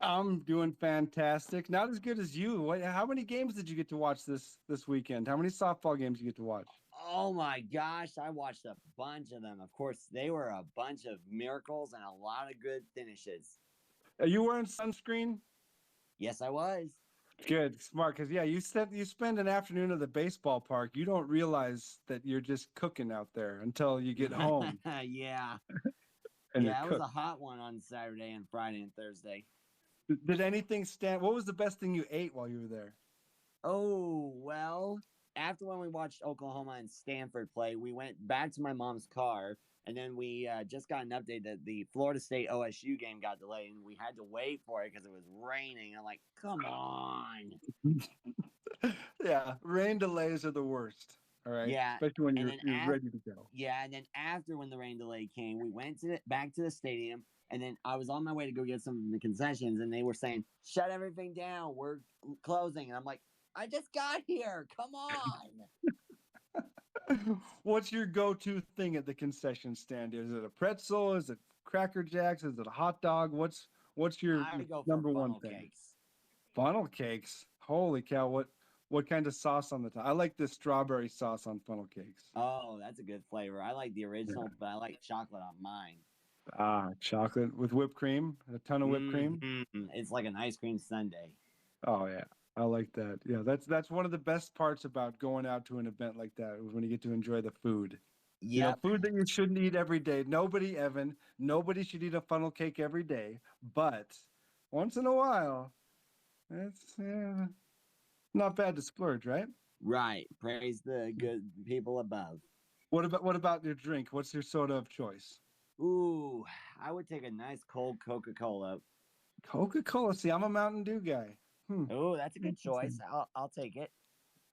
I'm doing fantastic. Not as good as you. How many games did you get to watch this weekend? How many softball games did you get to watch? Oh my gosh, I watched a bunch of them. Of course, they were a bunch of miracles and a lot of good finishes. Are you wearing sunscreen? Yes, I was. Good, smart. Because yeah, you spend an afternoon at the baseball park. You don't realize that you're just cooking out there until you get home. Yeah. And Yeah, it you're was a hot one on Saturday and Friday and Thursday. Did anything stand? What was the best thing you ate while you were there? Oh, well, after when we watched Oklahoma and Stanford play, we went back to my mom's car, and then we just got an update that the Florida State OSU game got delayed, and we had to wait for it because it was raining. I'm like, come on. Yeah, rain delays are the worst. All right, Yeah, especially when and you're then ready to go. Yeah, and then after when the rain delay came, we went back to the stadium, and then I was on my way to go get some of the concessions, and they were saying, "Shut everything down, we're closing." And I'm like, "I just got here, come on!" What's your go-to thing at the concession stand? Is it a pretzel? Is it Cracker Jacks? Is it a hot dog? What's your I go for number one funnel thing? cakes. Funnel cakes. Holy cow! What kind of sauce on the top? I like the strawberry sauce on funnel cakes. Oh, that's a good flavor. I like the original, but I like chocolate on mine. Chocolate with whipped cream, a ton of whipped cream. It's like an ice cream sundae. Oh yeah, I like that. Yeah, that's one of the best parts about going out to an event like that is when you get to enjoy the food. You know, Yep. food that you shouldn't eat every day. Nobody should eat a funnel cake every day, but once in a while, That's not bad to splurge, right? Right. Praise the good people above. What about your drink? What's your soda of choice? Ooh, I would take a nice cold Coca-Cola. Coca-Cola. See, I'm a Mountain Dew guy. Oh, that's a good choice. Interesting. I'll take it.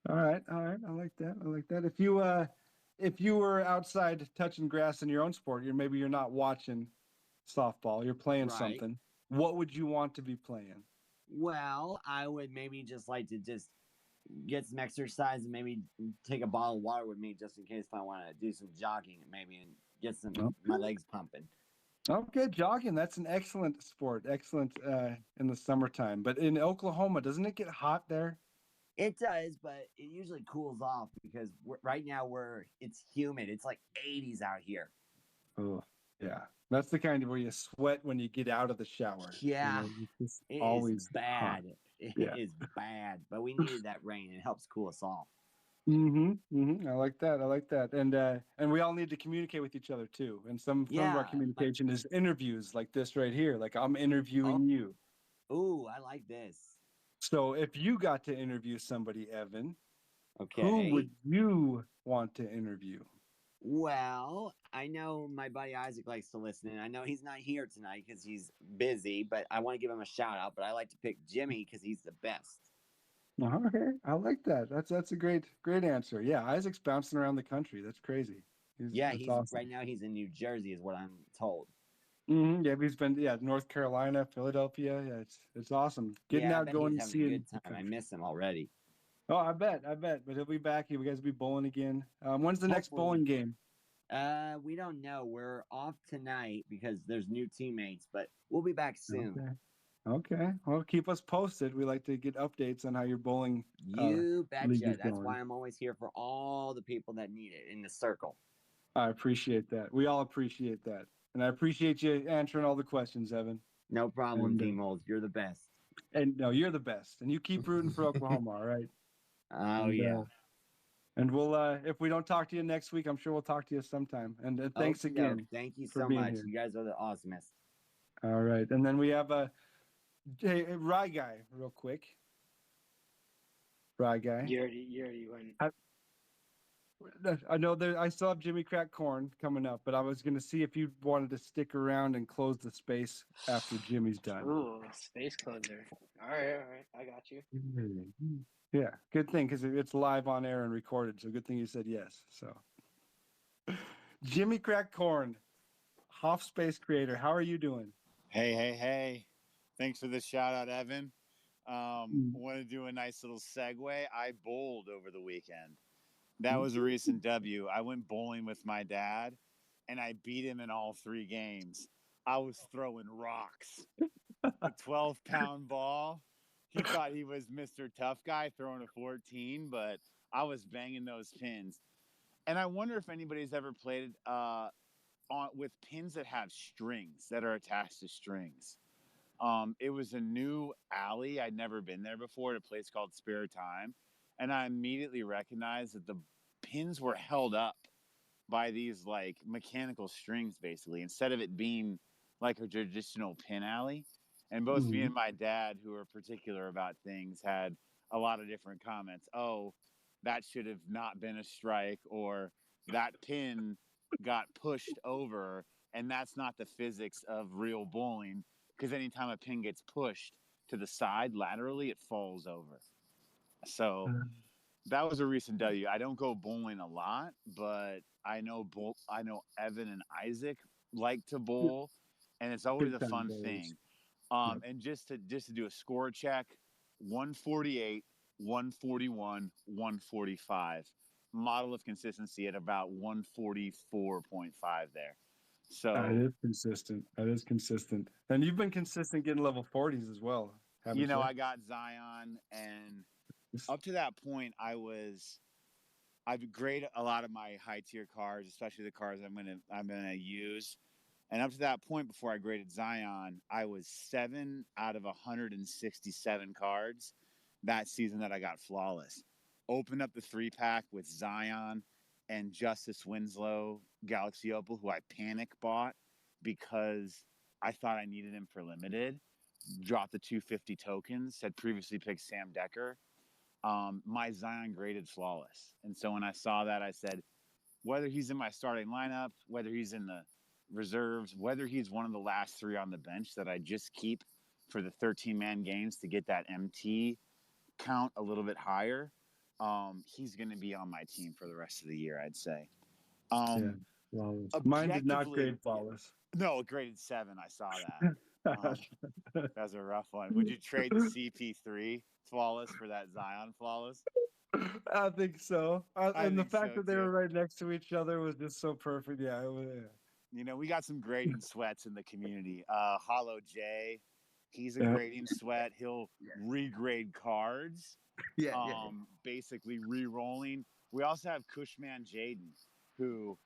All right, all right. I like that. I like that. If you were outside touching grass in your own sport, you're not watching softball, you're playing Right. something. What would you want to be playing? Well, I would maybe just like to just get some exercise and maybe take a bottle of water with me just in case if I want to do some jogging maybe and get my legs pumping. Okay, jogging. That's an excellent sport. Excellent in the summertime. But in Oklahoma, doesn't it get hot there? It does, but it usually cools off because right now it's humid. It's like 80s out here. Oh, yeah. That's the kind of where you sweat when you get out of the shower. Yeah, It's just it always is bad. hot. It Yeah. is bad, but we needed that rain. It helps cool us off. I like that. I like that. And we all need to communicate with each other too. And some of our communication is interviews like this right here. Like I'm interviewing you. Ooh, I like this. So if you got to interview somebody, Evan, Okay. who would you want to interview? Well, I know my buddy Isaac likes to listen, and I know he's not here tonight because he's busy, but I want to give him a shout out. But I like to pick Jimmy because he's the best. Okay, I like that. That's a great answer. Yeah, Isaac's bouncing around the country. That's crazy. That's awesome. Right now he's in New Jersey, is what I'm told. Yeah, he's been North Carolina, Philadelphia. Yeah, it's awesome. Getting out, going and seeing. A good time. I miss him already. Oh, I bet. But he'll be back. You guys will be bowling again. When's the next bowling game? We don't know. We're off tonight because there's new teammates, but we'll be back soon. Okay. Well, keep us posted. We like to get updates on how your bowling. You betcha. That's why I'm always here for all the people that need it in the circle. I appreciate that. We all appreciate that. And I appreciate you answering all the questions, Evan. No problem, Team Holes. You're the best. And no, you're the best. And you keep rooting for Oklahoma, all right? Oh, yeah. And we'll, if we don't talk to you next week, I'm sure we'll talk to you sometime. And thanks again. Thank you so much. Here. You guys are the awesomest. All right. And then we have hey, Rye Guy, real quick. Rye Guy. You already went. I know I still have Jimmy Crack Corn coming up, but I was going to see if you wanted to stick around and close the space after Jimmy's done. Ooh, space closer. All right. I got you. Yeah, good thing because it's live on air and recorded. So good thing you said yes. So, Jimmy Crack Corn, Hoff Space Creator, how are you doing? Hey. Thanks for the shout out, Evan. Want to do a nice little segue. I bowled over the weekend. That was a recent W. I went bowling with my dad, and I beat him in all 3 games. I was throwing rocks. A 12-pound ball. He thought he was Mr. Tough Guy throwing a 14, but I was banging those pins. And I wonder if anybody's ever played with pins that have strings, that are attached to strings. It was a new alley. I'd never been there before at a place called Spare Time. And I immediately recognized that the pins were held up by these like mechanical strings, basically, instead of it being like a traditional pin alley. And both me and my dad, who are particular about things, had a lot of different comments. Oh, that should have not been a strike, or that pin got pushed over, and that's not the physics of real bowling, because anytime a pin gets pushed to the side laterally, it falls over. So that was a recent W. I don't go bowling a lot, but I know Evan and Isaac like to bowl, and it's always a fun thing. And just to do a score check, 148, 141, 145. Model of consistency at about 144.5 there. So it is consistent. That is consistent. And you've been consistent getting level 40s as well. You know, I got Zion, and up to that point, I've graded a lot of my high tier cars, especially the cars I'm gonna use. And up to that point, before I graded Zion, I was 7 out of 167 cards that season that I got flawless. Opened up the 3-pack with Zion and Justice Winslow Galaxy Opal, who I panic bought because I thought I needed him for limited. dropped the 250 tokens, had previously picked Sam Decker. My Zion graded flawless. And so when I saw that, I said, whether he's in my starting lineup, whether he's in the reserves, whether he's one of the last 3 on the bench that I just keep for the 13-man games to get that MT count a little bit higher, he's going to be on my team for the rest of the year, I'd say. Flawless. Mine did not grade flawless. No, it graded 7. I saw that. That was a rough one. Would you trade the CP3 flawless for that Zion flawless? I think so. And the think fact so, that they too. were right next to each other was just so perfect. Yeah, it was, You know, we got some grading sweats in the community. Hollow J, he's a grading sweat. He'll regrade cards. Basically re-rolling. We also have Cushman Jaden, who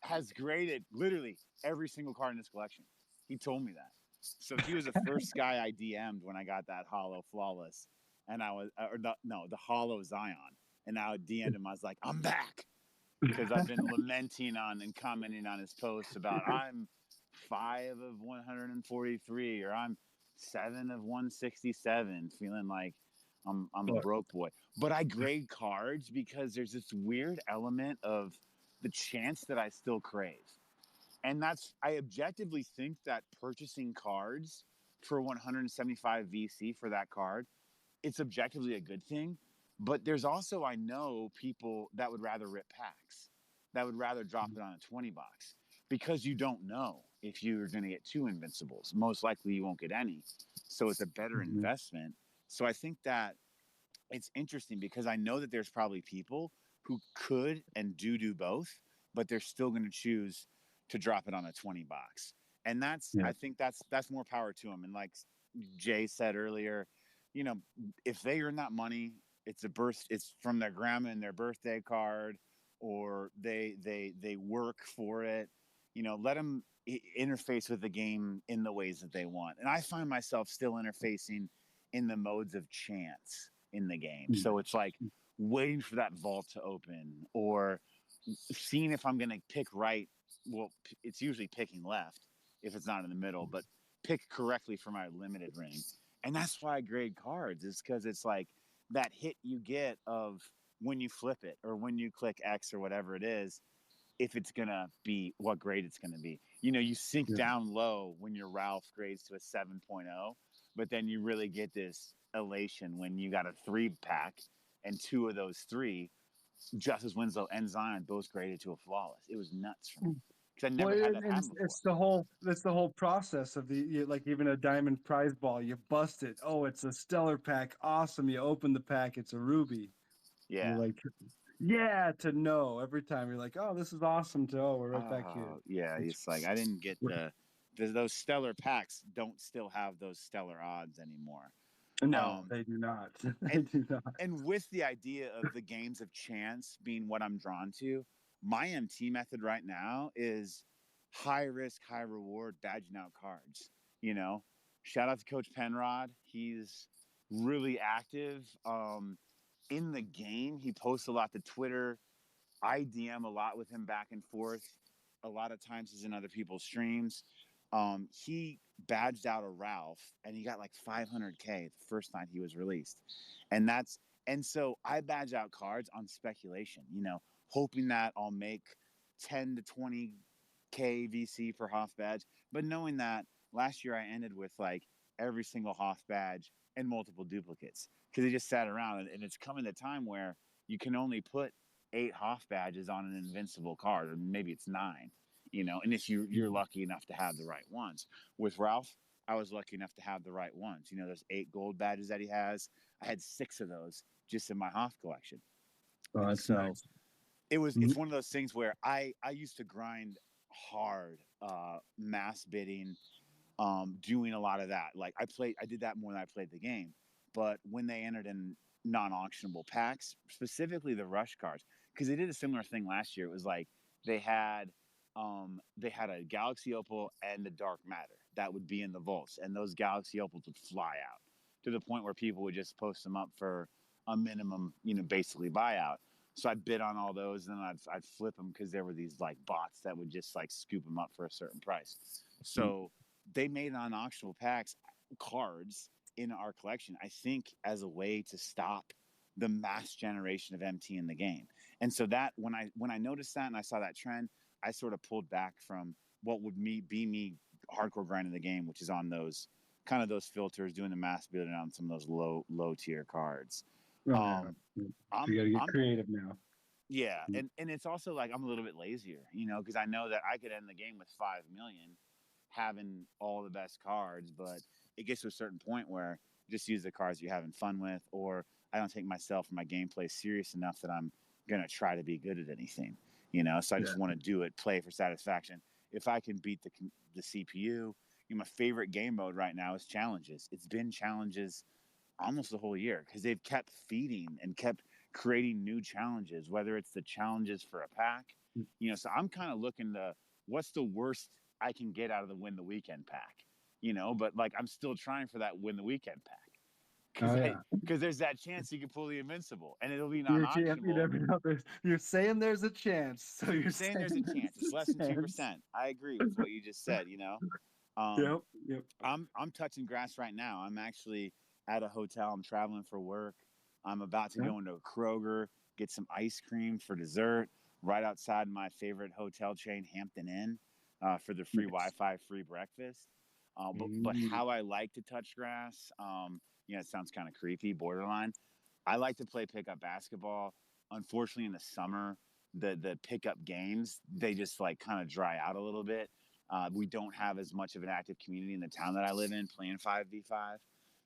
has graded literally every single card in this collection. He told me that. So he was the first guy I DM'd when I got that hollow flawless, and I was the hollow Zion, and I DM'd him. I was like, I'm back, because I've been lamenting on and commenting on his posts about I'm 5 of 143 or I'm 7 of 167, feeling like I'm a broke boy. But I grade cards because there's this weird element of the chance that I still crave. And I objectively think that purchasing cards for 175 VC for that card, it's objectively a good thing. But there's also, I know, people that would rather rip packs, that would rather drop it on a 20 box, because you don't know if you're going to get 2 Invincibles. Most likely you won't get any. So it's a better investment. So I think that it's interesting because I know that there's probably people who could and do both, but they're still going to choose to drop it on a 20 box. And I think that's more power to them. And like Jay said earlier, you know, if they earn that money, it's from their grandma and their birthday card, or they work for it, you know, let them interface with the game in the ways that they want. And I find myself still interfacing in the modes of chance in the game. So it's like waiting for that vault to open, or seeing if I'm going to pick right. Well, it's usually picking left if it's not in the middle, but pick correctly for my limited ring. And that's why I grade cards, is because it's like that hit you get of when you flip it or when you click X or whatever it is, if it's going to be what grade it's going to be. You know, you sink down low when your Ralph grades to a 7.0, but then you really get this elation when you got a 3-pack and 2 of those 3, Justice Winslow and Zion, both graded to a flawless. It was nuts for me, because I never had that happen before. It's the whole process of like even a diamond prize ball. You bust it. Oh, it's a stellar pack. Awesome. You open the pack. It's a ruby. Yeah. You're like, to know every time. You're like, oh, this is awesome. We're right back here. Yeah, it's like I didn't get those stellar packs don't still have those stellar odds anymore. No, they do not. They do not. And with the idea of the games of chance being what I'm drawn to, my MT method right now is high risk, high reward, badging out cards. You know, shout out to Coach Penrod. He's really active in the game. He posts a lot to Twitter. I DM a lot with him back and forth. A lot of times he's in other people's streams. He badged out a Ralph and he got like 500K the first night he was released. And so I badge out cards on speculation, you know, hoping that I'll make 10 to 20K VC for Hoff badge. But knowing that last year I ended with like every single Hoff badge and multiple duplicates, because he just sat around, and it's coming a time where you can only put 8 Hoff badges on an Invincible card, or maybe it's 9. You know, and if you're lucky enough to have the right ones. With Ralph, I was lucky enough to have the right ones. You know, those 8 gold badges that he has, I had 6 of those just in my Hoff collection. Oh, that's nice. It's one of those things where I used to grind hard, mass bidding, doing a lot of that. Like I did that more than I played the game. But when they entered in non-auctionable packs, specifically the rush cards, because they did a similar thing last year. It was like they had a Galaxy Opal and a Dark Matter that would be in the vaults, and those Galaxy Opals would fly out to the point where people would just post them up for a minimum, you know, basically buyout. So I'd bid on all those, and then I'd flip them, because there were these like bots that would just like scoop them up for a certain price. So they made non-auctionable packs. cards in our collection, I think, as a way to stop the mass generation of MT in the game. And so that when I noticed that and I saw that trend, I sort of pulled back from what would be me hardcore grinding the game, which is on those kind of those filters, doing the mass building on some of those low tier cards. Oh, yeah. So you got to get creative now. Yeah, and it's also like I'm a little bit lazier, because I know that I could end the game with 5 million, having all the best cards, but it gets to a certain point where you just use the cards you're having fun with, or I don't take myself and my gameplay serious enough that I'm gonna try to be good at anything, So I just want to do it, play for satisfaction. If I can beat the CPU, my favorite game mode right now is challenges. It's been challenges almost the whole year because they've kept feeding and kept creating new challenges, whether it's the challenges for a pack, so I'm kind of looking to what's the worst I can get out of the win the weekend pack, but like I'm still trying for that win the weekend pack because there's that chance you can pull the Invincible and it'll be non-auctionable. You're saying there's a chance, so you're saying there's a chance. It's less than 2%. I agree with what you just said. Yep. I'm touching grass right now. I'm actually at a hotel. I'm traveling for work. I'm about to go into a Kroger, get some ice cream for dessert right outside my favorite hotel chain, Hampton Inn, for the free Wi-Fi, free breakfast. But how I like to touch grass, it sounds kind of creepy, borderline. I like to play pickup basketball. Unfortunately, in the summer, the pickup games, they just like kind of dry out a little bit. We don't have as much of an active community in the town that I live in playing 5v5.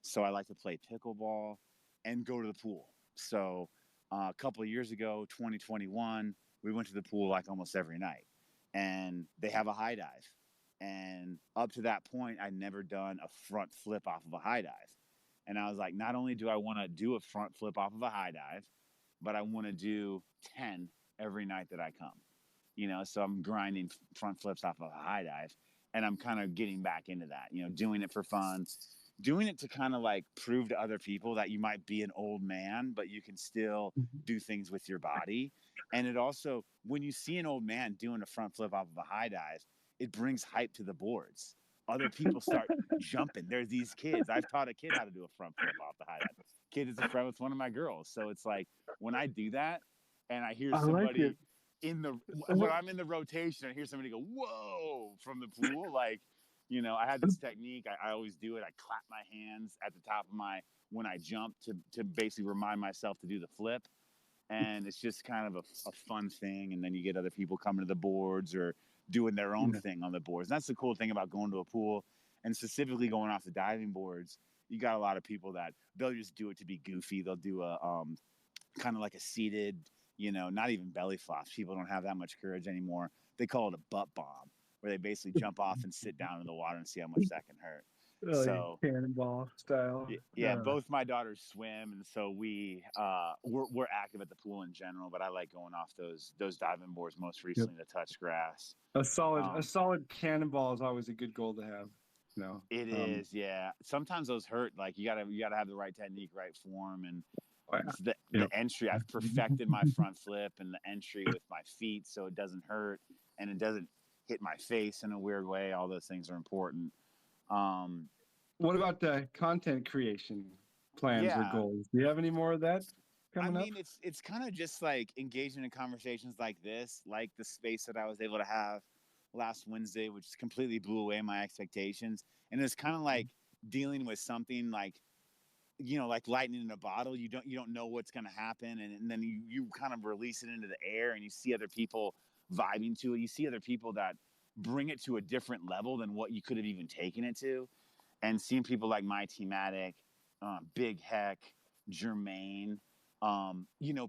So I like to play pickleball and go to the pool. So a couple of years ago, 2021, we went to the pool like almost every night. And they have a high dive. And up to that point, I'd never done a front flip off of a high dive. And I was like, not only do I want to do a front flip off of a high dive, but I want to do 10 every night that I come. So I'm grinding front flips off of a high dive. And I'm kind of getting back into that, doing it for fun. Doing it to kind of like prove to other people that you might be an old man, but you can still do things with your body. And it also, when you see an old man doing a front flip off of a high dive, it brings hype to the boards. Other people start jumping. There's these kids. I've taught a kid how to do a front flip off the high dive. Kid is a friend with one of my girls. So it's like when I do that and I hear somebody when I'm in the rotation, I hear somebody go, whoa, from the pool, like, I had this technique. I always do it. I clap my hands at the top of when I jump to basically remind myself to do the flip. And it's just kind of a fun thing. And then you get other people coming to the boards or doing their own thing on the boards. And that's the cool thing about going to a pool and specifically going off the diving boards. You got a lot of people that they'll just do it to be goofy. They'll do a kind of like a seated, not even belly flops. People don't have that much courage anymore. They call it a butt bomb, where they basically jump off and sit down in the water and see how much that can hurt. So cannonball style. Yeah, both my daughters swim, and so we're active at the pool in general. But I like going off those diving boards most recently to touch grass. A solid cannonball is always a good goal to have. It is, yeah. Sometimes those hurt. Like you gotta have the right technique, right form, and the entry. I've perfected my front flip and the entry with my feet, so it doesn't hurt and it doesn't hit my face in a weird way. All those things are important. What about content creation plans or goals? Do you have any more of that coming up? It's kind of just like engaging in conversations like this, like the space that I was able to have last Wednesday, which completely blew away my expectations. And it's kind of like dealing with something like, like lightning in a bottle. You don't know what's going to happen. And then you kind of release it into the air and you see other people vibing to it. You see other people that bring it to a different level than what you could have even taken it to. And seeing people like MyTeam, Big Heck, Jermaine,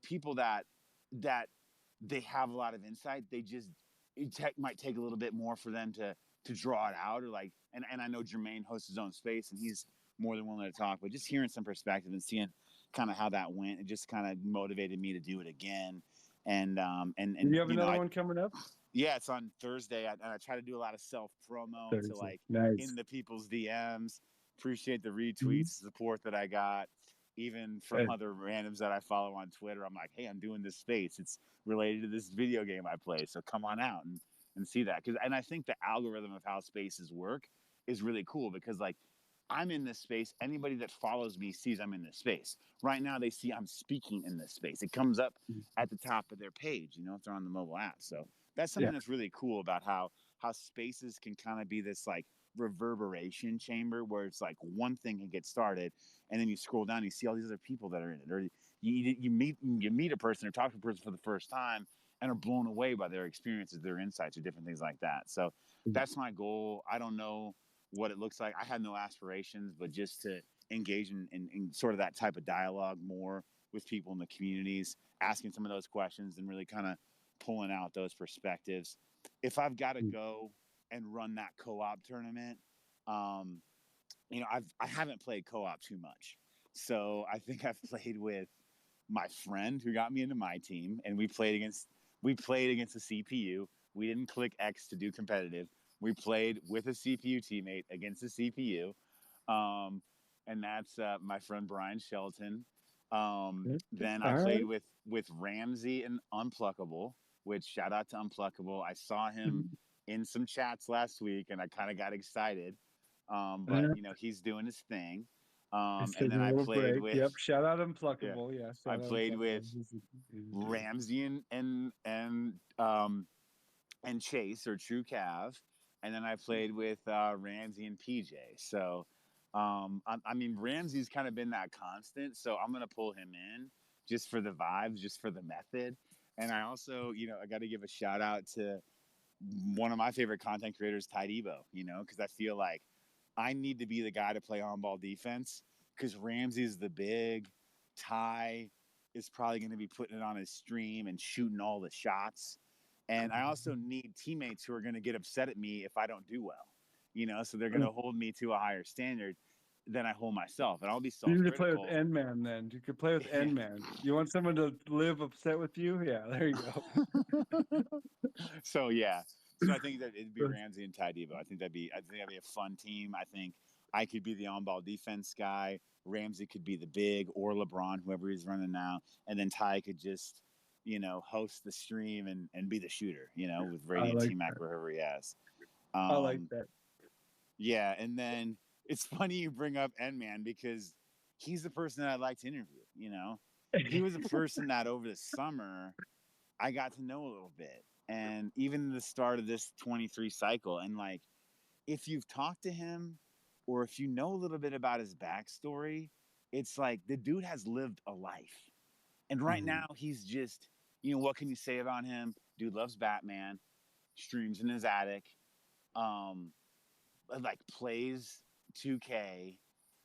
people that they have a lot of insight. They just might take a little bit more for them to draw it out, or like, and I know Jermaine hosts his own space and he's more than willing to talk, but just hearing some perspective and seeing kind of how that went, it just kind of motivated me to do it again. And you have another one coming up? Yeah, it's on Thursday. And I try to do a lot of self promo to like in the people's DMs. Appreciate the retweets, support that I got, even from other randoms that I follow on Twitter. I'm like, hey, I'm doing this space. It's related to this video game I play, so come on out and see that. And I think the algorithm of how spaces work is really cool because like I'm in this space. Anybody that follows me sees I'm in this space. Right now, they see I'm speaking in this space. It comes up at the top of their page, you know, if they're on the mobile app. So that's something that's really cool about how spaces can kind of be this like reverberation chamber where it's like one thing can get started, and then you scroll down, and you see all these other people that are in it, or you meet a person or talk to a person for the first time and are blown away by their experiences, their insights, or different things like that. So that's my goal. I don't know what it looks like. I had no aspirations, but just to engage in sort of that type of dialogue more with people in the communities, asking some of those questions and really kind of pulling out those perspectives. If I've got to go and run that co-op tournament, you know, I haven't played co-op too much. So I think I've played with my friend who got me into MyTeam, and we played against a CPU. We didn't click X to do competitive. We played with a CPU teammate against a CPU, and that's my friend Brian Shelton. Then I played with Ramsey and Unpluckable, which shout out to Unpluckable. I saw him in some chats last week, and I kind of got excited. But you know, he's doing his thing. And then I played with shout out Unpluckable. Yeah, I played with Ramsey and Chase or True Cav, and then I played with Ramsey and PJ. So, I mean, Ramsey's kind of been that constant, so I'm gonna pull him in just for the vibes, just for the method. And I also, you know, I got to give a shout out to one of my favorite content creators, Ty Debo, you know, because I feel like I need to be the guy to play on-ball defense because Ramsey's the big. Ty is probably going to be putting it on his stream and shooting all the shots. And I also need teammates who are going to get upset at me if I don't do well, you know, so they're going to hold me to a higher standard than I hold myself. And I'll be You need self-critical. to play with N-Man then. You could play with N-Man. You want someone to live upset with you? Yeah, there you go. So, yeah. So I think that it'd be Ramsey and Ty Debo. I think that'd be a fun team. I think I could be the on-ball defense guy. Ramsey could be the big, or LeBron, whoever he's running now, and then Ty could just, you know, host the stream and be the shooter, you know, with Radiant T-Mac or whoever he has. I like that. Yeah, and then it's funny you bring up N-Man because he's the person that I'd like to interview, you know. He was a person that over the summer I got to know a little bit. And even the start of this 23 cycle, and like, if you've talked to him or if you know a little bit about his backstory, it's like the dude has lived a life. And right now he's just, you know, what can you say about him? Dude loves Batman, streams in his attic, like plays 2K,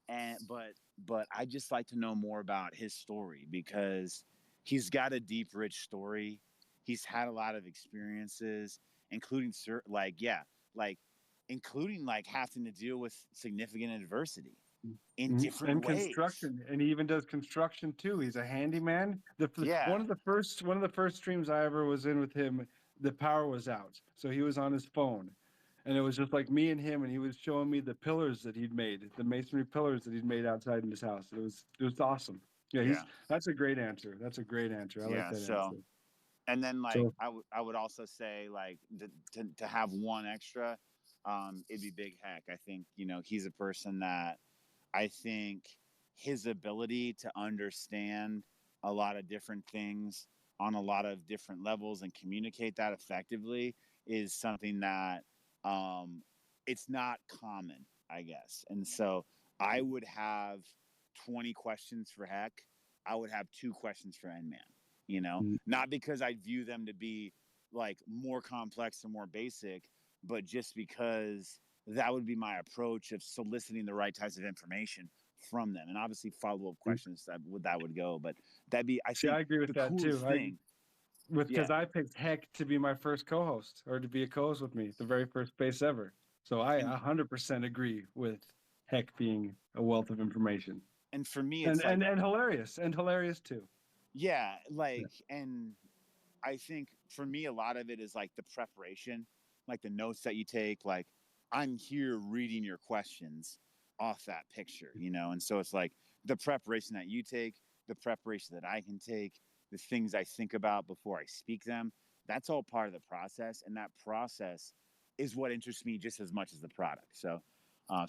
and but I just like to know more about his story because he's got a deep, rich story. He's had a lot of experiences, including including having to deal with significant adversity in different ways. Construction, and he even does construction too. He's a handyman. One of the first streams I ever was in with him, the power was out, so he was on his phone, and it was just like me and him, and he was showing me the pillars that he'd made, the masonry pillars that he'd made outside in his house. It was awesome. Yeah, that's a great answer. That's a great answer. I like that answer. And then I would also say to have one extra, it'd be Big Heck. I think, you know, he's a person that I think his ability to understand a lot of different things on a lot of different levels and communicate that effectively is something that it's not common, I guess. And so I would have 20 questions for Heck. I would have 2 questions for N-Man, you know, not because I view them to be like more complex or more basic, but just because that would be my approach of soliciting the right types of information from them, and obviously follow-up questions that would go. But that'd be, I agree with that too. Because I picked Heck to be my first co-host, or to be a co-host with me, the very first space ever. So I 100% agree with Heck being a wealth of information. And for me, it's and hilarious too. Yeah, and I think for me, a lot of it is like the preparation, like the notes that you take. Like, I'm here reading your questions off that picture, you know? And so it's like the preparation that you take, the preparation that I can take, the things I think about before I speak them, that's all part of the process. And that process is what interests me just as much as the product. So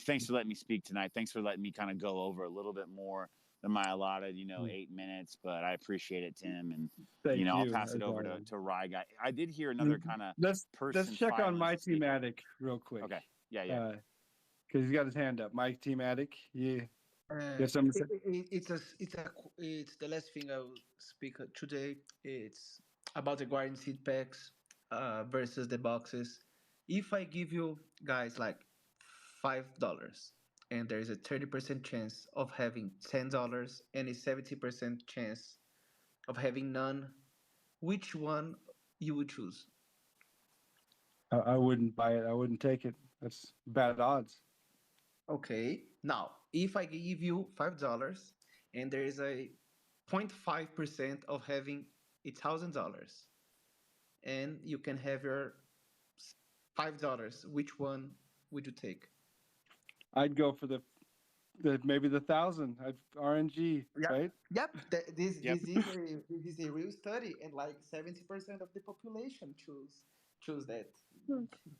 Thanks for letting me speak tonight. Thanks for letting me kind of go over a little bit more than my allotted, 8 minutes. But I appreciate it, Tim. And Thank I'll you. pass it as over always. to Rye Guy. I did hear another kind of Let's person check on finally MyTeam speaking. Addict real quick. Okay. Yeah. Because he's got his hand up. MyTeam Addict. Yeah. Uh, You have something to say? it's the last thing I will speak today. It's about the guaranteed packs versus the boxes. If I give you guys like $5 and there is a 30% chance of having $10 and a 70% chance of having none, which one you would choose? I wouldn't buy it. I wouldn't take it. That's bad odds. Okay. Now, if I give you $5 and there is a 0.5% of having $1,000 and you can have your $5, which one would you take? I'd go for the maybe the 1,000. RNG, right? Yep. This Yep. this is a real study, and like 70% of the population choose that.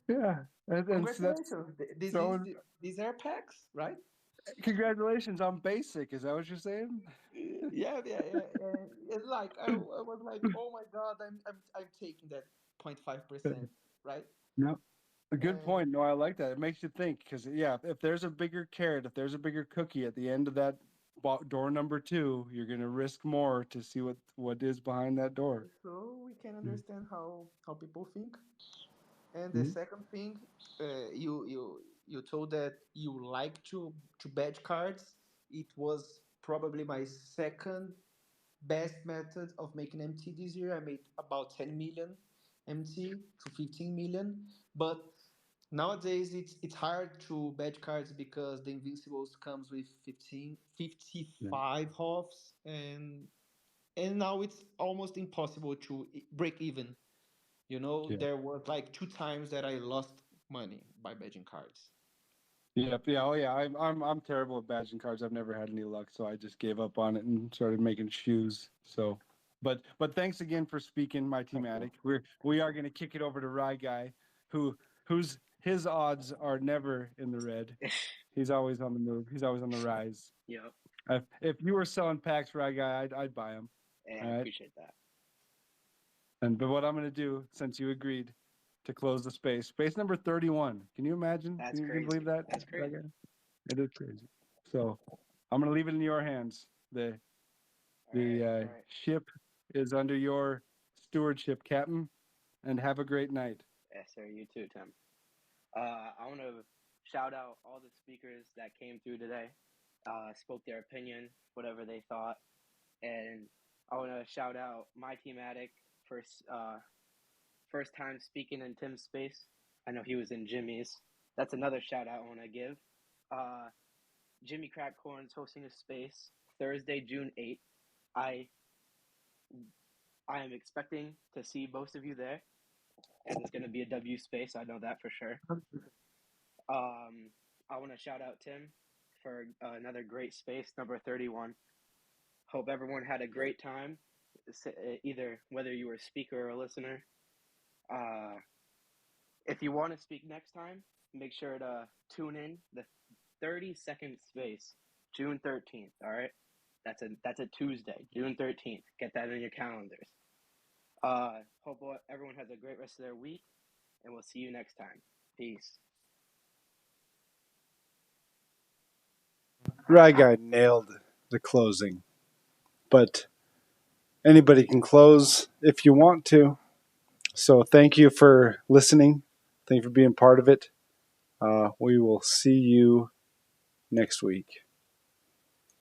Yeah. And that's Congratulations. so. These are packs, right? Congratulations on basic. Is that what you're saying? Yeah. And it's like I was like, oh my god, I'm taking that 0.5%, right? No. A good And point. No, I like that. It makes you think because if there's a bigger carrot, if there's a bigger cookie at the end of that door number 2, you're gonna risk more to see what is behind that door. so we can understand how people think. And the Mhm. second thing, you told that you like to badge cards. It was probably my second best method of making MT this year. I made about 10 million MT to 15 million, but nowadays it's hard to badge cards because the Invincibles comes with 55 halves, and now it's almost impossible to break even. Yeah. There was like 2 times that I lost money by badging cards. Yep. Yeah. Oh, yeah. I'm terrible at badging cards. I've never had any luck, so I just gave up on it and started making shoes. So, but thanks again for speaking, MyTeam Addict. We are going to kick it over to Rye Guy, whose his odds are never in the red. He's always on the move. He's always on the rise. Yep. If you were selling packs, Rye Guy, I'd buy them. Yeah, All I right. appreciate that. But what I'm going to do, since you agreed to close the space number 31. Can you imagine? That's Can you crazy. believe that? That's crazy. It is crazy. So I'm going to leave it in your hands. The All right. ship is under your stewardship, Captain. And have a great night. Yes, sir. You too, Tim. I want to shout out all the speakers that came through today, spoke their opinion, whatever they thought, and I want to shout out MyTeam Addict first time speaking in Tim's space. I know he was in Jimmy's. That's another shout out I want to give. Jimmy Crackcorn's hosting a space Thursday, June 8th. I am expecting to see most of you there, and it's going to be a W space. I know that for sure. I want to shout out Tim for another great space, number 31. Hope everyone had a great time, either whether you were a speaker or a listener. If you want to speak next time, make sure to tune in the 30-second space, June 13th. All right, that's a Tuesday, June 13th. Get that in your calendars. Hope everyone has a great rest of their week, and we'll see you next time. Peace. Rye Guy nailed the closing, but anybody can close if you want to. So thank you for listening. Thank you for being part of it. We will see you next week.